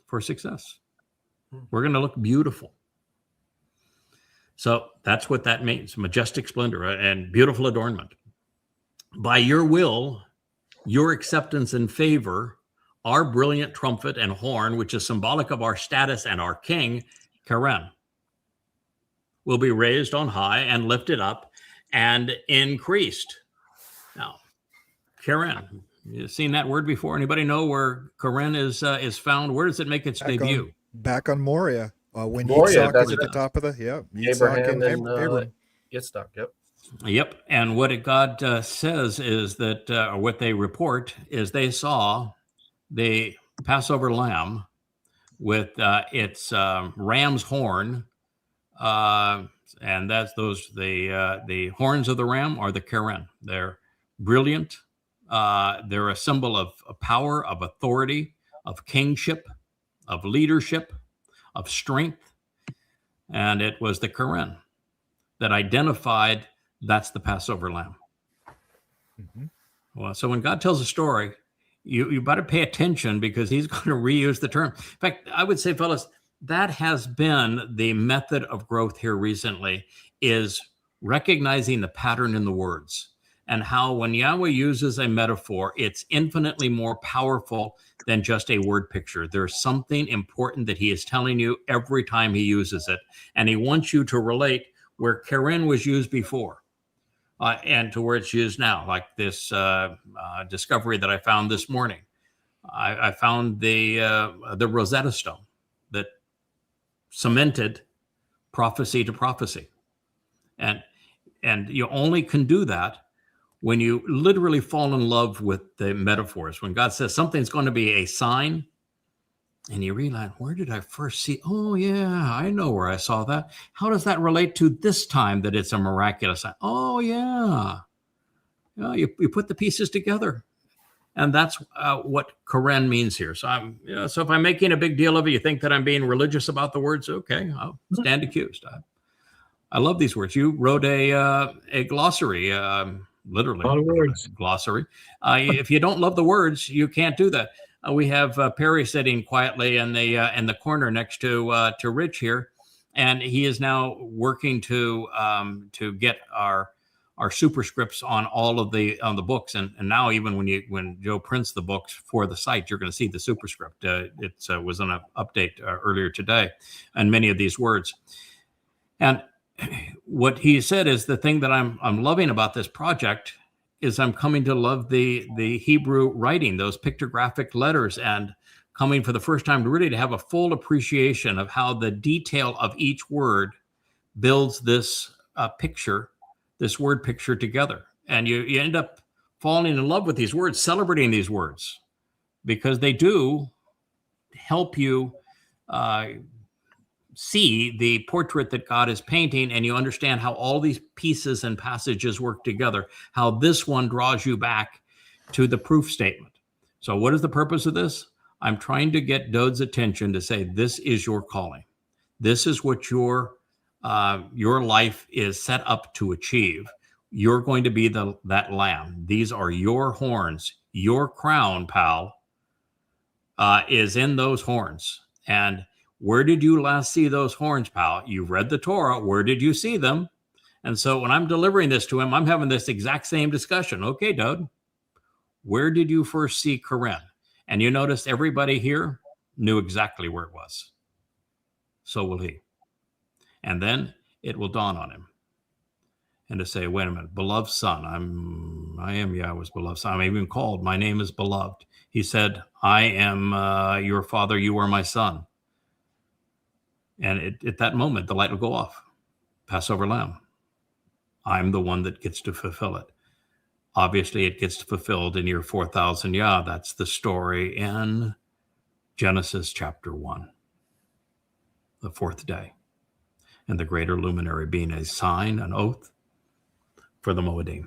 for success. We're going to look beautiful. So that's what that means, majestic splendor and beautiful adornment. By your will, your acceptance and favor, our brilliant trumpet and horn, which is symbolic of our status and our king, Karen, will be raised on high and lifted up and increased. Now, Karen, you've seen that word before? Anybody know where Karen is found? Where does it make its debut? Back on Moriah, when Moriah, Yitzhak is at the top of the, Abraham and Abram. Yitzhak, yep. Yep. And what God says is that, or what they report is they saw the Passover lamb with its ram's horn, and that's the horns of the ram are the keren. They're brilliant. They're a symbol of power, of authority, of kingship, of leadership, of strength. And it was the keren that identified that's the Passover lamb. Mm-hmm. Well, so when God tells a story, you better pay attention, because he's going to reuse the term. In fact, I would say, fellas, that has been the method of growth here recently, is recognizing the pattern in the words, and how when Yahweh uses a metaphor, it's infinitely more powerful than just a word picture. There's something important that he is telling you every time he uses it, and he wants you to relate where keren was used before. And to where it's used now, like this discovery that I found this morning. I found the Rosetta Stone that cemented prophecy to prophecy. And you only can do that when you literally fall in love with the metaphors. When God says something's going to be a sign, and you realize, where did I first see? Oh, yeah, I know where I saw that. How does that relate to this time that it's a miraculous sign? Oh, yeah. You put the pieces together. And that's what keren means here. So so if I'm making a big deal of it, you think that I'm being religious about the words, okay, I'll stand accused. I love these words. You wrote a glossary, literally. A lot of words. Glossary. If you don't love the words, you can't do that. We have Perry sitting quietly in the corner next to Rich here, and he is now working to get our superscripts on all of the books, and now even when Joe prints the books for the site, you're going to see the superscript. It was on an update earlier today, and many of these words. And what he said is the thing that I'm loving about this project is I'm coming to love the Hebrew writing, those pictographic letters, and coming for the first time to really to have a full appreciation of how the detail of each word builds this picture, this word picture together. And you end up falling in love with these words, celebrating these words, because they do help you see the portrait that God is painting, and you understand how all these pieces and passages work together, how this one draws you back to the proof statement. So what is the purpose of this? I'm trying to get Dowd's attention to say, this is your calling. This is what your life is set up to achieve. You're going to be that lamb. These are your horns. Your crown, pal, is in those horns. And where did you last see those horns, pal? You've read the Torah. Where did you see them? And so when I'm delivering this to him, I'm having this exact same discussion. Okay, Dowd, where did you first see keren? And you notice everybody here knew exactly where it was. So will he. And then it will dawn on him. And to say, wait a minute, beloved son, I am Yahweh's beloved son. I'm even called, my name is beloved. He said, I am your father, you are my son. And at that moment, the light will go off. Passover lamb. I'm the one that gets to fulfill it. Obviously, it gets fulfilled in year 4,000 Yah. That's the story in Genesis chapter 1, the fourth day. And the greater luminary being a sign, an oath for the Mow'ed.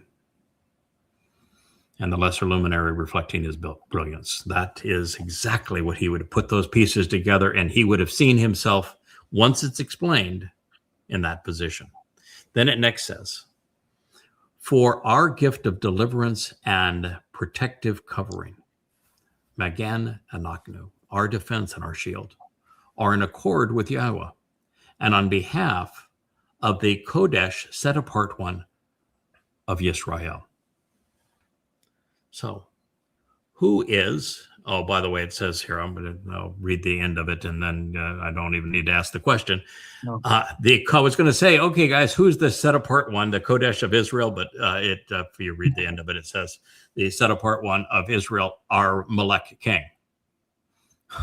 And the lesser luminary reflecting his brilliance. That is exactly what he would have put those pieces together, and he would have seen himself, once it's explained, in that position. Then it next says, for our gift of deliverance and protective covering, Magan Anaknu, our defense and our shield, are in accord with Yahowah, and on behalf of the Kodesh, set apart one of Yisrael. So, who is, oh, by the way, it says here, I'm going to read the end of it, and then I don't even need to ask the question. No. I was going to say, okay, guys, who's the set apart one, the Kodesh of Israel? But if you read the end of it, it says the set apart one of Israel, our Melech king.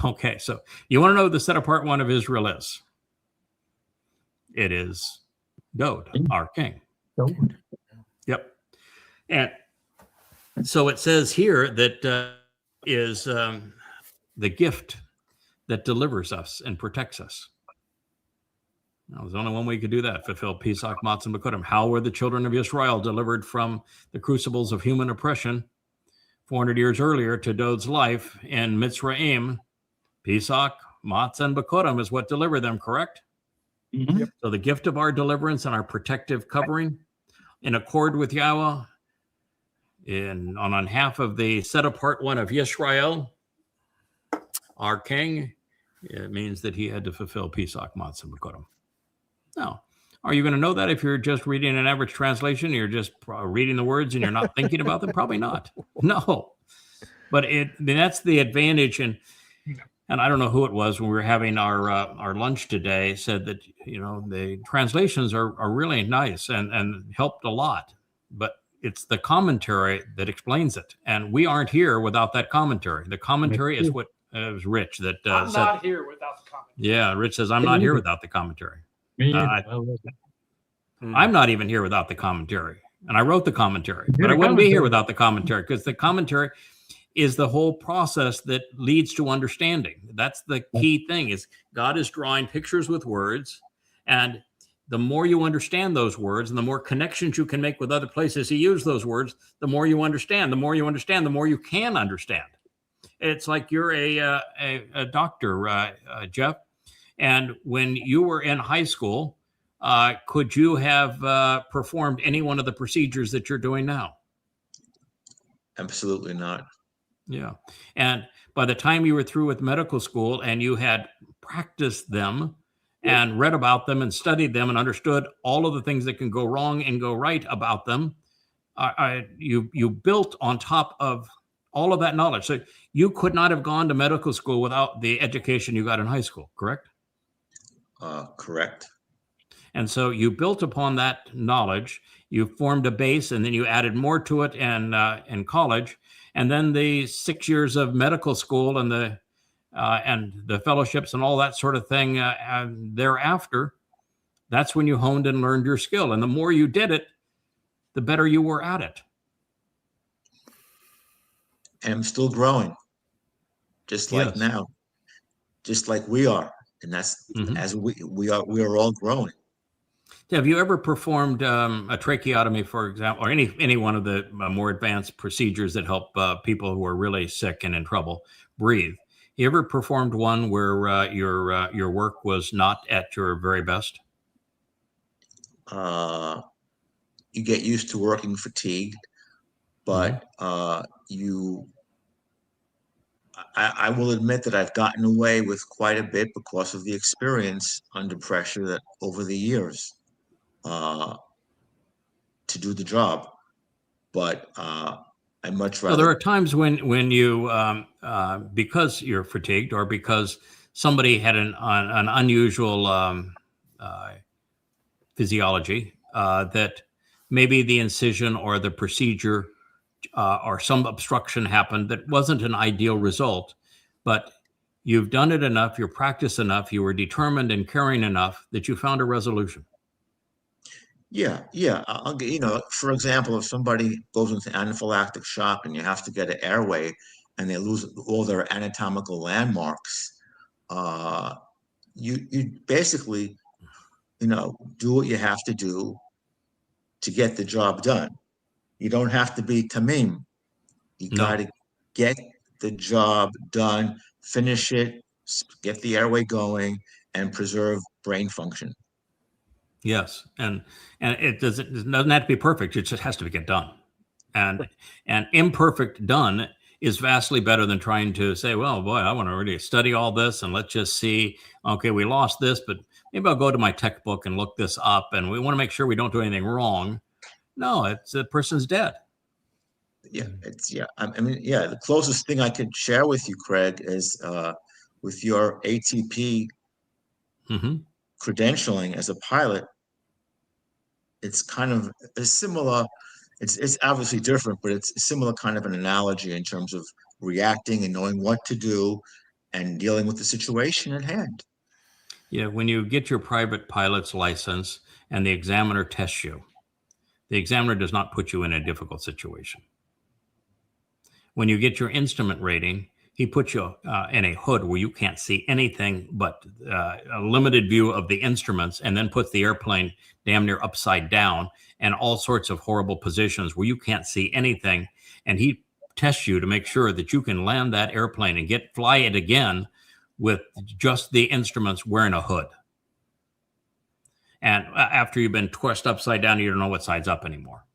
Okay, so you want to know who the set apart one of Israel is? It is Dowd, our king. Dowd. Yep. And so it says here that is the gift that delivers us and protects us. Now, there's only one way you could do that, fulfill Pesach, Matzah, and Bikuwrym. How were the children of Israel delivered from the crucibles of human oppression 400 years earlier to Dowd's life in Mitzrayim? Pesach, Matzah, and Bikuwrym is what delivered them, correct? Mhm. Yep. So the gift of our deliverance and our protective covering in accord with Yahowah on half of the set-apart one of Yisrael, our king, it means that he had to fulfill Pesach, Matzah, and Bikuwrym. Now, are you going to know that if you're just reading an average translation? You're just reading the words and you're not thinking about them? Probably not. No. But that's the advantage. And I don't know who it was when we were having our lunch today said that, the translations are really nice and helped a lot. But it's the commentary that explains it. And we aren't here without that commentary. The commentary is what it was Rich that I'm said. not here without the comment. Yeah, Rich says, I'm not here without the commentary. Me either. I love it. I'm not even here without the commentary. And I wrote the commentary, You but did I a wouldn't be here commentary. without the commentary because the commentary is the whole process that leads to understanding. That's the key thing is God is drawing pictures with words. And the more you understand those words and the more connections you can make with other places he used those words, the more you understand. The more you understand, the more you can understand. It's like you're a doctor, Jeff. And when you were in high school, could you have performed any one of the procedures that you're doing now? Absolutely not. Yeah. And by the time you were through with medical school and you had practiced them and read about them and studied them and understood all of the things that can go wrong and go right about them, you built on top of all of that knowledge. So you could not have gone to medical school without the education you got in high school, correct? Correct. And so you built upon that knowledge, you formed a base, and then you added more to it in college. And then the 6 years of medical school and the fellowships and all that sort of thing thereafter, that's when you honed and learned your skill. And the more you did it, the better you were at it. And I'm still growing, just like Yes. now, just like we are. And that's as we are all growing. Have you ever performed a tracheotomy, for example, or any one of the more advanced procedures that help people who are really sick and in trouble breathe? You ever performed one where your work was not at your very best? You get used to working fatigued, but I will admit that I've gotten away with quite a bit because of the experience under pressure that over the years to do the job. But I much rather. So there are times when you, because you're fatigued or because somebody had an unusual physiology, that maybe the incision or the procedure or some obstruction happened that wasn't an ideal result, but you've done it enough, you're practiced enough, you were determined and caring enough that you found a resolution. Yeah. I'll get, for example, if somebody goes into anaphylactic shock and you have to get an airway and they lose all their anatomical landmarks, you basically, do what you have to do to get the job done. You don't have to be tamym. You got to get the job done, finish it, get the airway going, and preserve brain function. Yes, and it doesn't have to be perfect. It just has to get done, and imperfect done is vastly better than trying to say, well, boy, I want to really study all this and let's just see. Okay, we lost this, but maybe I'll go to my textbook and look this up, and we want to make sure we don't do anything wrong. No, it's the person's dead. Yeah, the closest thing I could share with you, Craig, is with your ATP credentialing as a pilot. It's kind of a similar. It's obviously different, but it's a similar kind of an analogy in terms of reacting and knowing what to do and dealing with the situation at hand. Yeah, when you get your private pilot's license and the examiner tests you, the examiner does not put you in a difficult situation. When you get your instrument rating, he puts you in a hood where you can't see anything but a limited view of the instruments, and then puts the airplane damn near upside down and all sorts of horrible positions where you can't see anything. And he tests you to make sure that you can land that airplane and fly it again with just the instruments wearing a hood. And after you've been twisted upside down, you don't know what side's up anymore.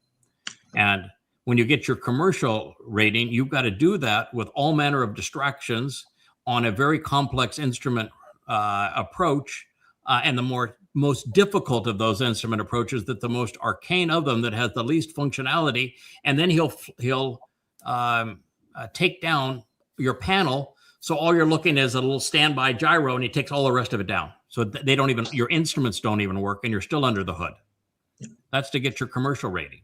And when you get your commercial rating, you've got to do that with all manner of distractions on a very complex instrument approach. And the most difficult of those instrument approaches, that the most arcane of them, that has the least functionality. And then he'll take down your panel. So all you're looking is a little standby gyro, and he takes all the rest of it down. So they don't even, your instruments don't even work, and you're still under the hood. That's to get your commercial rating.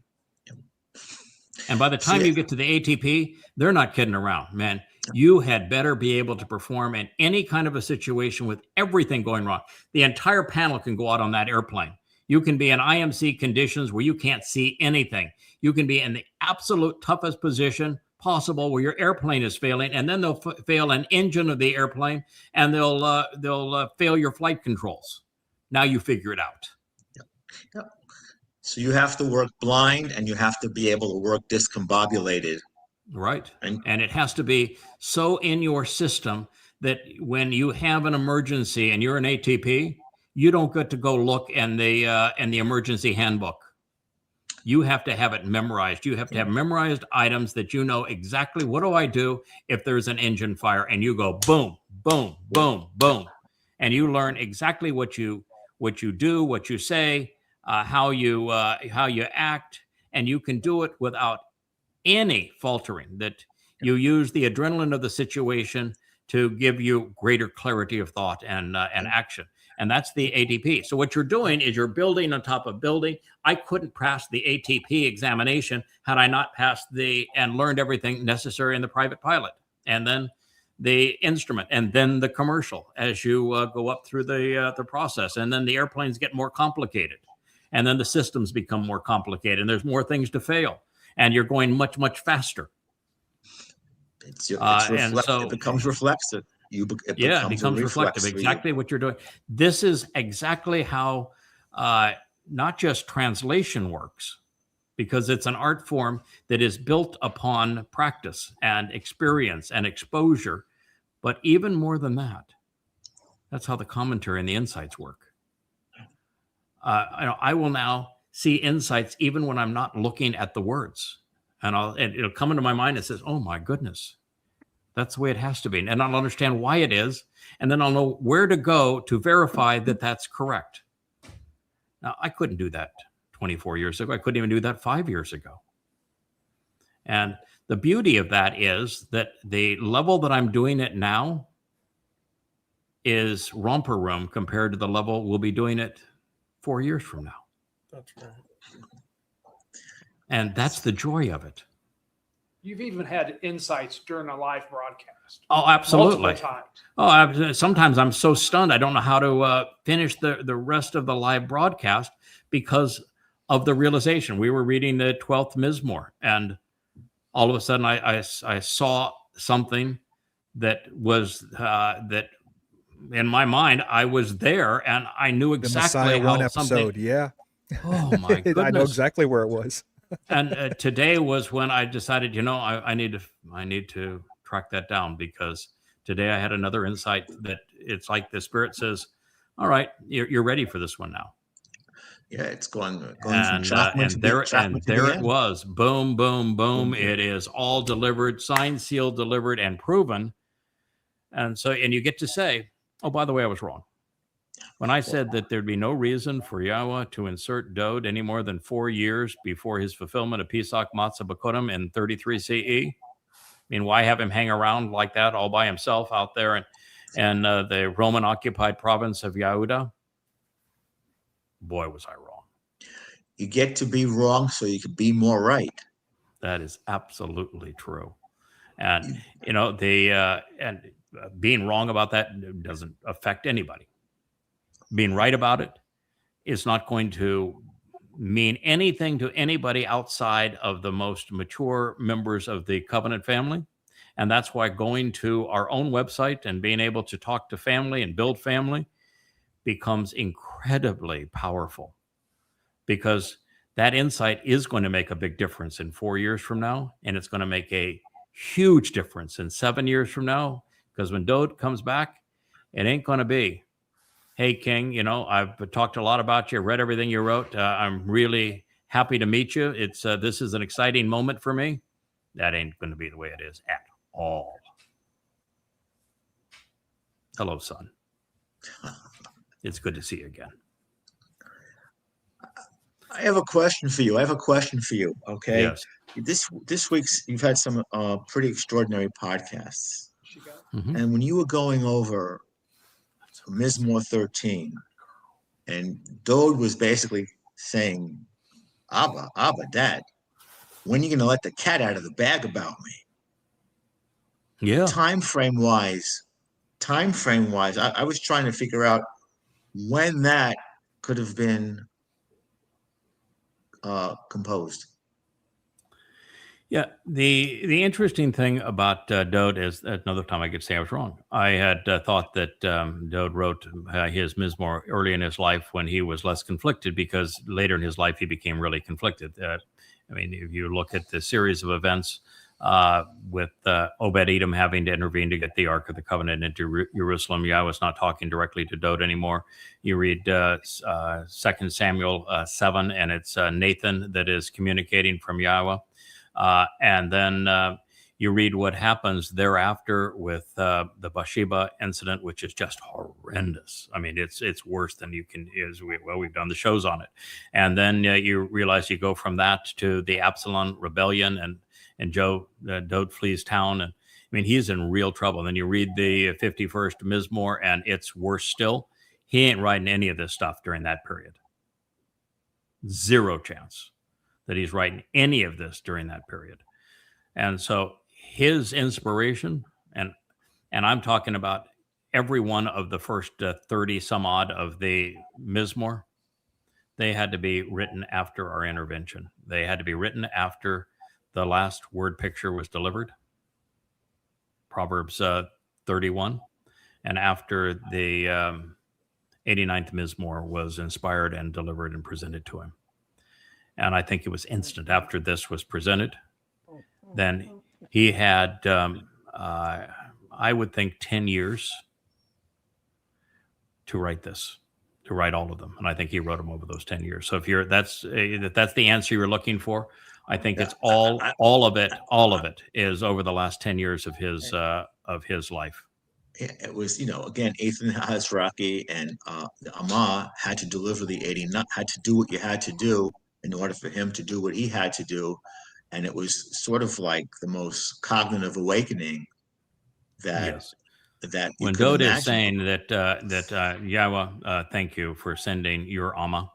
And by the time you get to the ATP, they're not kidding around, man. You had better be able to perform in any kind of a situation with everything going wrong. The entire panel can go out on that airplane. You can be in IMC conditions where you can't see anything. You can be in the absolute toughest position possible where your airplane is failing, and then they'll fail an engine of the airplane, and they'll fail your flight controls. Now you figure it out. Yep. So you have to work blind, and you have to be able to work discombobulated. Right. And it has to be so in your system that when you have an emergency and you're an ATP, you don't get to go look in the emergency handbook. You have to have it memorized. You have to have memorized items that you know exactly, what do I do if there's an engine fire? And you go boom, boom, boom, boom. And you learn exactly what you do, what you say, how you act, and you can do it without any faltering. That you use the adrenaline of the situation to give you greater clarity of thought and action. And that's the ATP. So what you're doing is you're building on top of building. I couldn't pass the ATP examination had I not passed and learned everything necessary in the private pilot, and then the instrument, and then the commercial as you go up through the process. And then the airplanes get more complicated, and then the systems become more complicated, and there's more things to fail, and you're going much, much faster. It becomes reflexive. It becomes reflective. Exactly what you're doing. This is exactly how not just translation works, because it's an art form that is built upon practice and experience and exposure. But even more than that, that's how the commentary and the insights work. I will now see insights even when I'm not looking at the words, and it'll come into my mind and says, "Oh my goodness, that's the way it has to be." And I'll understand why it is, and then I'll know where to go to verify that that's correct. Now, I couldn't do that 24 years ago. I couldn't even do that 5 years ago. And the beauty of that is that the level that I'm doing it now is romper room compared to the level we'll be doing it 4 years from now. That's right. And that's the joy of it. You've even had insights during a live broadcast. Oh, absolutely. Multiple times. Oh, sometimes I'm so stunned I don't know how to finish the rest of the live broadcast because of the realization. We were reading the 12th Mizmowr, and all of a sudden I saw something that was that in my mind I was there, and I knew exactly the how Messiah something. episode, yeah. Oh my goodness! I know exactly where it was. And today was when I decided, I need to track that down, because today I had another insight that it's like the Spirit says, "All right, you're ready for this one now." Yeah, it's going and there it was, boom, boom, boom. It is all delivered, signed, sealed, delivered, and proven. And you get to say, "Oh, by the way, I was wrong." When I said that there'd be no reason for Yahowah to insert Dowd any more than 4 years before his fulfillment of Pesach, Matsah, Bikuwrym in 33 CE, I mean, why have him hang around like that all by himself out there in the Roman-occupied province of Yehuda? Boy, was I wrong. You get to be wrong so you can be more right. That is absolutely true. And, being wrong about that doesn't affect anybody. Being right about it is not going to mean anything to anybody outside of the most mature members of the covenant family And that's why going to our own website and being able to talk to family and build family becomes incredibly powerful, because that insight is going to make a big difference in 4 years from now. And it's going to make a huge difference in 7 years from now, because when Dowd comes back, it ain't going to be, hey, King, I've talked a lot about you, read everything you wrote. I'm really happy to meet you. This is an exciting moment for me. That ain't going to be the way it is at all. Hello, son. It's good to see you again. I have a question for you. Okay. Yes. This week's you've had some pretty extraordinary podcasts. Mhm. And when you were going over Mizmowr 13, and Dowd was basically saying, Abba, Dad, when are you going to let the cat out of the bag about me? Yeah. Time frame wise, I was trying to figure out when that could have been composed. Yeah, the interesting thing about Dowd is, another time I could say I was wrong. I had thought that Dowd wrote his Mizmowr early in his life when he was less conflicted, because later in his life he became really conflicted. If you look at the series of events with Obed-Edom having to intervene to get the Ark of the Covenant into Jerusalem, Yahweh's not talking directly to Dowd anymore. You read 2 Samuel 7, and it's Nathan that is communicating from Yahweh. And then you read what happens thereafter with the Bathsheba incident, which is just horrendous. It's worse than you can. We've done the shows on it. And then you realize you go from that to the Absalom rebellion, and Dowd flees town, and he's in real trouble. And then you read the 51st Mizmowr, and it's worse still. He ain't writing any of this stuff during that period. Zero chance that he's writing any of this during that period. And so his inspiration, and I'm talking about every one of the first 30 some odd of the Mizmowr, they had to be written after our intervention. They had to be written after the last word picture was delivered, Proverbs 31, and after the 89th Mizmowr was inspired and delivered and presented to him. And I think it was instant after this was presented. Then he had, I would think, 10 years to write this, to write all of them. And I think he wrote them over those 10 years. So if that's the answer you're looking for, I think it's all of it is over the last 10 years of his life. It was, again, Ethan Hazraki and Amah had to deliver the 89, had to do what you had to do in order for him to do what he had to do. And it was sort of like the most cognitive awakening that when Dowd is saying that Yahweh, thank you for sending your Amma.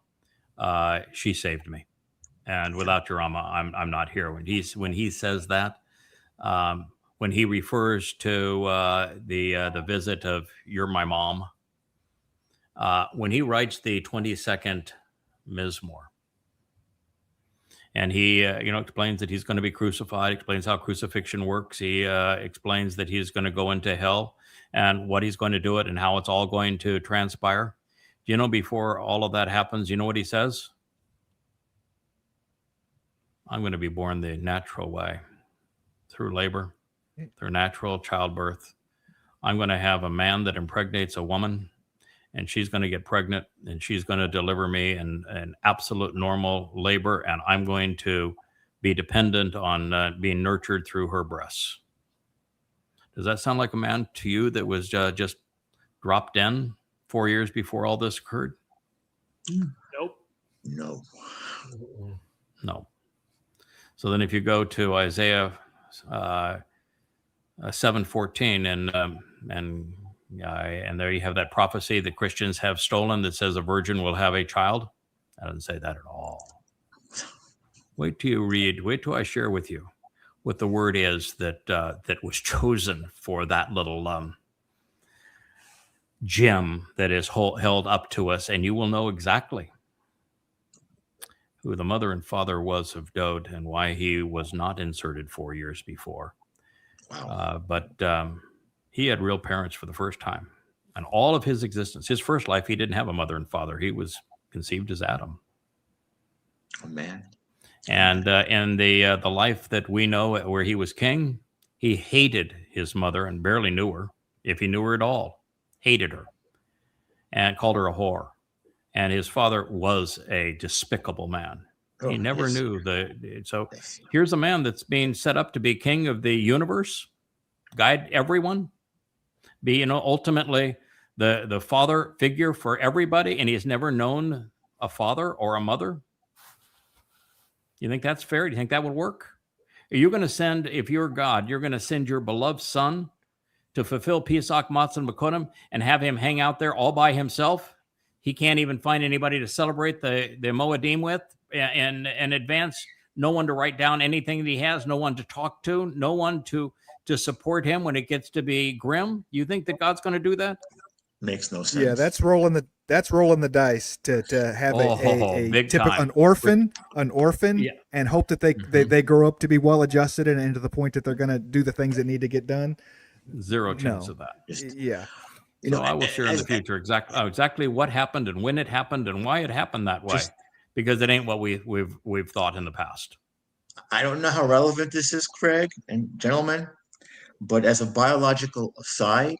She saved me, and without your Amma, I'm not here. When he says that, when he refers to the visit of "You're my mom," when he writes the 22nd Mizmowr, and he explains that he's going to be crucified, explains how crucifixion works. He explains that he's going to go into hell and what he's going to do it and how it's all going to transpire. Before all of that happens, you know what he says? I'm going to be born the natural way, through labor, through natural childbirth. I'm going to have a man that impregnates a woman, and she's going to get pregnant, and she's going to deliver me in absolute normal labor, and I'm going to be dependent on being nurtured through her breasts. Does that sound like a man to you that was just dropped in 4 years before all this occurred? Nope. No. So then if you go to Isaiah 7:14, and there you have that prophecy that Christians have stolen that says a virgin will have a child. That doesn't say that at all. Wait till I share with you what the word is that was chosen for that little gem that is held up to us, and you will know exactly who the mother and father was of Dowd and why he was not inserted 4 years before. Wow. But he had real parents for the first time. And all of his existence, his first life, he didn't have a mother and father. He was conceived as Adam. Oh, man. And the life that we know where he was king, he hated his mother and barely knew her, if he knew her at all. Hated her and called her a whore. And his father was a despicable man. Oh, He never yes. knew so Yes. here's a man that's being set up to be king of the universe, guide everyone, be, ultimately the father figure for everybody, and he has never known a father or a mother. You think that's fair? Do you think that would work? Are you going to send, if you're God, you're going to send your beloved son to fulfill Pesach, Matsah, and Bikuwrym and have him hang out there all by himself? He can't even find anybody to celebrate the Mow'ed with in advance. No one to write down anything that he has. No one to talk to. No one to support him when it gets to be grim. You think that God's going to do that? Makes no sense. Yeah, that's rolling the dice to have a big typical time. an orphan, Yeah. and hope that they grow up to be well adjusted and to the point that they're going to do the things that need to get done. Zero chance No. of that. Yeah. So I will share in the future exactly what happened and when it happened and why it happened that way, because it ain't what we've thought in the past. I don't know how relevant this is, Craig and gentlemen, but as a biological aside,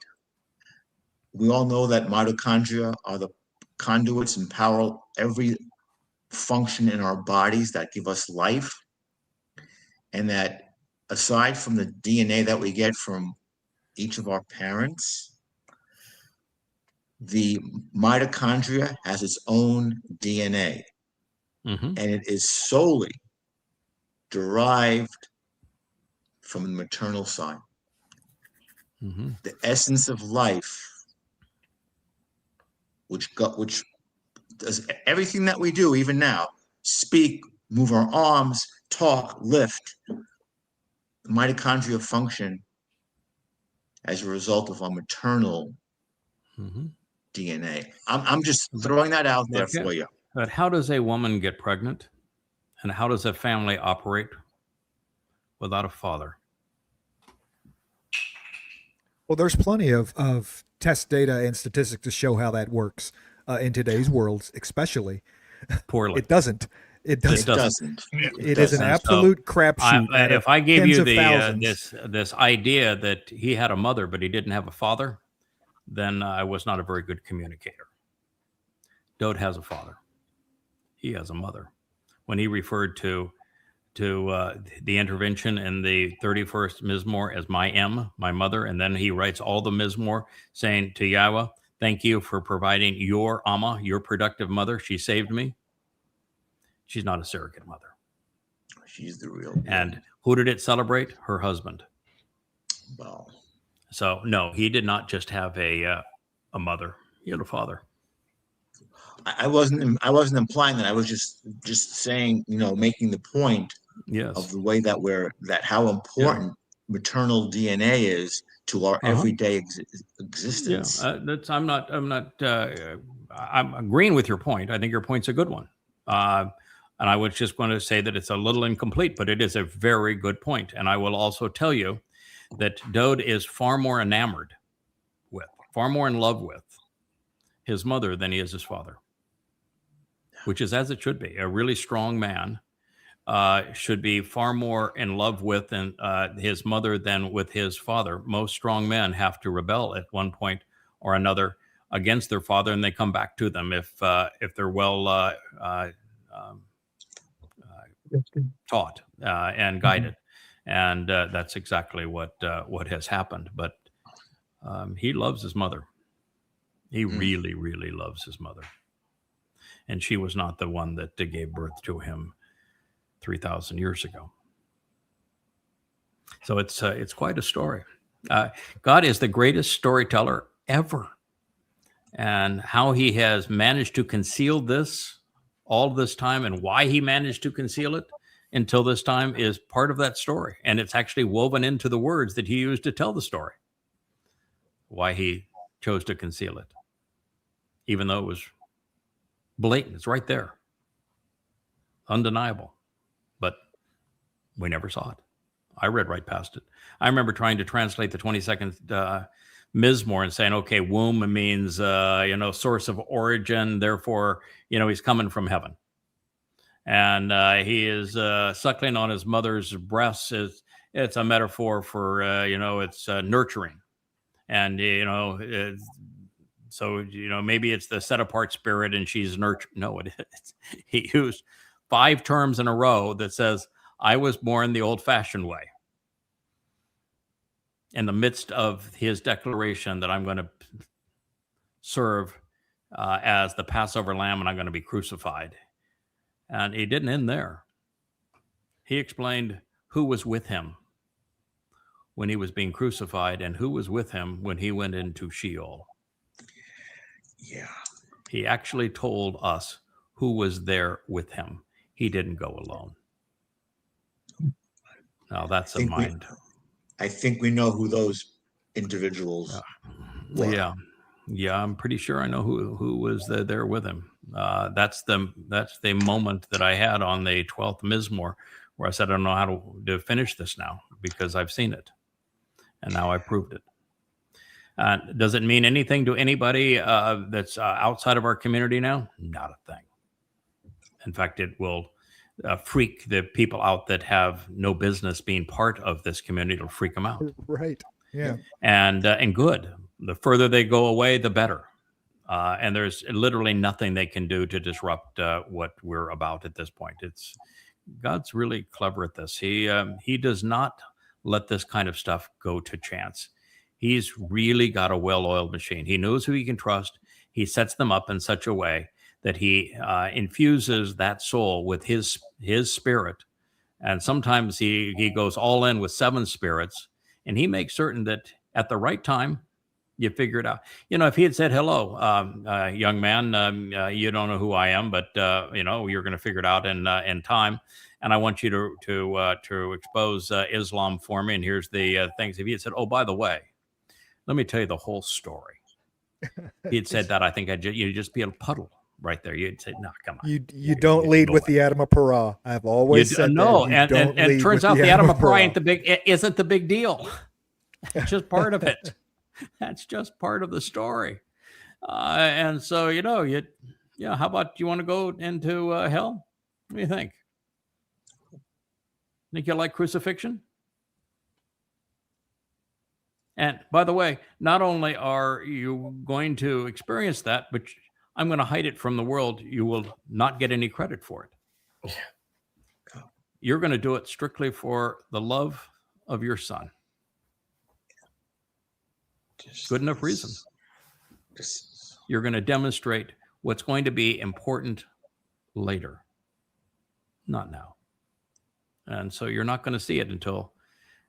we all know that mitochondria are the conduits and power every function in our bodies that give us life. And that aside from the DNA that we get from each of our parents, the mitochondria has its own DNA, and it is solely derived from the maternal side. The essence of life, which does everything that we do, even now, speak, move our arms, talk, lift, the mitochondria function as a result of our maternal DNA. I'm just throwing that out there for you. But how does a woman get pregnant? And how does a family operate without a father? Well, there's plenty of test data and statistics to show how that works in today's world, especially. Poorly. It doesn't. It doesn't. It is an absolute crapshoot. If I gave you thousands. this idea that he had a mother but he didn't have a father, then I was not a very good communicator. Dowd has a father. He has a mother. When he referred to the intervention in the 31st Mizmowr as my mother, and then he writes all the Mizmowr saying to Yahowah, thank you for providing your Amma, your productive mother. She saved me. She's not a surrogate mother. She's the real. And who did it celebrate? Her husband. Wow. So no, he did not just have a mother. He had a father. I wasn't implying that. I was just saying, making the point of the way that how important maternal DNA is to our everyday existence. Yeah, I'm agreeing with your point. I think your point's a good one. And I was just going to say that it's a little incomplete, but it is a very good point. And I will also tell you that Dowd is far more enamored with, far more in love with his mother than he is his father, which is as it should be. A really strong man should be far more in love with his mother than with his father. Most strong men have to rebel at one point or another against their father, and they come back to them if they're well taught and guided. And that's exactly what has happened. But he loves his mother. He really, really loves his mother. And she was not the one that gave birth to him 3,000 years ago. So it's quite a story. God is the greatest storyteller ever. And how he has managed to conceal this all this time and why he managed to conceal it until this time is part of that story. And it's actually woven into the words that he used to tell the story. Why he chose to conceal it, even though it was blatant. It's right there. Undeniable. But we never saw it. I read right past it. I remember trying to translate the 22nd Mizmowr and saying, okay, womb means, source of origin. Therefore, he's coming from heaven. And he is suckling on his mother's breasts. It's a metaphor for, it's nurturing. And, maybe it's the set apart spirit and she's nurtured. No, it is. He used 5 terms in a row that says, I was born the old fashioned way. In the midst of his declaration that I'm going to serve as the Passover lamb and I'm going to be crucified. And he didn't end there. He explained who was with him when he was being crucified and who was with him when he went into Sheol. Yeah. He actually told us who was there with him. He didn't go alone. Now that's a mind. I think we know who those individuals were. Yeah, I'm pretty sure I know who was there with him. That's the moment that I had on the 12th Mizmowr where I said, I don't know how to finish this now because I've seen it. And now I proved it. Does it mean anything to anybody that's outside of our community now? Not a thing. In fact, it will freak the people out that have no business being part of this community. It'll freak them out. Right. Yeah. And good. The further they go away, the better. And there's literally nothing they can do to disrupt what we're about at this point. God's really clever at this. He does not let this kind of stuff go to chance. He's really got a well-oiled machine. He knows who he can trust. He sets them up in such a way that he infuses that soul with his spirit. And sometimes he goes all in with 7 spirits, and he makes certain that at the right time, you figure it out. If he had said, hello, young man, you don't know who I am, but, you're going to figure it out in time. And I want you to expose Islam for me. And here's the things. If he had said, oh, by the way, let me tell you the whole story. He had said that, I think you'd just be a puddle right there. You'd say, no, come on. You don't lead with the Adam of Parah. I've always said no. That. And it turns out the Adam of Parah isn't the big deal. It's just part of it. That's just part of the story. And so, how about you want to go into hell? What do you think? Think you like crucifixion? And by the way, not only are you going to experience that, but I'm going to hide it from the world. You will not get any credit for it. Yeah. You're going to do it strictly for the love of your son. Good enough reason. You're going to demonstrate what's going to be important later, not now. And so you're not going to see it until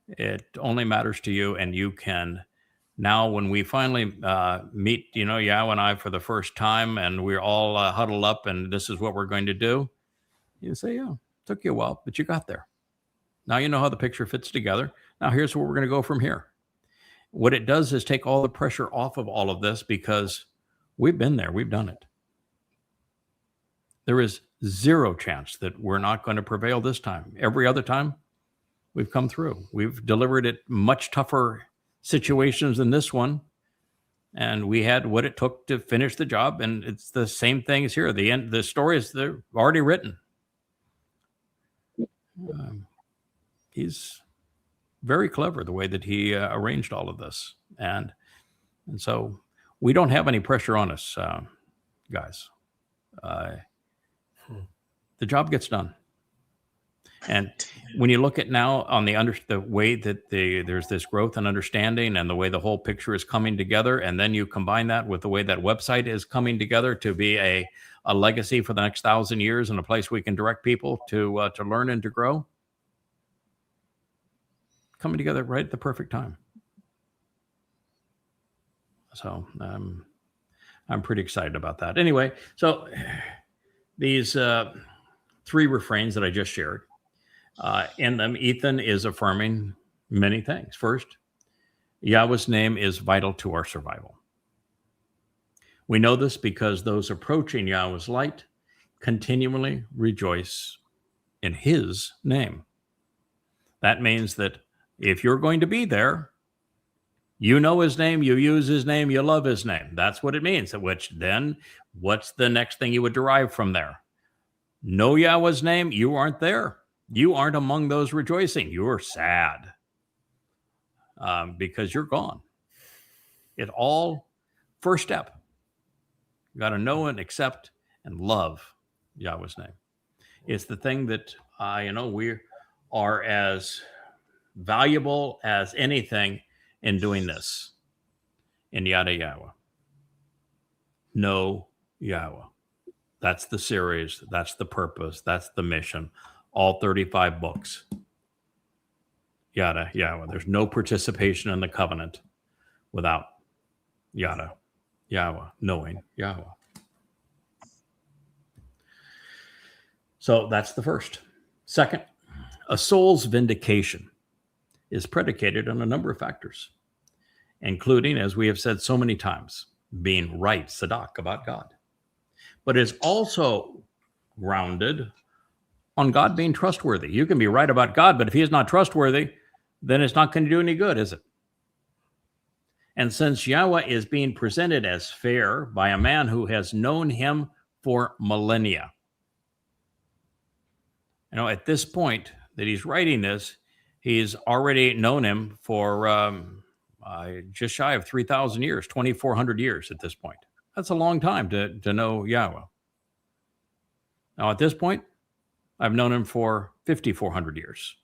it only matters to you. And you can now, when we finally meet, Yahowah and I for the first time, and we're all huddled up and this is what we're going to do. You say, yeah, it took you a while, but you got there. Now you know how the picture fits together. Now here's where we're going to go from here. What it does is take all the pressure off of all of this because we've been there. We've done it. There is zero chance that we're not going to prevail this time. Every other time we've come through. We've delivered it much tougher situations than this one. And we had what it took to finish the job. And it's the same things here. The story is they're already written. He's very clever the way that he arranged all of this. And so we don't have any pressure on us, guys. The job gets done. And when you look at now on the way that there's this growth and understanding and the way the whole picture is coming together, and then you combine that with the way that website is coming together to be a legacy for the next 1,000 years and a place we can direct people to learn and to grow, coming together right at the perfect time. So I'm pretty excited about that. Anyway, so these 3 refrains that I just shared, in them, Ethan is affirming many things. First, Yahweh's name is vital to our survival. We know this because those approaching Yahweh's light continually rejoice in his name. That means that if you're going to be there, you know his name, you use his name, you love his name. That's what it means. Which then, what's the next thing you would derive from there? Know Yahweh's name, you aren't there. You aren't among those rejoicing. You're sad because you're gone. It all, first step, you got to know and accept and love Yahweh's name. It's the thing that, we are as valuable as anything in doing this in YadaYah. Know Yahweh. That's the series. That's the purpose. That's the mission. All 35 books. YadaYah. There's no participation in the covenant without YadaYah, knowing Yahweh. So that's the first. Second, a soul's vindication is predicated on a number of factors, including, as we have said so many times, being right, tzedak, about God. But it's also grounded on God being trustworthy. You can be right about God, but if he is not trustworthy, then it's not going to do any good, is it? And since Yahweh is being presented as fair by a man who has known him for millennia, at this point that he's writing this, he's already known him for just shy of 3,000 years, 2,400 years at this point. That's a long time to know Yahweh. Now, at this point, I've known him for 5,400 years.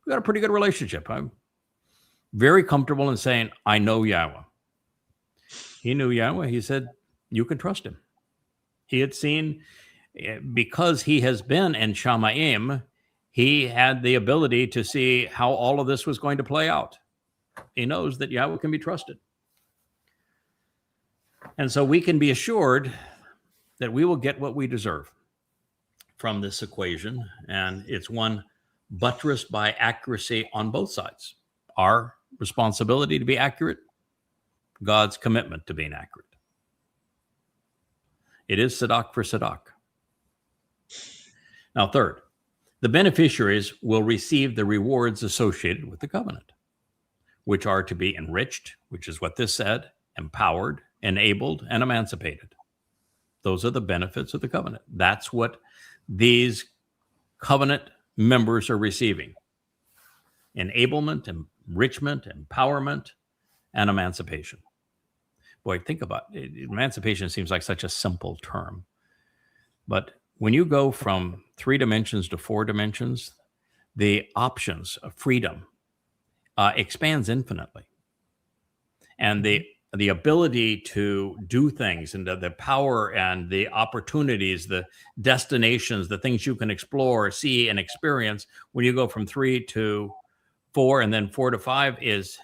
We've got a pretty good relationship. I'm very comfortable in saying, I know Yahweh. He knew Yahweh. He said, you can trust him. He had seen, because he has been in Shamayim, he had the ability to see how all of this was going to play out. He knows that Yahweh can be trusted. And so we can be assured that we will get what we deserve from this equation. And it's one buttressed by accuracy on both sides. Our responsibility to be accurate, God's commitment to being accurate. It is tzedak for tzedak. Now, third, the beneficiaries will receive the rewards associated with the covenant, which are to be enriched, which is what this said, empowered, enabled, and emancipated. Those are the benefits of the covenant. That's what these covenant members are receiving. Enablement, enrichment, empowerment, and emancipation. Boy, think about it. Emancipation seems like such a simple term. But when you go from 3 dimensions to 4 dimensions, the options of freedom expands infinitely. And the ability to do things and the power and the opportunities, the destinations, the things you can explore, see, and experience when you go from 3 to 4 and then 4 to 5 is,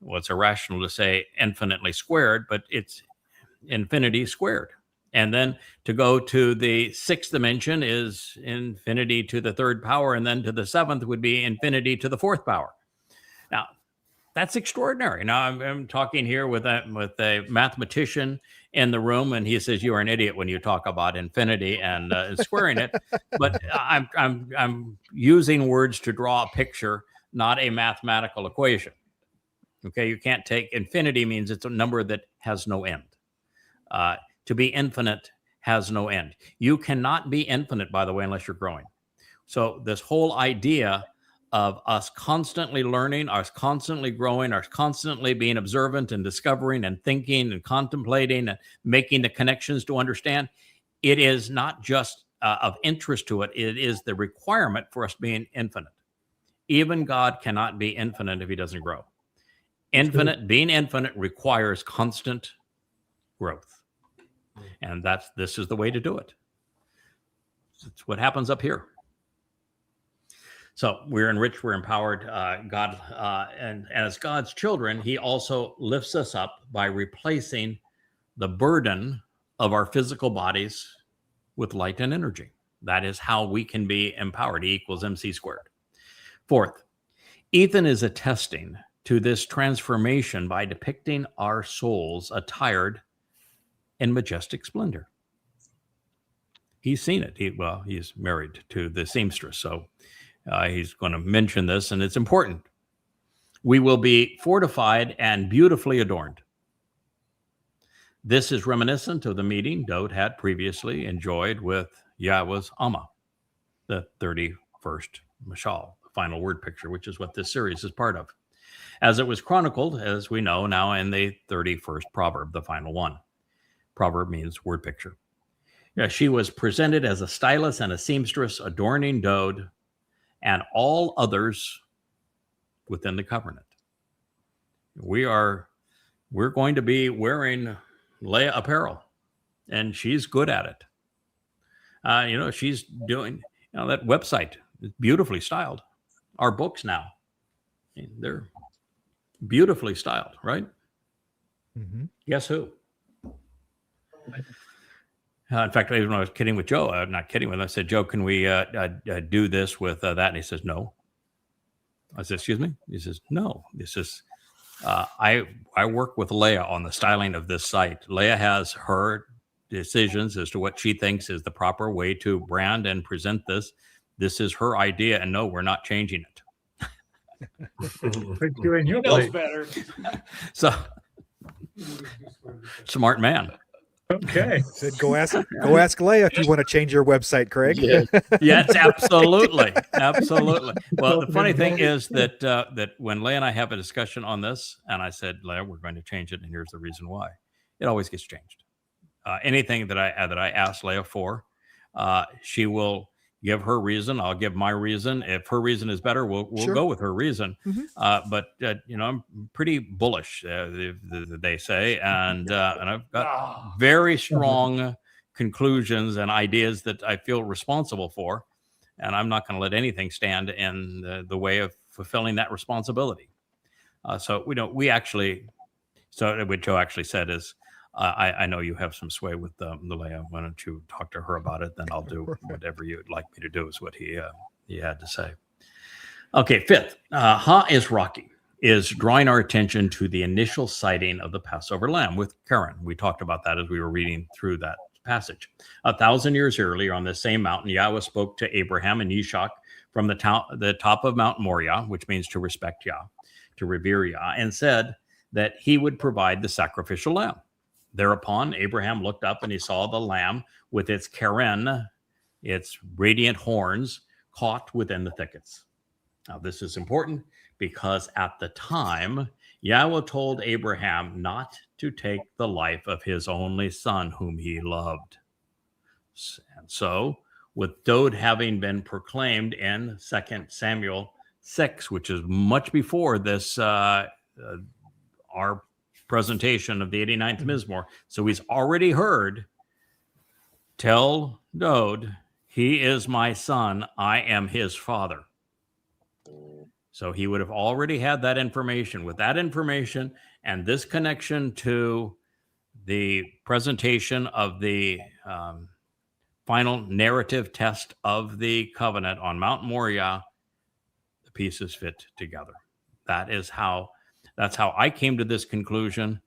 well, it's irrational to say infinitely squared, but it's infinity squared. And then to go to the 6th dimension is infinity to the 3rd power, and then to the 7th would be infinity to the 4th power. Now, that's extraordinary. Now, I'm talking here with a mathematician in the room, and he says, you are an idiot when you talk about infinity and squaring it. But I'm using words to draw a picture, not a mathematical equation. Okay, you can't take infinity means it's a number that has no end. To be infinite has no end. You cannot be infinite, by the way, unless you're growing. So this whole idea of us constantly learning, us constantly growing, us constantly being observant and discovering and thinking and contemplating and making the connections to understand, it is not just of interest to it. It is the requirement for us being infinite. Even God cannot be infinite if he doesn't grow. Being infinite requires constant growth. And this is the way to do it. It's what happens up here. So we're enriched, we're empowered. God, and as God's children, he also lifts us up by replacing the burden of our physical bodies with light and energy. That is how we can be empowered. E equals MC squared. Fourth, Ethan is attesting to this transformation by depicting our souls attired in majestic splendor. He's seen it. He's married to the seamstress, so He's going to mention this, and it's important. We will be fortified and beautifully adorned. This is reminiscent of the meeting Dowd had previously enjoyed with Yahweh's Amma, the 31st Mashal, the final word picture, which is what this series is part of. As it was chronicled, as we know now, in the 31st proverb, the final one. Proverb means word picture. Yeah, she was presented as a stylist and a seamstress, adorning Dowd and all others within the covenant. We're going to be wearing Leah apparel, and she's good at it. She's doing, that website is beautifully styled. Our books now, they're beautifully styled, right? Mm-hmm. Guess who? In fact, when I was kidding with Joe, not kidding with him, I said, Joe, can we do this with that? And he says, no. I said, excuse me? He says, no. This is, I work with Leah on the styling of this site. Leah has her decisions as to what she thinks is the proper way to brand and present this. This is her idea, and no, we're not changing it. Put you in your Knows place. better. So, smart man. Okay. Said, go ask Leah if you want to change your website, Craig. Yeah. Yes, absolutely. Absolutely. Well, the funny thing is that when Leah and I have a discussion on this, and I said, Leah, we're going to change it, and here's the reason why. It always gets changed. Anything that I ask Leah for, she will give her reason. I'll give my reason. If her reason is better, we'll Sure. go with her reason. Mm-hmm. But I'm pretty bullish, they say, and I've got very strong conclusions and ideas that I feel responsible for, and I'm not going to let anything stand in the way of fulfilling that responsibility. So what Joe actually said is, I know you have some sway with the Leah. Why don't you talk to her about it? Then I'll do whatever you'd like me to do, is what he had to say. Okay, fifth, Ha is Rocky is drawing our attention to the initial sighting of the Passover lamb with Karen. We talked about that as we were reading through that passage. 1,000 years earlier on this same mountain, Yahweh spoke to Abraham and Yishak from the top of Mount Moriah, which means to respect Yah, to revere Yah, and said that he would provide the sacrificial lamb. Thereupon, Abraham looked up and he saw the lamb with its keren, its radiant horns, caught within the thickets. Now, this is important because at the time, Yahweh told Abraham not to take the life of his only son, whom he loved. And so, with Dowd having been proclaimed in 2 Samuel 6, which is much before this, our presentation of the 89th Mizmowr. So he's already heard, tell Dowd, he is my son, I am his father. So he would have already had that information. With that information and this connection to the presentation of the final narrative test of the covenant on Mount Moriah, the pieces fit together. That's how I came to this conclusion,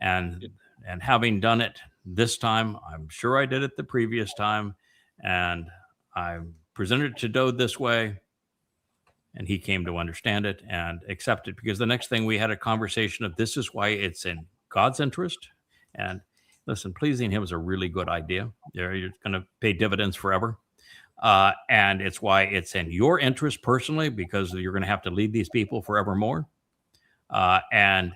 and having done it this time, I'm sure I did it the previous time, and I presented it to Dowd this way, and he came to understand it and accept it, because the next thing we had a conversation of, this is why it's in God's interest. And listen, pleasing him is a really good idea. You're going to pay dividends forever. And it's why it's in your interest personally, because you're going to have to lead these people forevermore. And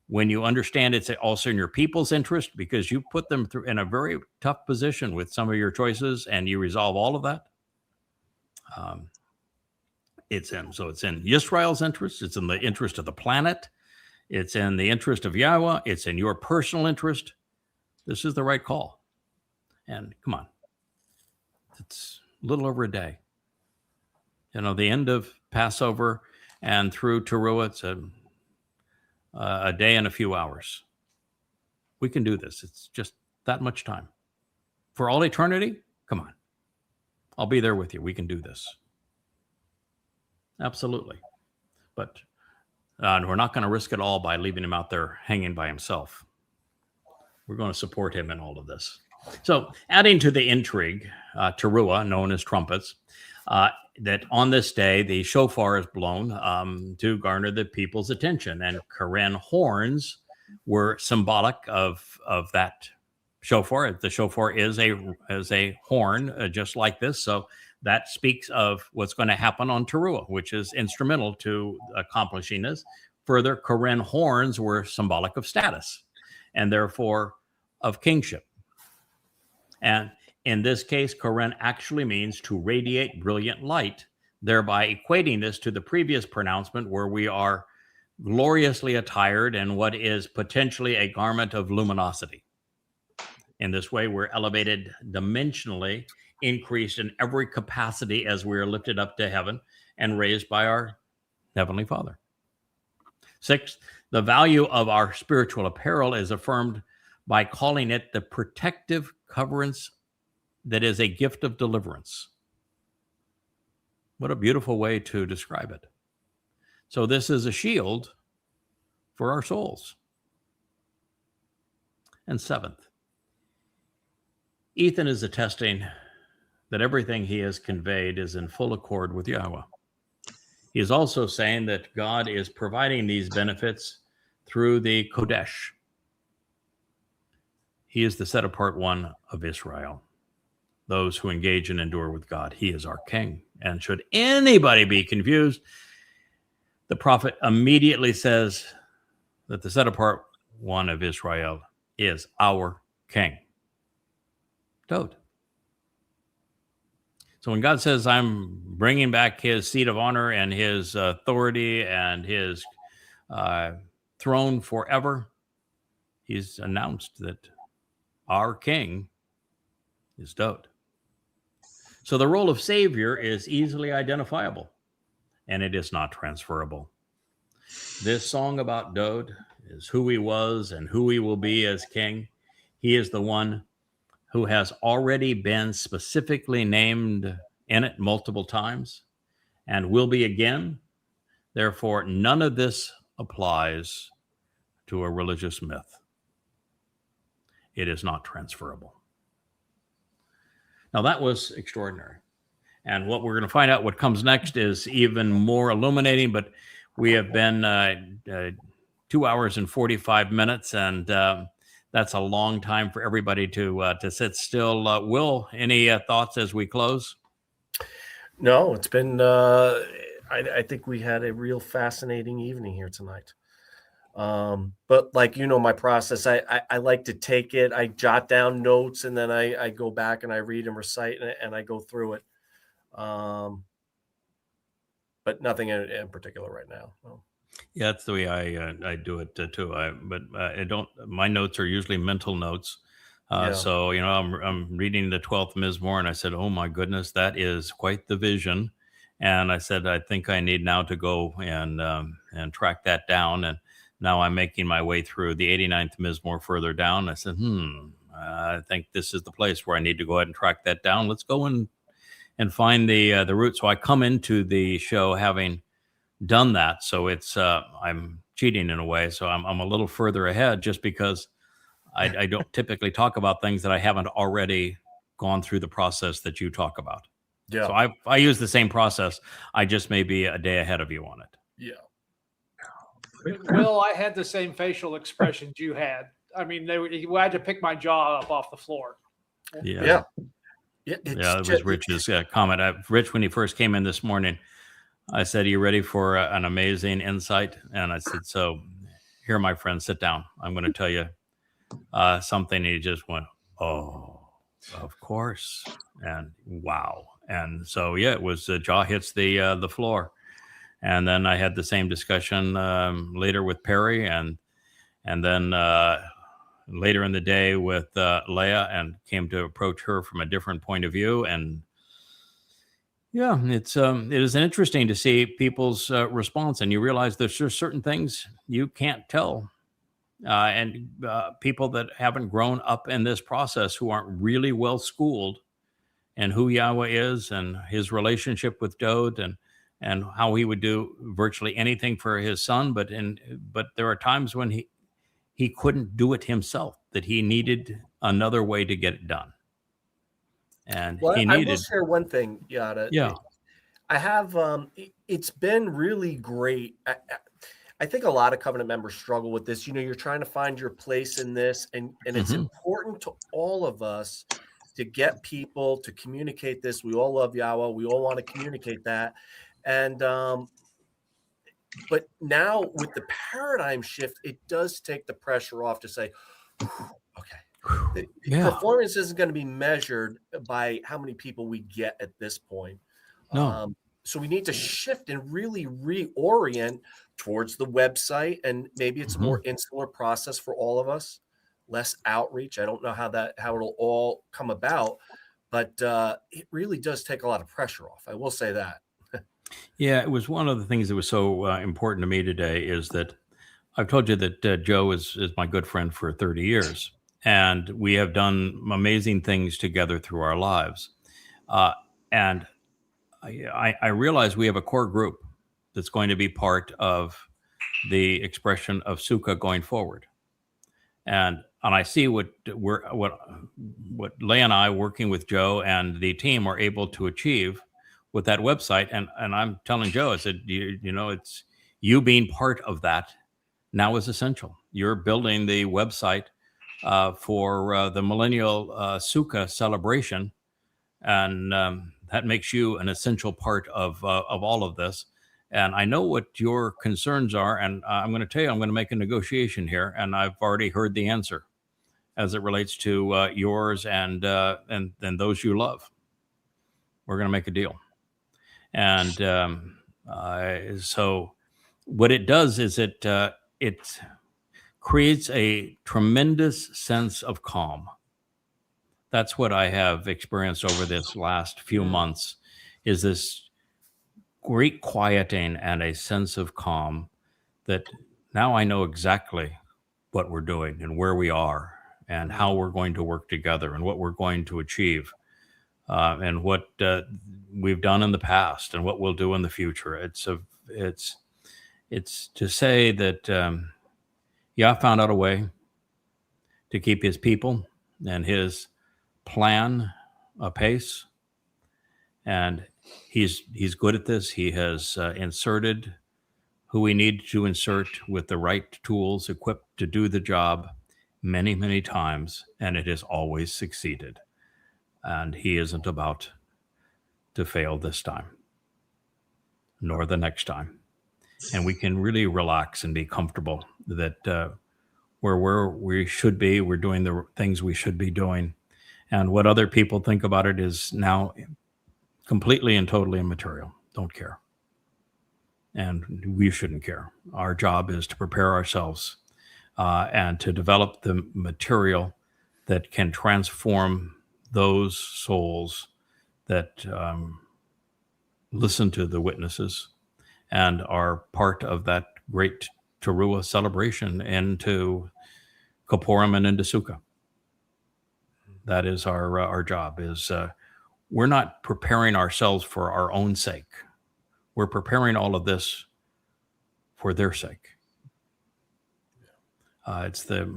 when you understand it's also in your people's interest, because you put them through in a very tough position with some of your choices, and you resolve all of that. It's in Yisrael's interest. It's in the interest of the planet. It's in the interest of Yahweh. It's in your personal interest. This is the right call. And come on, it's a little over a day. The end of Passover and through Towrah, it's a day and a few hours. We can do this. It's just that much time. For all eternity, come on. I'll be there with you. We can do this. Absolutely. But we're not going to risk it all by leaving him out there hanging by himself. We're going to support him in all of this. So, adding to the intrigue, Towrah, known as trumpets, that on this day, the shofar is blown to garner the people's attention. And Karen horns were symbolic of that shofar. The shofar is a horn, just like this. So that speaks of what's going to happen on Towrah, which is instrumental to accomplishing this. Further, Karen horns were symbolic of status and therefore of kingship. And in this case, Karen actually means to radiate brilliant light, thereby equating this to the previous pronouncement where we are gloriously attired in what is potentially a garment of luminosity. In this way, we're elevated dimensionally, increased in every capacity as we are lifted up to heaven and raised by our Heavenly Father. Sixth, the value of our spiritual apparel is affirmed by calling it the protective coverance that is a gift of deliverance. What a beautiful way to describe it. So this is a shield for our souls. And seventh, Ethan is attesting that everything he has conveyed is in full accord with Yahowah. He is also saying that God is providing these benefits through the Kodesh. He is the set-apart one of Israel. Those who engage and endure with God. He is our king. And should anybody be confused, the prophet immediately says that the set-apart one of Israel is our king. Dowd. So when God says, I'm bringing back his seat of honor and his authority and his throne forever, he's announced that our king is Dowd. So the role of Savior is easily identifiable, and it is not transferable. This song about Dowd is who he was and who he will be as king. He is the one who has already been specifically named in it multiple times and will be again. Therefore, none of this applies to a religious myth. It is not transferable. Now, that was extraordinary. And what we're going to find out what comes next is even more illuminating, but we have been 2 hours and 45 minutes, and that's a long time for everybody to sit still. Will, any thoughts as we close? No, it's been, I think we had a real fascinating evening here tonight. But like, my process, I like to take it, I jot down notes, and then I go back and I read and recite and I go through it. But nothing in particular right now. No. Yeah, that's the way I do it too. But I don't. My notes are usually mental notes. So I'm reading the 12th Mizmowr, and I said, "Oh my goodness, that is quite the vision." And I said, "I think I need now to go and track that down." And now I'm making my way through the 89th Mizmowr further down. I said, I think this is the place where I need to go ahead and track that down. Let's go and find the root. So I come into the show having done that. So it's I'm cheating in a way. So I'm a little further ahead just because I don't typically talk about things that I haven't already gone through the process that you talk about. Yeah. So I use the same process. I just may be a day ahead of you on it. Yeah. Will, I had the same facial expressions you had. I mean, I had to pick my jaw up off the floor. Yeah. That was Rich's comment. Rich, when he first came in this morning, I said, "Are you ready for an amazing insight?" And I said, "So here, my friend, sit down. I'm going to tell you something." And he just went, "Oh, of course." And wow. And so, it was jaw hits the floor. And then I had the same discussion later with Perry and then later in the day with Leah, and came to approach her from a different point of view. And it is interesting to see people's response, and you realize there's just certain things you can't tell. And people that haven't grown up in this process, who aren't really well schooled in who Yahowah is and his relationship with Dowd and how he would do virtually anything for his son. But there are times when he couldn't do it himself, that he needed another way to get it done. And well, he I needed. will share one thing, Yada. Yeah. I have. It's been really great. I think a lot of covenant members struggle with this. You're trying to find your place in this, and it's important to all of us to get people to communicate this. We all love Yahowah. We all want to communicate that. And but now with the paradigm shift, it does take the pressure off to say, okay, performance isn't going to be measured by how many people we get at this point. No. So we need to shift and really reorient towards the website, and maybe it's a more insular process for all of us, less outreach. I don't know how it'll all come about, but it really does take a lot of pressure off. I will say that. Yeah, it was one of the things that was so important to me today is that I've told you that Joe is my good friend for 30 years, and we have done amazing things together through our lives. And I realize we have a core group that's going to be part of the expression of Sukah going forward. And I see what Leigh and I, working with Joe and the team, are able to achieve with that website. And I'm telling Joe, I said, it's you being part of that now is essential. You're building the website for the millennial Sukah celebration, and that makes you an essential part of all of this. And I know what your concerns are, and I'm going to tell you, I'm going to make a negotiation here, and I've already heard the answer as it relates to yours and those you love. We're going to make a deal. And so what it does is it creates a tremendous sense of calm. That's what I have experienced over this last few months, is this great quieting and a sense of calm that now I know exactly what we're doing and where we are and how we're going to work together and what we're going to achieve. And what we've done in the past and what we'll do in the future. It's to say that Yah found out a way to keep his people and his plan apace, and he's good at this. He has inserted who we need to insert with the right tools, equipped to do the job many, many times, and it has always succeeded. And he isn't about to fail this time, nor the next time. And we can really relax and be comfortable that where we should be, we're doing the things we should be doing. And what other people think about it is now completely and totally immaterial. Don't care. And we shouldn't care. Our job is to prepare ourselves and to develop the material that can transform those souls that listen to the witnesses and are part of that great Towrah celebration into Bikuwrym and into Sukah. That is our job. Is we're not preparing ourselves for our own sake. We're preparing all of this for their sake. It's the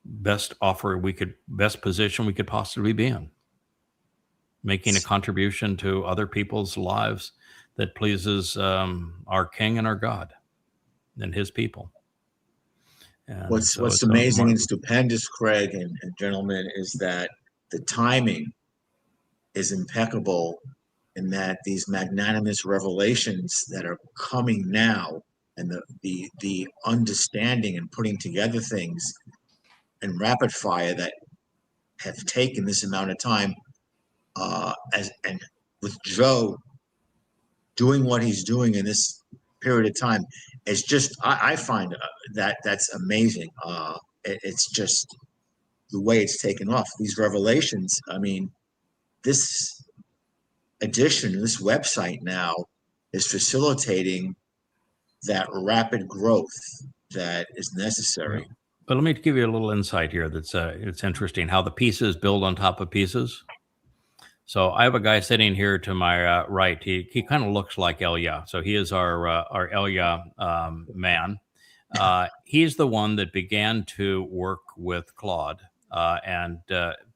best position we could possibly be in, making a contribution to other people's lives that pleases our King and our God and his people. And what's amazing and stupendous, Craig and gentlemen, is that the timing is impeccable, in that these magnanimous revelations that are coming now, and the understanding and putting together things in rapid fire that have taken this amount of time, and with Joe doing what he's doing in this period of time, it's just I find that's amazing. It's just the way it's taken off. These revelations. I mean, this addition, this website now is facilitating that rapid growth that is necessary. But let me give you a little insight here. It's interesting how the pieces build on top of pieces. So I have a guy sitting here to my right. He kind of looks like YadaYah. So he is our YadaYah man. He's the one that began to work with Claude and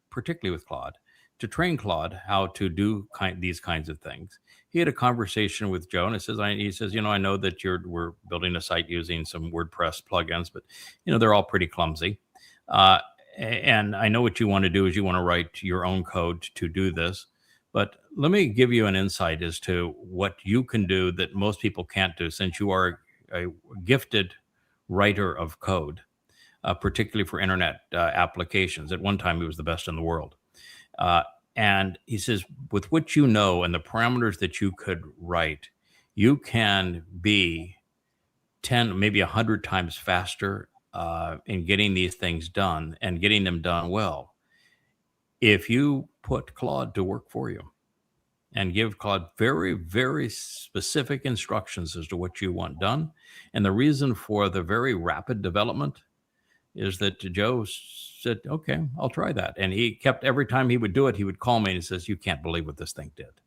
particularly with Claude to train Claude how to do these kinds of things. He had a conversation with Joe, and he says, I know that we're building a site using some WordPress plugins, but they're all pretty clumsy. And I know what you want to do is you want to write your own code to do this. But let me give you an insight as to what you can do that most people can't do, since you are a gifted writer of code, particularly for internet applications. At one time, he was the best in the world. And he says, with what you know and the parameters that you could write, you can be 10, maybe 100 times faster in getting these things done and getting them done well, if you put Claude to work for you and give Claude very, very specific instructions as to what you want done. And the reason for the very rapid development is that Joe said, okay, I'll try that. And he kept, every time he would do it, he would call me and he says, you can't believe what this thing did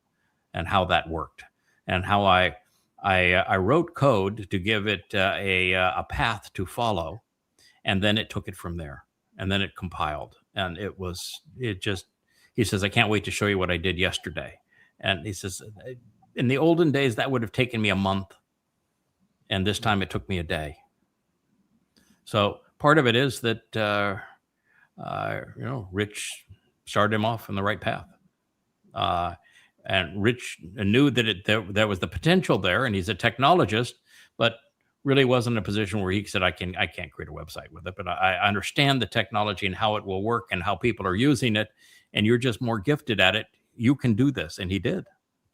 and how that worked and how I wrote code to give it a path to follow. And then it took it from there, and then it compiled, and he says, I can't wait to show you what I did yesterday. And he says, in the olden days, that would have taken me a month. And this time it took me a day. So part of it is that, Rich started him off on the right path. And Rich knew that there was the potential there, and he's a technologist, but really wasn't in a position where he said, I can't create a website with it, but I understand the technology and how it will work and how people are using it. And you're just more gifted at it. You can do this. And he did.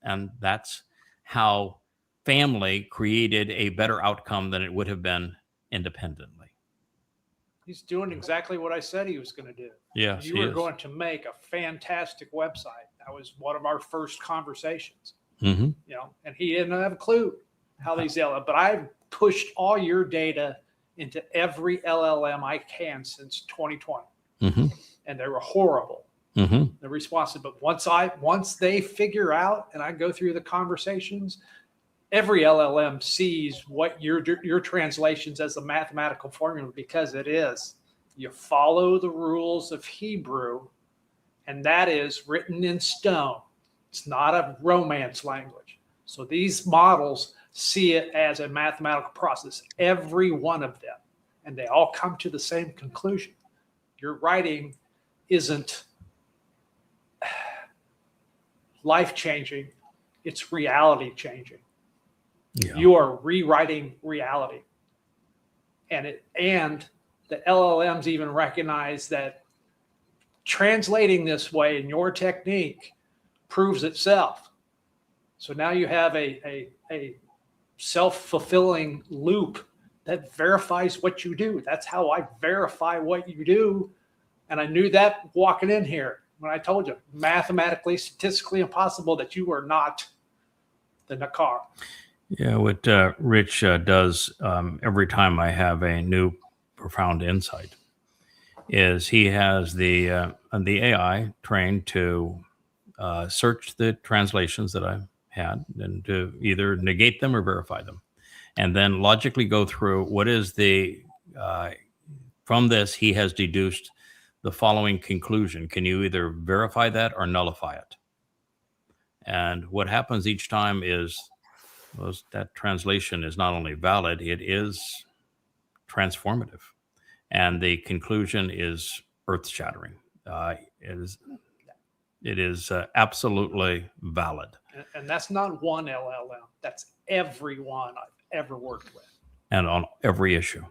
And that's how family created a better outcome than it would have been independently. He's doing exactly what I said he was going to do. Yes, you were going to make a fantastic website. That was one of our first conversations. Mm-hmm. And he didn't have a clue how these but I've pushed all your data into every LLM I can since 2020. Mm-hmm. And they were horrible. Mm-hmm. The responses. But once they figure out and I go through the conversations, every LLM sees what your translations as a mathematical formula, because it is. You follow the rules of Hebrew, and that is written in stone. It's not a Romance language. So these models see it as a mathematical process, every one of them, and they all come to the same conclusion. Your writing isn't life-changing, it's reality-changing. Yeah. You are rewriting reality. And the LLMs even recognize that translating this way in your technique proves itself. So now you have a self-fulfilling loop that verifies what you do. That's how I verify what you do. And I knew that walking in here when I told you, mathematically, statistically impossible that you are not the Nakar. Yeah, what Rich does every time I have a new profound insight is he has the AI trained to search the translations that I've had and to either negate them or verify them, and then logically go through what is from this he has deduced the following conclusion. Can you either verify that or nullify it? And what happens each time is that translation is not only valid, it is transformative. And the conclusion is earth-shattering. It is absolutely valid. And that's not one LLM. That's every one I've ever worked with. And on every issue.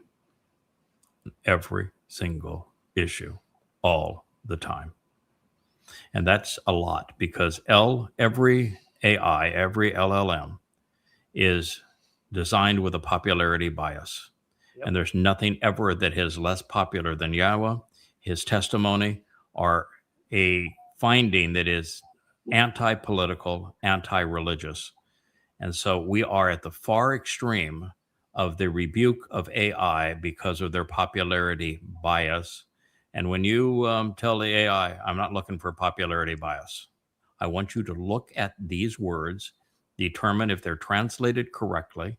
Every single issue. All the time. And that's a lot because every AI, every LLM is designed with a popularity bias. Yep. And there's nothing ever that is less popular than Yahowah, his testimony, or a finding that is anti-political, anti-religious. And so we are at the far extreme of the rebuke of AI because of their popularity bias. And when you tell the AI, I'm not looking for popularity bias. I want you to look at these words, determine if they're translated correctly,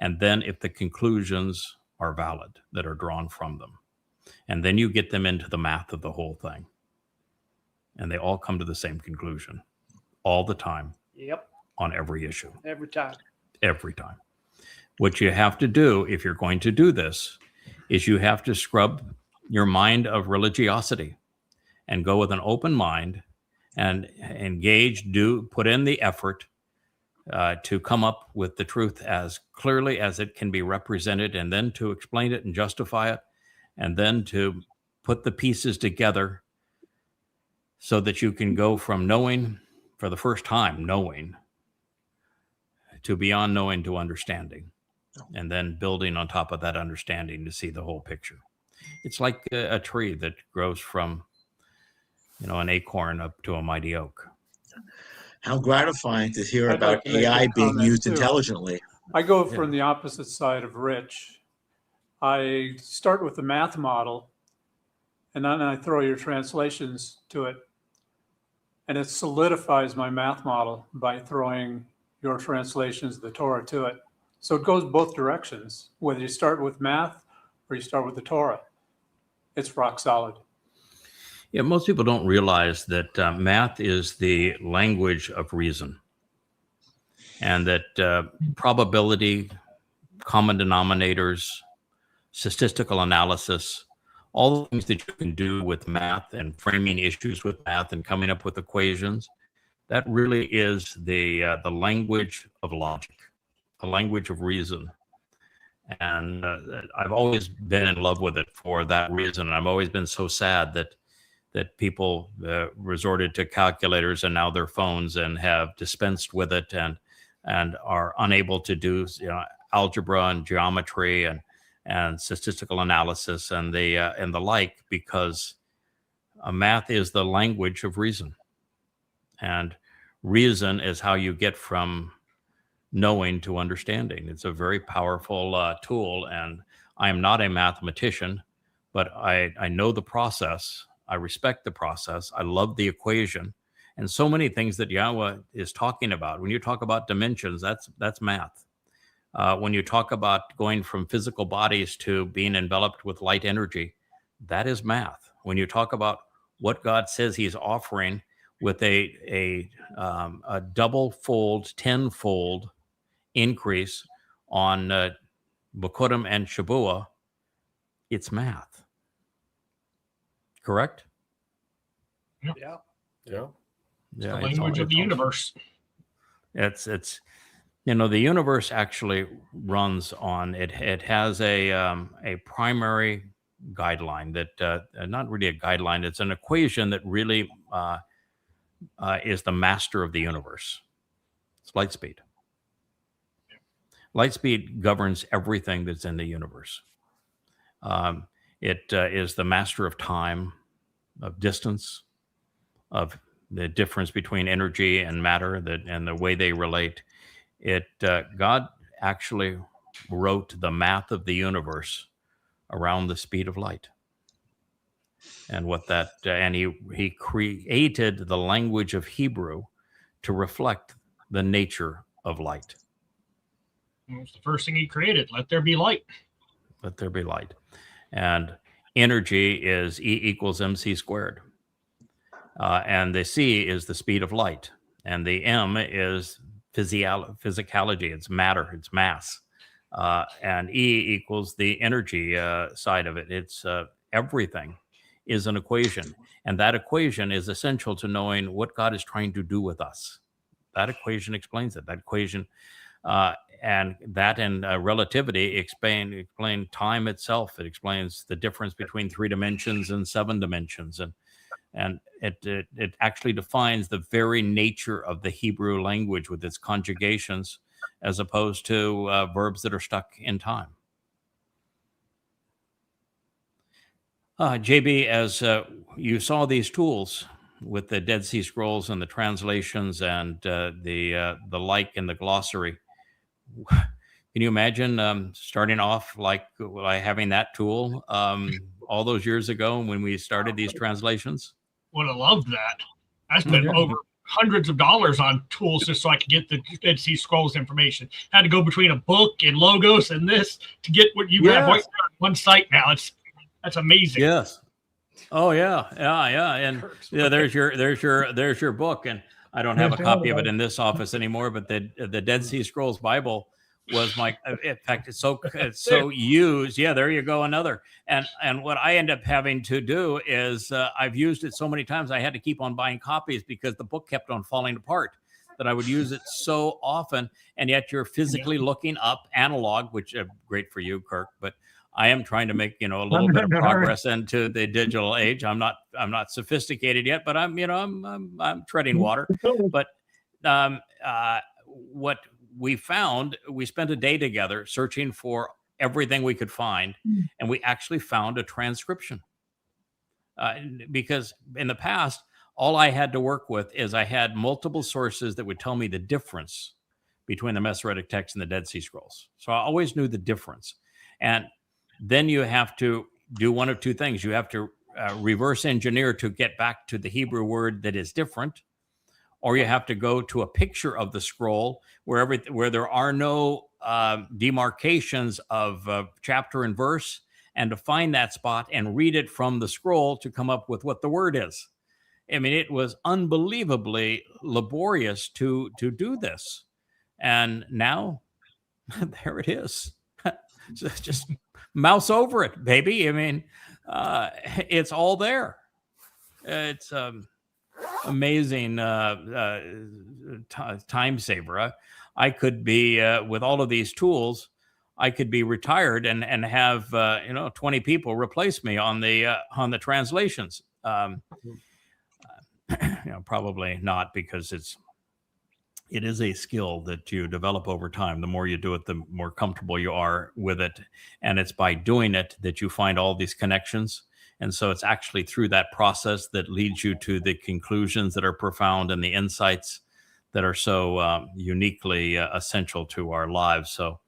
and then if the conclusions are valid that are drawn from them. And then you get them into the math of the whole thing. and they all come to the same conclusion all the time Yep. on every issue, Every time. every time. What you have to do if you're going to do this is you have to scrub your mind of religiosity and go with an open mind and engage, put in the effort to come up with the truth as clearly as it can be represented, and then to explain it and justify it, and then to put the pieces together so that you can go from knowing, for the first time, knowing, to beyond knowing to understanding, and then building on top of that understanding to see the whole picture. It's like a tree that grows from, an acorn up to a mighty oak. How gratifying to hear I'd about like to make AI a being comment, used too. intelligently. I go from the opposite side of Rich. I start with the math model, and then I throw your translations to it. And it solidifies my math model by throwing your translations of the Torah to it. So it goes both directions, whether you start with math or you start with the Torah. It's rock solid. Yeah, most people don't realize that math is the language of reason, and that probability, common denominators, statistical analysis, all the things that you can do with math and framing issues with math and coming up with equations, that really is the language of logic, the language of reason. And I've always been in love with it for that reason. And I've always been so sad that people resorted to calculators and now their phones and have dispensed with it and are unable to do algebra and geometry and statistical analysis and the like, because math is the language of reason, and reason is how you get from knowing to understanding. It's a very powerful tool, and I am not a mathematician, but I know the process. I respect the process. I love the equation, and so many things that Yahowah is talking about. When you talk about dimensions, that's math. When you talk about going from physical bodies to being enveloped with light energy, that is math. When you talk about what God says He's offering with a double-fold, tenfold increase on Bikuwrym and Shabbat, it's math. Correct? Yeah. Yeah. Yeah, The language of the universe. It's the universe actually runs on it. It has a primary guideline that not really a guideline. It's an equation that really is the master of the universe. It's light speed. Light speed governs everything that's in the universe. It is the master of time, of distance, of the difference between energy and matter, and the way they relate. God actually wrote the math of the universe around the speed of light, and he created the language of Hebrew to reflect the nature of light. It was the first thing He created. Let there be light. Let there be light. And energy is E equals mc squared. And the C is the speed of light. And the M is physicality. It's matter. It's mass. And E equals the energy side of it. It's everything is an equation. And that equation is essential to knowing what God is trying to do with us. That equation explains it. That equation and relativity explain time itself. It explains the difference between 3 dimensions and 7 dimensions, and it actually defines the very nature of the Hebrew language with its conjugations, as opposed to verbs that are stuck in time. JB, as you saw these tools with the Dead Sea Scrolls and the translations and the like in the glossary, can you imagine starting off like having that tool all those years ago when we started these translations? Would have loved that. I spent over hundreds of dollars on tools just so I could get the Dead Sea Scrolls information. Had to go between a book and logos and this to get what you have on one site now. That's amazing. Yes. Oh yeah, and yeah, there's your book, and I don't have a copy of it in this office anymore. But the Dead Sea Scrolls Bible was my. In fact, it's so used. Yeah, there you go, another. And what I end up having to do is I've used it so many times I had to keep on buying copies because the book kept on falling apart. That I would use it so often, and yet you're physically looking up analog, which great for you, Kirk, but I am trying to make a little bit of progress into the digital age. I'm not sophisticated yet, but I'm treading water. But what we found, we spent a day together searching for everything we could find, and we actually found a transcription. Because in the past, all I had to work with is I had multiple sources that would tell me the difference between the Masoretic text and the Dead Sea Scrolls. So I always knew the difference. And then you have to do one of two things. You have to reverse engineer to get back to the Hebrew word that is different, or you have to go to a picture of the scroll where there are no demarcations of chapter and verse, and to find that spot and read it from the scroll to come up with what the word is. I mean, it was unbelievably laborious to do this. And now, there it is. Just mouse over it, baby. I mean, it's all there. It's amazing time saver. I could be, with all of these tools, I could be retired and have 20 people replace me on the translations. Probably not, because it is a skill that you develop over time. The more you do it, the more comfortable you are with it. And it's by doing it that you find all these connections. And so it's actually through that process that leads you to the conclusions that are profound and the insights that are so uniquely essential to our lives. So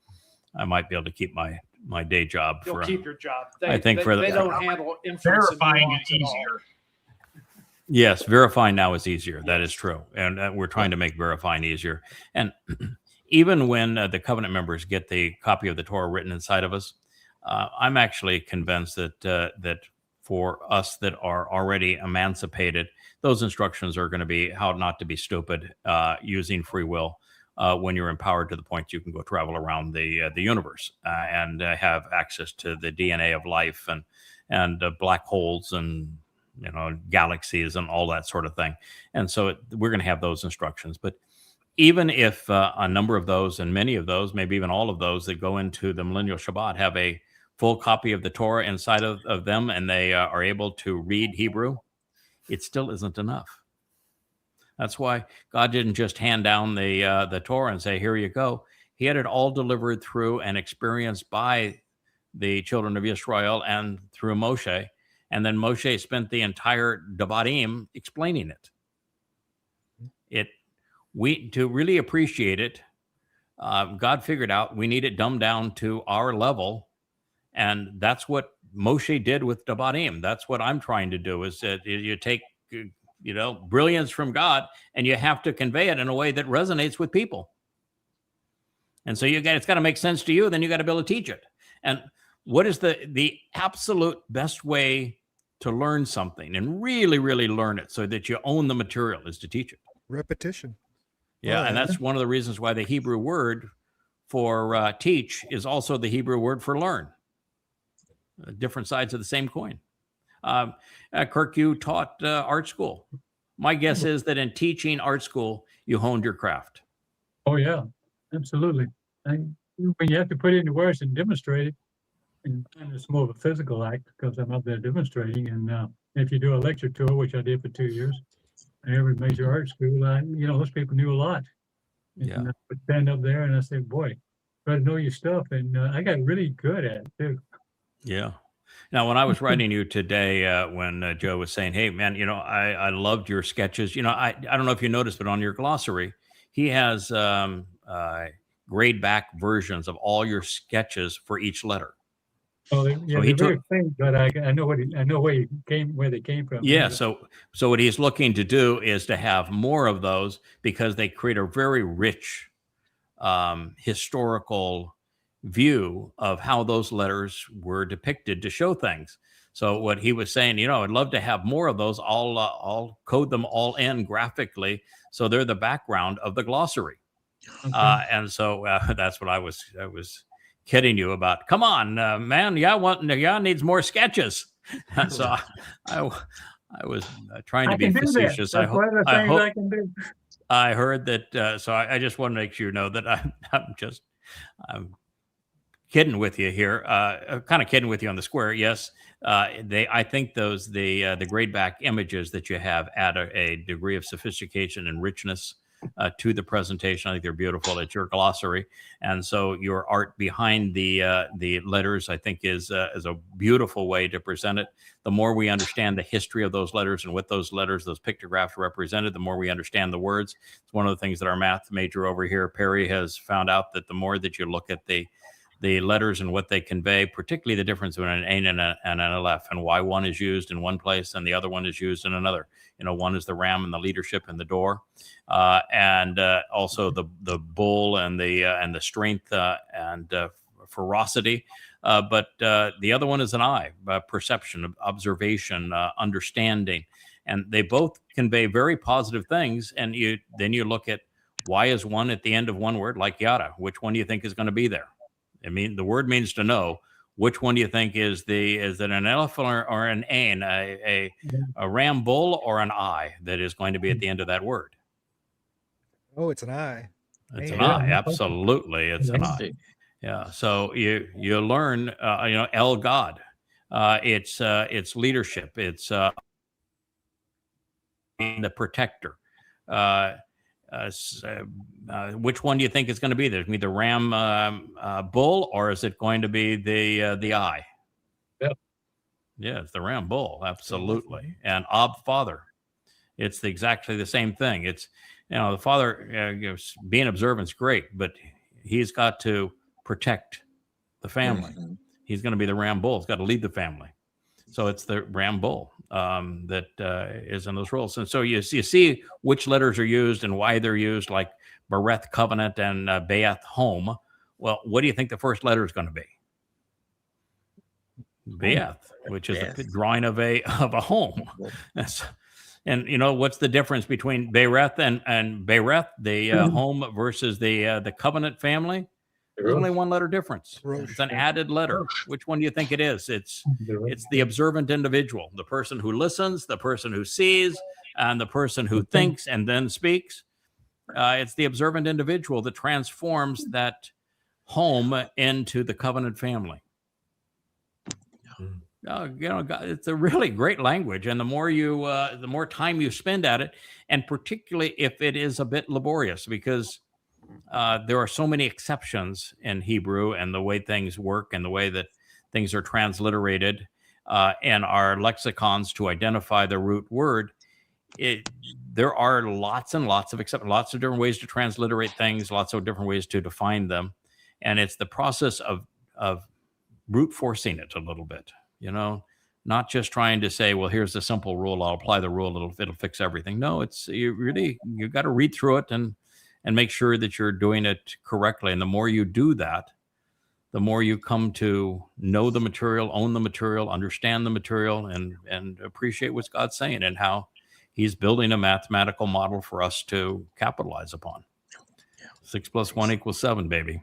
I might be able to keep my day job. You'll keep your job. They don't handle inference. Verifying is easier. Yes, verifying now is easier. That is true. And we're trying to make verifying easier. And even when the covenant members get the copy of the Torah written inside of us, I'm actually convinced that for us that are already emancipated, those instructions are going to be how not to be stupid, using free will when you're empowered to the point you can go travel around the universe and have access to the DNA of life and black holes and galaxies and all that sort of thing. And so we're going to have those instructions. But even if a number of those, and many of those, maybe even all of those that go into the millennial Shabbat have a full copy of the Torah inside of them, and they are able to read Hebrew, it still isn't enough. That's why God didn't just hand down the Torah and say, here you go. He had it all delivered through and experienced by the children of Israel and through Moshe. And then Moshe spent the entire Devarim explaining it. To really appreciate it, God figured out we need it dumbed down to our level. And that's what Moshe did with Devarim. That's what I'm trying to do, is that you take, brilliance from God, and you have to convey it in a way that resonates with people. And so it's got to make sense to you. Then you got to be able to teach it. And what is the absolute best way to learn something and really, really learn it so that you own the material is to teach it? Repetition. Yeah, and that's one of the reasons why the Hebrew word for teach is also the Hebrew word for learn. Different sides of the same coin. Kirk, you taught art school. My guess is that in teaching art school, you honed your craft. Oh, yeah, absolutely. When you have to put it into words and demonstrate it, and it's more of a physical act because I'm up there demonstrating. And if you do a lecture tour, which I did for 2 years, in every major art school, those people knew a lot. And I would stand up there and I said, boy, better know your stuff. And I got really good at it too. Yeah. Now, when I was writing you today, when Joe was saying, hey, man, I loved your sketches. I don't know if you noticed, but on your glossary, he has grade back versions of all your sketches for each letter. Oh, yeah, so very faint, but I know where they came from. Yeah, so what he's looking to do is to have more of those because they create a very rich historical view of how those letters were depicted to show things. So what he was saying, I'd love to have more of those. I'll code them all in graphically, so they're the background of the glossary. And so that's what I was kidding you about. Come on, man, Yah needs more sketches. And so I was trying to be facetious. I hope I can do. I heard that. So I just want to make sure you know that I'm kidding with you here. Kind of kidding with you on the square. Yes. I think the grade back images that you have add a degree of sophistication and richness to the presentation. I think they're beautiful. It's your glossary, and so your art behind the letters, I think, is a beautiful way to present it. The more we understand the history of those letters and what those pictographs represented, the more we understand the words. It's one of the things that our math major over here, Perry, has found out, that the more that you look at the letters and what they convey, particularly the difference between an Ain and an Aleph, and why one is used in one place and the other one is used in another. One is the ram and the leadership and the door, and also the bull and the strength and ferocity. But the other one is an eye, perception, observation, understanding, and they both convey very positive things. And then you look at why is one at the end of one word, like yada. Which one do you think is going to be there? I mean, the word means to know. Which one do you think is it an elephant or an ain, a ram bull or an eye that is going to be at the end of that word? Oh, it's an eye. It's an eye. Absolutely. It's an eye. Yeah. So you learn, El God, it's leadership. It's the protector. Which one do you think is going to be there? Is it the ram bull, or is it going to be the eye? Yeah, it's the ram bull, absolutely. And Ab Father, it's exactly the same thing. It's the father being observant is great, but he's got to protect the family. Mm-hmm. He's going to be the ram bull. He's got to lead the family. So it's the ram bull that is in those roles. And so you see which letters are used and why they're used, like Bereth, covenant, and Be'eth, home. Well, what do you think the first letter is going to be? Be'eth, which is a drawing of a home. And what's the difference between Bereth and Bereth, the home, versus the covenant family? There's only one letter difference. It's an added letter. Which one do you think it is? It's the observant individual, the person who listens, the person who sees, and the person who thinks and then speaks. It's the observant individual that transforms that home into the covenant family. It's a really great language, and the more time you spend at it, and particularly if it is a bit laborious, because there are so many exceptions in Hebrew and the way things work and the way that things are transliterated in our lexicons to identify the root word. There are lots and lots of exceptions, lots of different ways to transliterate things, lots of different ways to define them. And it's the process of brute forcing it a little bit, not just trying to say, well, here's the simple rule. I'll apply the rule. It'll fix everything. No, you got to read through it and make sure that you're doing it correctly. And the more you do that, the more you come to know the material, own the material, understand the material, and appreciate what God's saying and how he's building a mathematical model for us to capitalize upon. 6 + 1 = 7, baby.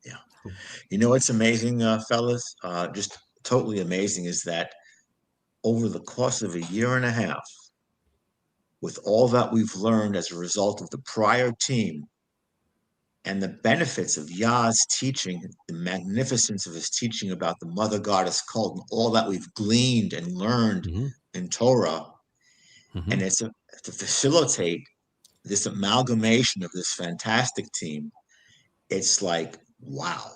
Yeah. What's amazing, fellas, just totally amazing, is that over the course of a year and a half, with all that we've learned as a result of the prior team and the benefits of Yah's teaching, the magnificence of his teaching about the mother goddess cult, and all that we've gleaned and learned in Torah, and it's to facilitate this amalgamation of this fantastic team, it's like, wow.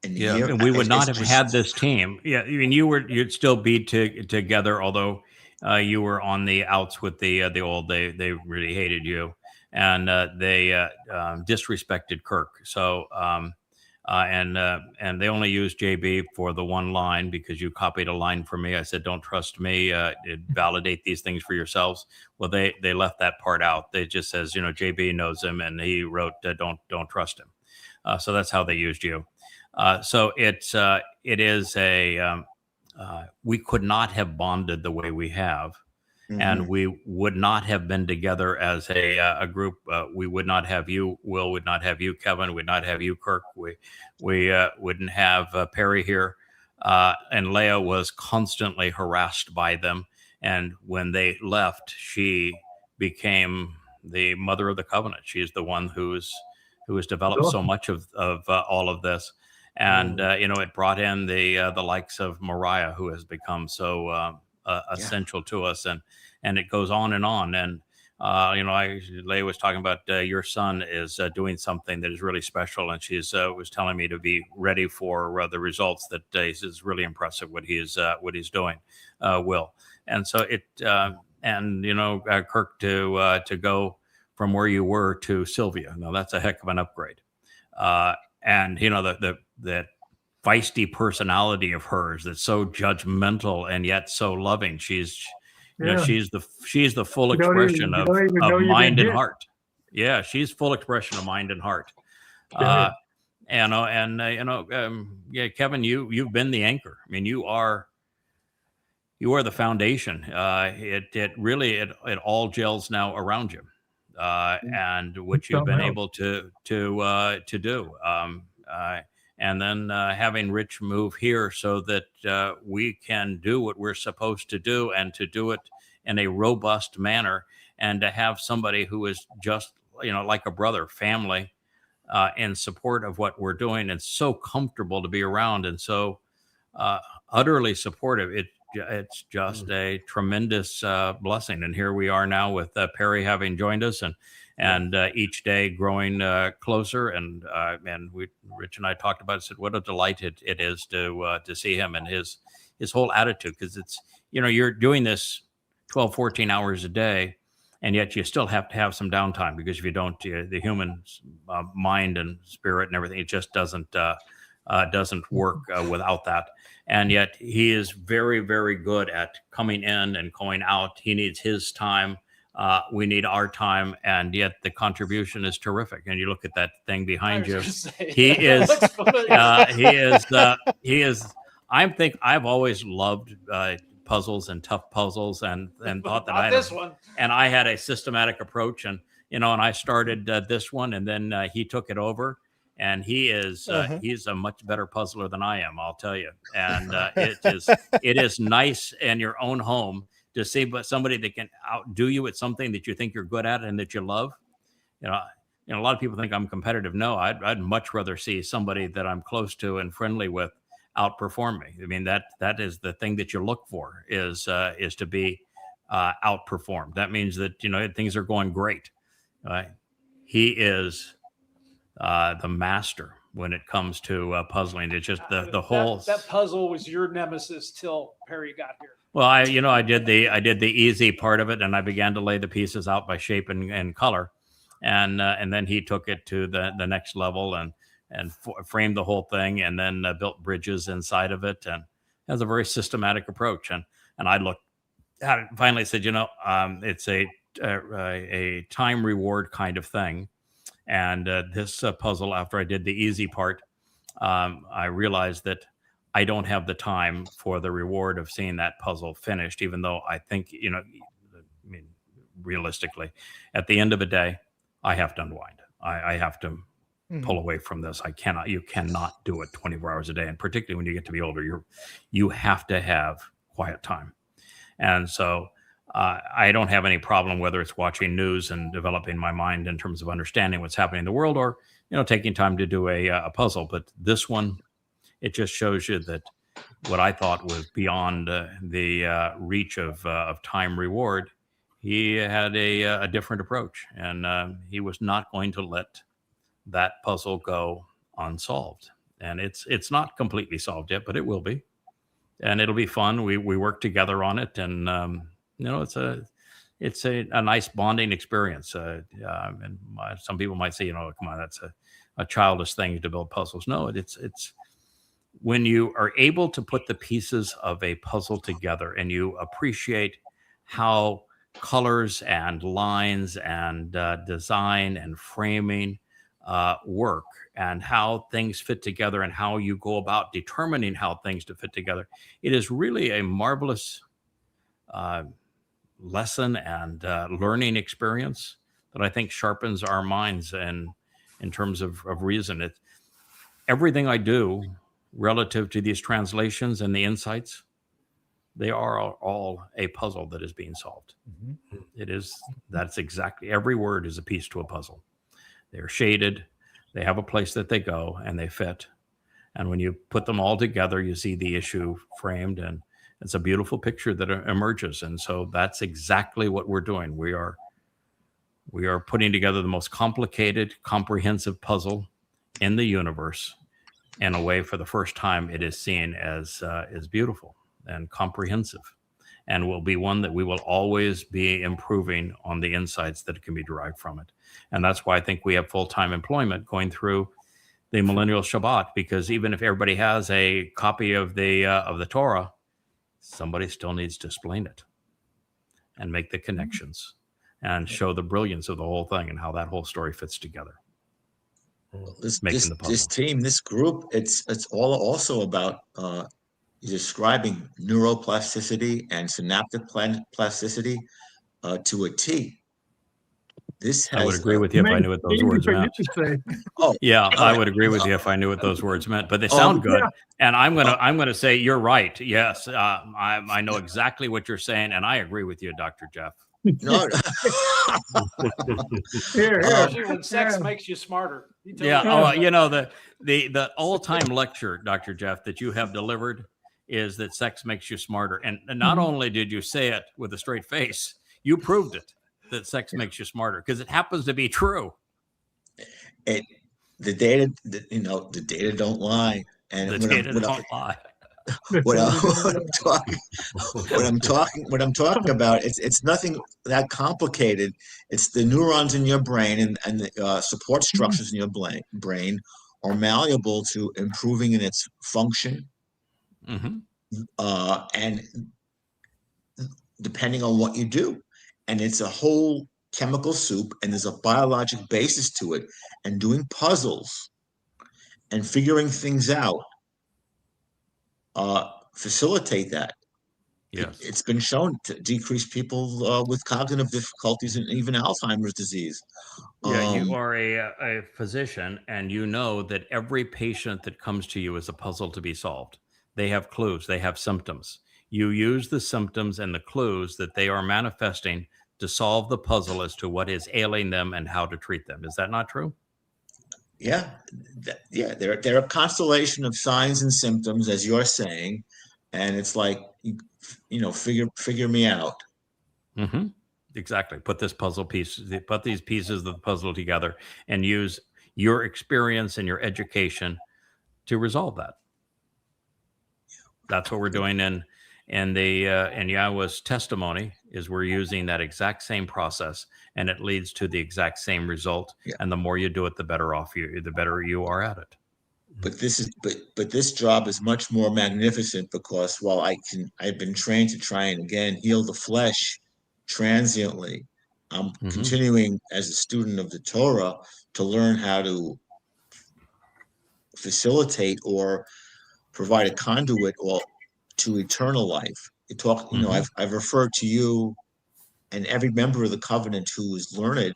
And we would not have had this team. Yeah, I mean, you'd still be together, although you were on the outs with the old. They really hated you, and they disrespected Kirk. So and they only used JB for the one line because you copied a line from me. I said, "Don't trust me. Validate these things for yourselves." Well, they left that part out. They just says, JB knows him, and he wrote, "Don't trust him." So that's how they used you. So it is a we could not have bonded the way we have. Mhm. And we would not have been together as a group. We would not have you, Will. Would not have you, Kevin. Would not have you, Kirk. We wouldn't have Perry here. And Leah was constantly harassed by them. And when they left, she became the mother of the covenant. She's the one who has developed so much of all of this. And it brought in the likes of Moriah, who has become so essential to us, and it goes on and on. And Leah was talking about your son is doing something that is really special, and she's was telling me to be ready for the results. That is really impressive what he's doing, Will. And so Kirk, to go from where you were to Sylvia. Now that's a heck of an upgrade. And that feisty personality of hers that's so judgmental and yet so loving. She's the full expression of mind and heart. Yeah, she's full expression of mind and heart. Kevin, you've been the anchor. I mean, you are the foundation. It really all gels now around you, and what you've been able to do. And then having Rich move here so that we can do what we're supposed to do, and to do it in a robust manner, and to have somebody who is just, like a brother, family, in support of what we're doing, and so comfortable to be around, and so utterly supportive. It's just a tremendous blessing. And here we are now with Perry having joined us, and each day growing closer. And Rich and I talked about it, said what a delight it is to see him and his whole attitude, because it's, you're doing this 12, 14 hours a day, and yet you still have to have some downtime, because if you don't, the human mind and spirit and everything, it just doesn't work without that. And yet he is very, very good at coming in and going out. He needs his time. We need our time, and yet the contribution is terrific. And you look at that thing behind you. He is. I've always loved puzzles and tough puzzles, and thought that I had a systematic approach, and I started this one, and then he took it over. And he is he's a much better puzzler than I am, I'll tell you. And it is nice in your own home to see somebody that can outdo you at something that you think you're good at and that you love. A lot of people think I'm competitive. No, I'd much rather see somebody that I'm close to and friendly with outperform me. I mean, that is the thing that you look for, is to be outperformed. That means that things are going great. He is the master when it comes to puzzling. It's just the whole that puzzle was your nemesis till Perry got here. Well, I did the easy part of it, and I began to lay the pieces out by shape and color, and then he took it to the next level and framed the whole thing, and then built bridges inside of it, and has a very systematic approach. And I looked at it and finally said, it's a time reward kind of thing. And this puzzle, after I did the easy part, I realized that I don't have the time for the reward of seeing that puzzle finished, even though I think, realistically, at the end of the day, I have to unwind. I have to pull away from this. You cannot do it 24 hours a day. And particularly when you get to be older, you have to have quiet time. And so I don't have any problem whether it's watching news and developing my mind in terms of understanding what's happening in the world, or taking time to do a puzzle. But this one, it just shows you that what I thought was beyond the reach of time reward, he had a different approach, and he was not going to let that puzzle go unsolved. And it's not completely solved yet, but it will be, and it'll be fun. We work together on it, and it's a nice bonding experience. And some people might say, come on, that's a childish thing to build puzzles. No, it's when you are able to put the pieces of a puzzle together, and you appreciate how colors and lines and design and framing work and how things fit together and how you go about determining how things to fit together. It is really a marvelous lesson and learning experience that I think sharpens our minds in terms of reason. Everything I do relative to these translations and the insights, they are all a puzzle that is being solved. That's exactly, every word is a piece to a puzzle. They're shaded, they have a place that they go, and they fit. And when you put them all together, you see the issue framed, and it's a beautiful picture that emerges. And so that's exactly what we're doing. We are putting together the most complicated, comprehensive puzzle in the universe in a way for the first time it is seen as beautiful and comprehensive, and will be one that we will always be improving on the insights that can be derived from it. And that's why I think we have full-time employment going through the millennial Shabbat, because even if everybody has a copy of the Torah, somebody still needs to explain it and make the connections and show the brilliance of the whole thing and how that whole story fits together. This team, this group, it's all also about describing neuroplasticity and synaptic plasticity to a T. I would agree with you if I knew what those words meant. Oh, yeah, I would agree with you if I knew what those words meant. But they sound good, and I'm gonna say you're right. Yes, I know exactly what you're saying, and I agree with you, Dr. Jeff. No. Especially when sex makes you smarter. Yeah. You know, the all-time lecture, Dr. Jeff, that you have delivered is that sex makes you smarter. And not only did you say it with a straight face, you proved it, that sex makes you smarter, because it happens to be true. The data don't lie. And the data don't lie. What I'm talking about, it's nothing that complicated. It's the neurons in your brain and the support structures in your brain are malleable to improving in its function, and depending on what you do. And it's a whole chemical soup, and there's a biologic basis to it. And doing puzzles and figuring things out facilitate that. Yes, it's been shown to decrease people with cognitive difficulties and even Alzheimer's disease. Yeah, you are a physician, and you know that every patient that comes to you is a puzzle to be solved. They have clues, they have symptoms. You use the symptoms and the clues that they are manifesting to solve the puzzle as to what is ailing them and how to treat them. Is that not true? Yeah, they're a constellation of signs and symptoms, as you're saying, and it's like, figure me out. Mm-hmm. Exactly. Put these pieces of the puzzle together and use your experience and your education to resolve that. That's what we're doing in Yahowah's testimony. Is we're using that exact same process, and it leads to the exact same result. Yeah. And the more you do it, the better you are at it. But this job is much more magnificent, because while I've been trained to try and again heal the flesh transiently, I'm continuing as a student of the Torah to learn how to facilitate or provide a conduit to eternal life. I've referred to you and every member of the covenant who is learned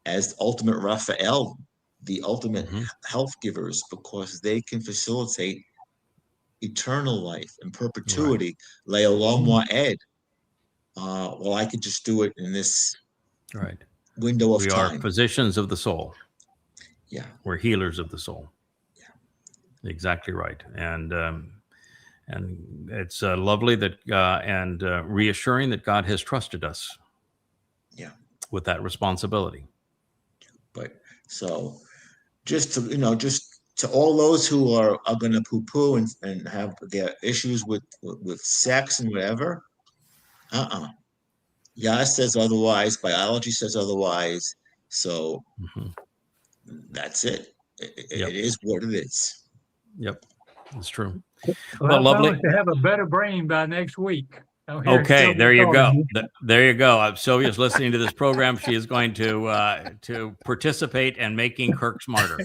as ultimate Raphael, the ultimate health givers, because they can facilitate eternal life and perpetuity. Le'olam Mow'ed. Well, I could just do it in this window of time. We are physicians of the soul. Yeah, we're healers of the soul. Yeah, exactly right. And it's lovely that and reassuring that God has trusted us. Yeah, with that responsibility. But so, just to all those who are going to poo-poo and have their issues with sex and whatever, Yah says otherwise. Biology says otherwise. So that's it. It is what it is. Yep, it's true. Well, lovely to have a better brain by next week. Oh, here, Okay, Sylvia there you go. calling. There you go. Sylvia's listening to this program. She is going to participate in making Kirk smarter.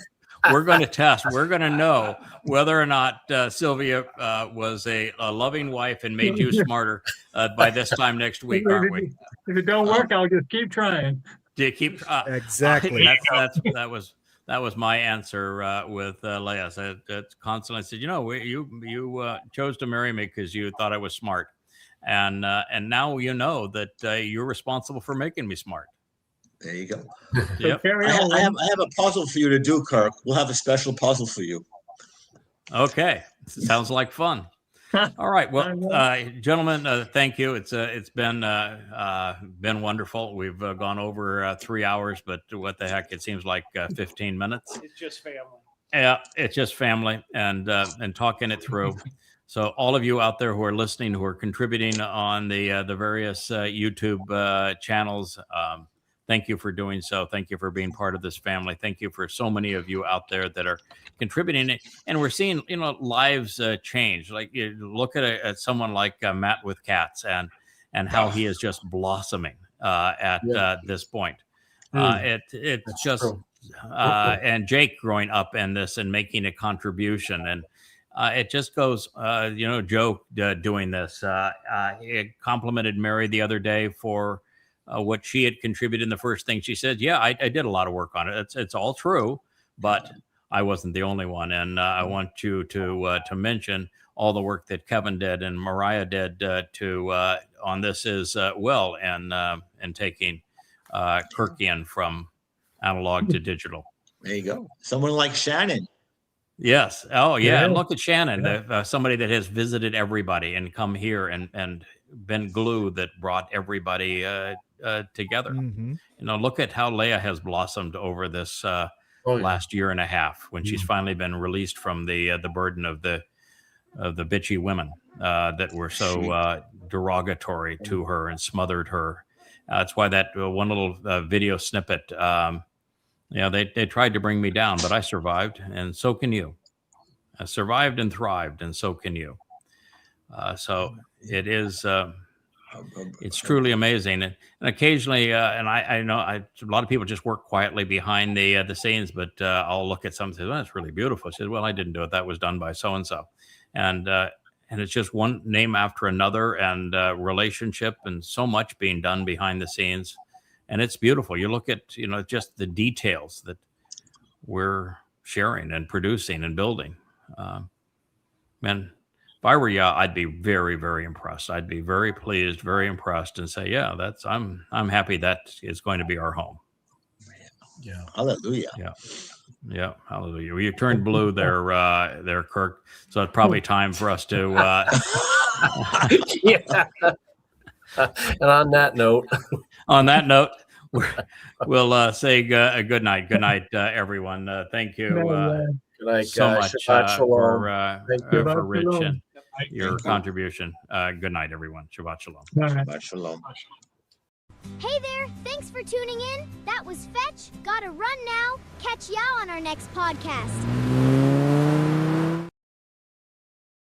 We're going to test. We're going to know whether or not Sylvia was a loving wife and made you smarter by this time next week, aren't we? If it don't work, I'll just keep trying. Do you keep Exactly. That was my answer with Leah. That's constantly said, you chose to marry me because you thought I was smart, and now you know that you're responsible for making me smart. There you go. Yep. I have a puzzle for you to do, Kirk. We'll have a special puzzle for you. Okay, sounds like fun. All right, well, gentlemen, thank you. It's been wonderful. We've gone over 3 hours, but what the heck? It seems like 15 minutes. It's just family. Yeah, it's just family and talking it through. So all of you out there who are listening, who are contributing on the various YouTube channels, thank you for doing so. Thank you for being part of this family. Thank you for so many of you out there that are contributing. And we're seeing, lives change. Like you look at someone like Matt with Cats and how he is just blossoming at this point. It's just, and Jake growing up in this and making a contribution. And it just goes, Joe doing this. He complimented Mary the other day for what she had contributed. And the first thing she said, I did a lot of work on it. It's all true, but I wasn't the only one. And I want you to mention all the work that Kevin did and Mariah did on this as well, and taking Kirkian from analog to digital. There you go. Someone like Shannon. Yes. Oh, yeah. And look at Shannon, somebody that has visited everybody and come here and been glue that brought everybody together. Mm-hmm. Look at how Leah has blossomed over this last year and a half when she's finally been released from the burden of the bitchy women that were so derogatory to her and smothered her. That's why that one little video snippet. They tried to bring me down, but I survived, and so can you. I survived and thrived, and so can you. So it is. It's truly amazing, and occasionally, and I know a lot of people just work quietly behind the scenes, but I'll look at something and say, "Well, that's really beautiful." She says, "Well, I didn't do it. That was done by so and so," and it's just one name after another, and relationship, and so much being done behind the scenes, and it's beautiful. You look at just the details that we're sharing and producing and building, man. If I were I'd be very, very impressed. I'd be very pleased, very impressed, and say, I'm happy that is going to be our home. Yeah. Hallelujah. Yeah. Hallelujah. Well, you turned blue there, Kirk. So it's probably time for us to. Yeah. And on that note, we'll say good night. Good night, everyone. Thank you good night, so much for Rich Shalom. and your contribution. Good night, everyone. Shabbat shalom. Shabbat shalom. Hey there, thanks for tuning in. That was Fetch. Gotta run now. Catch y'all on our next podcast.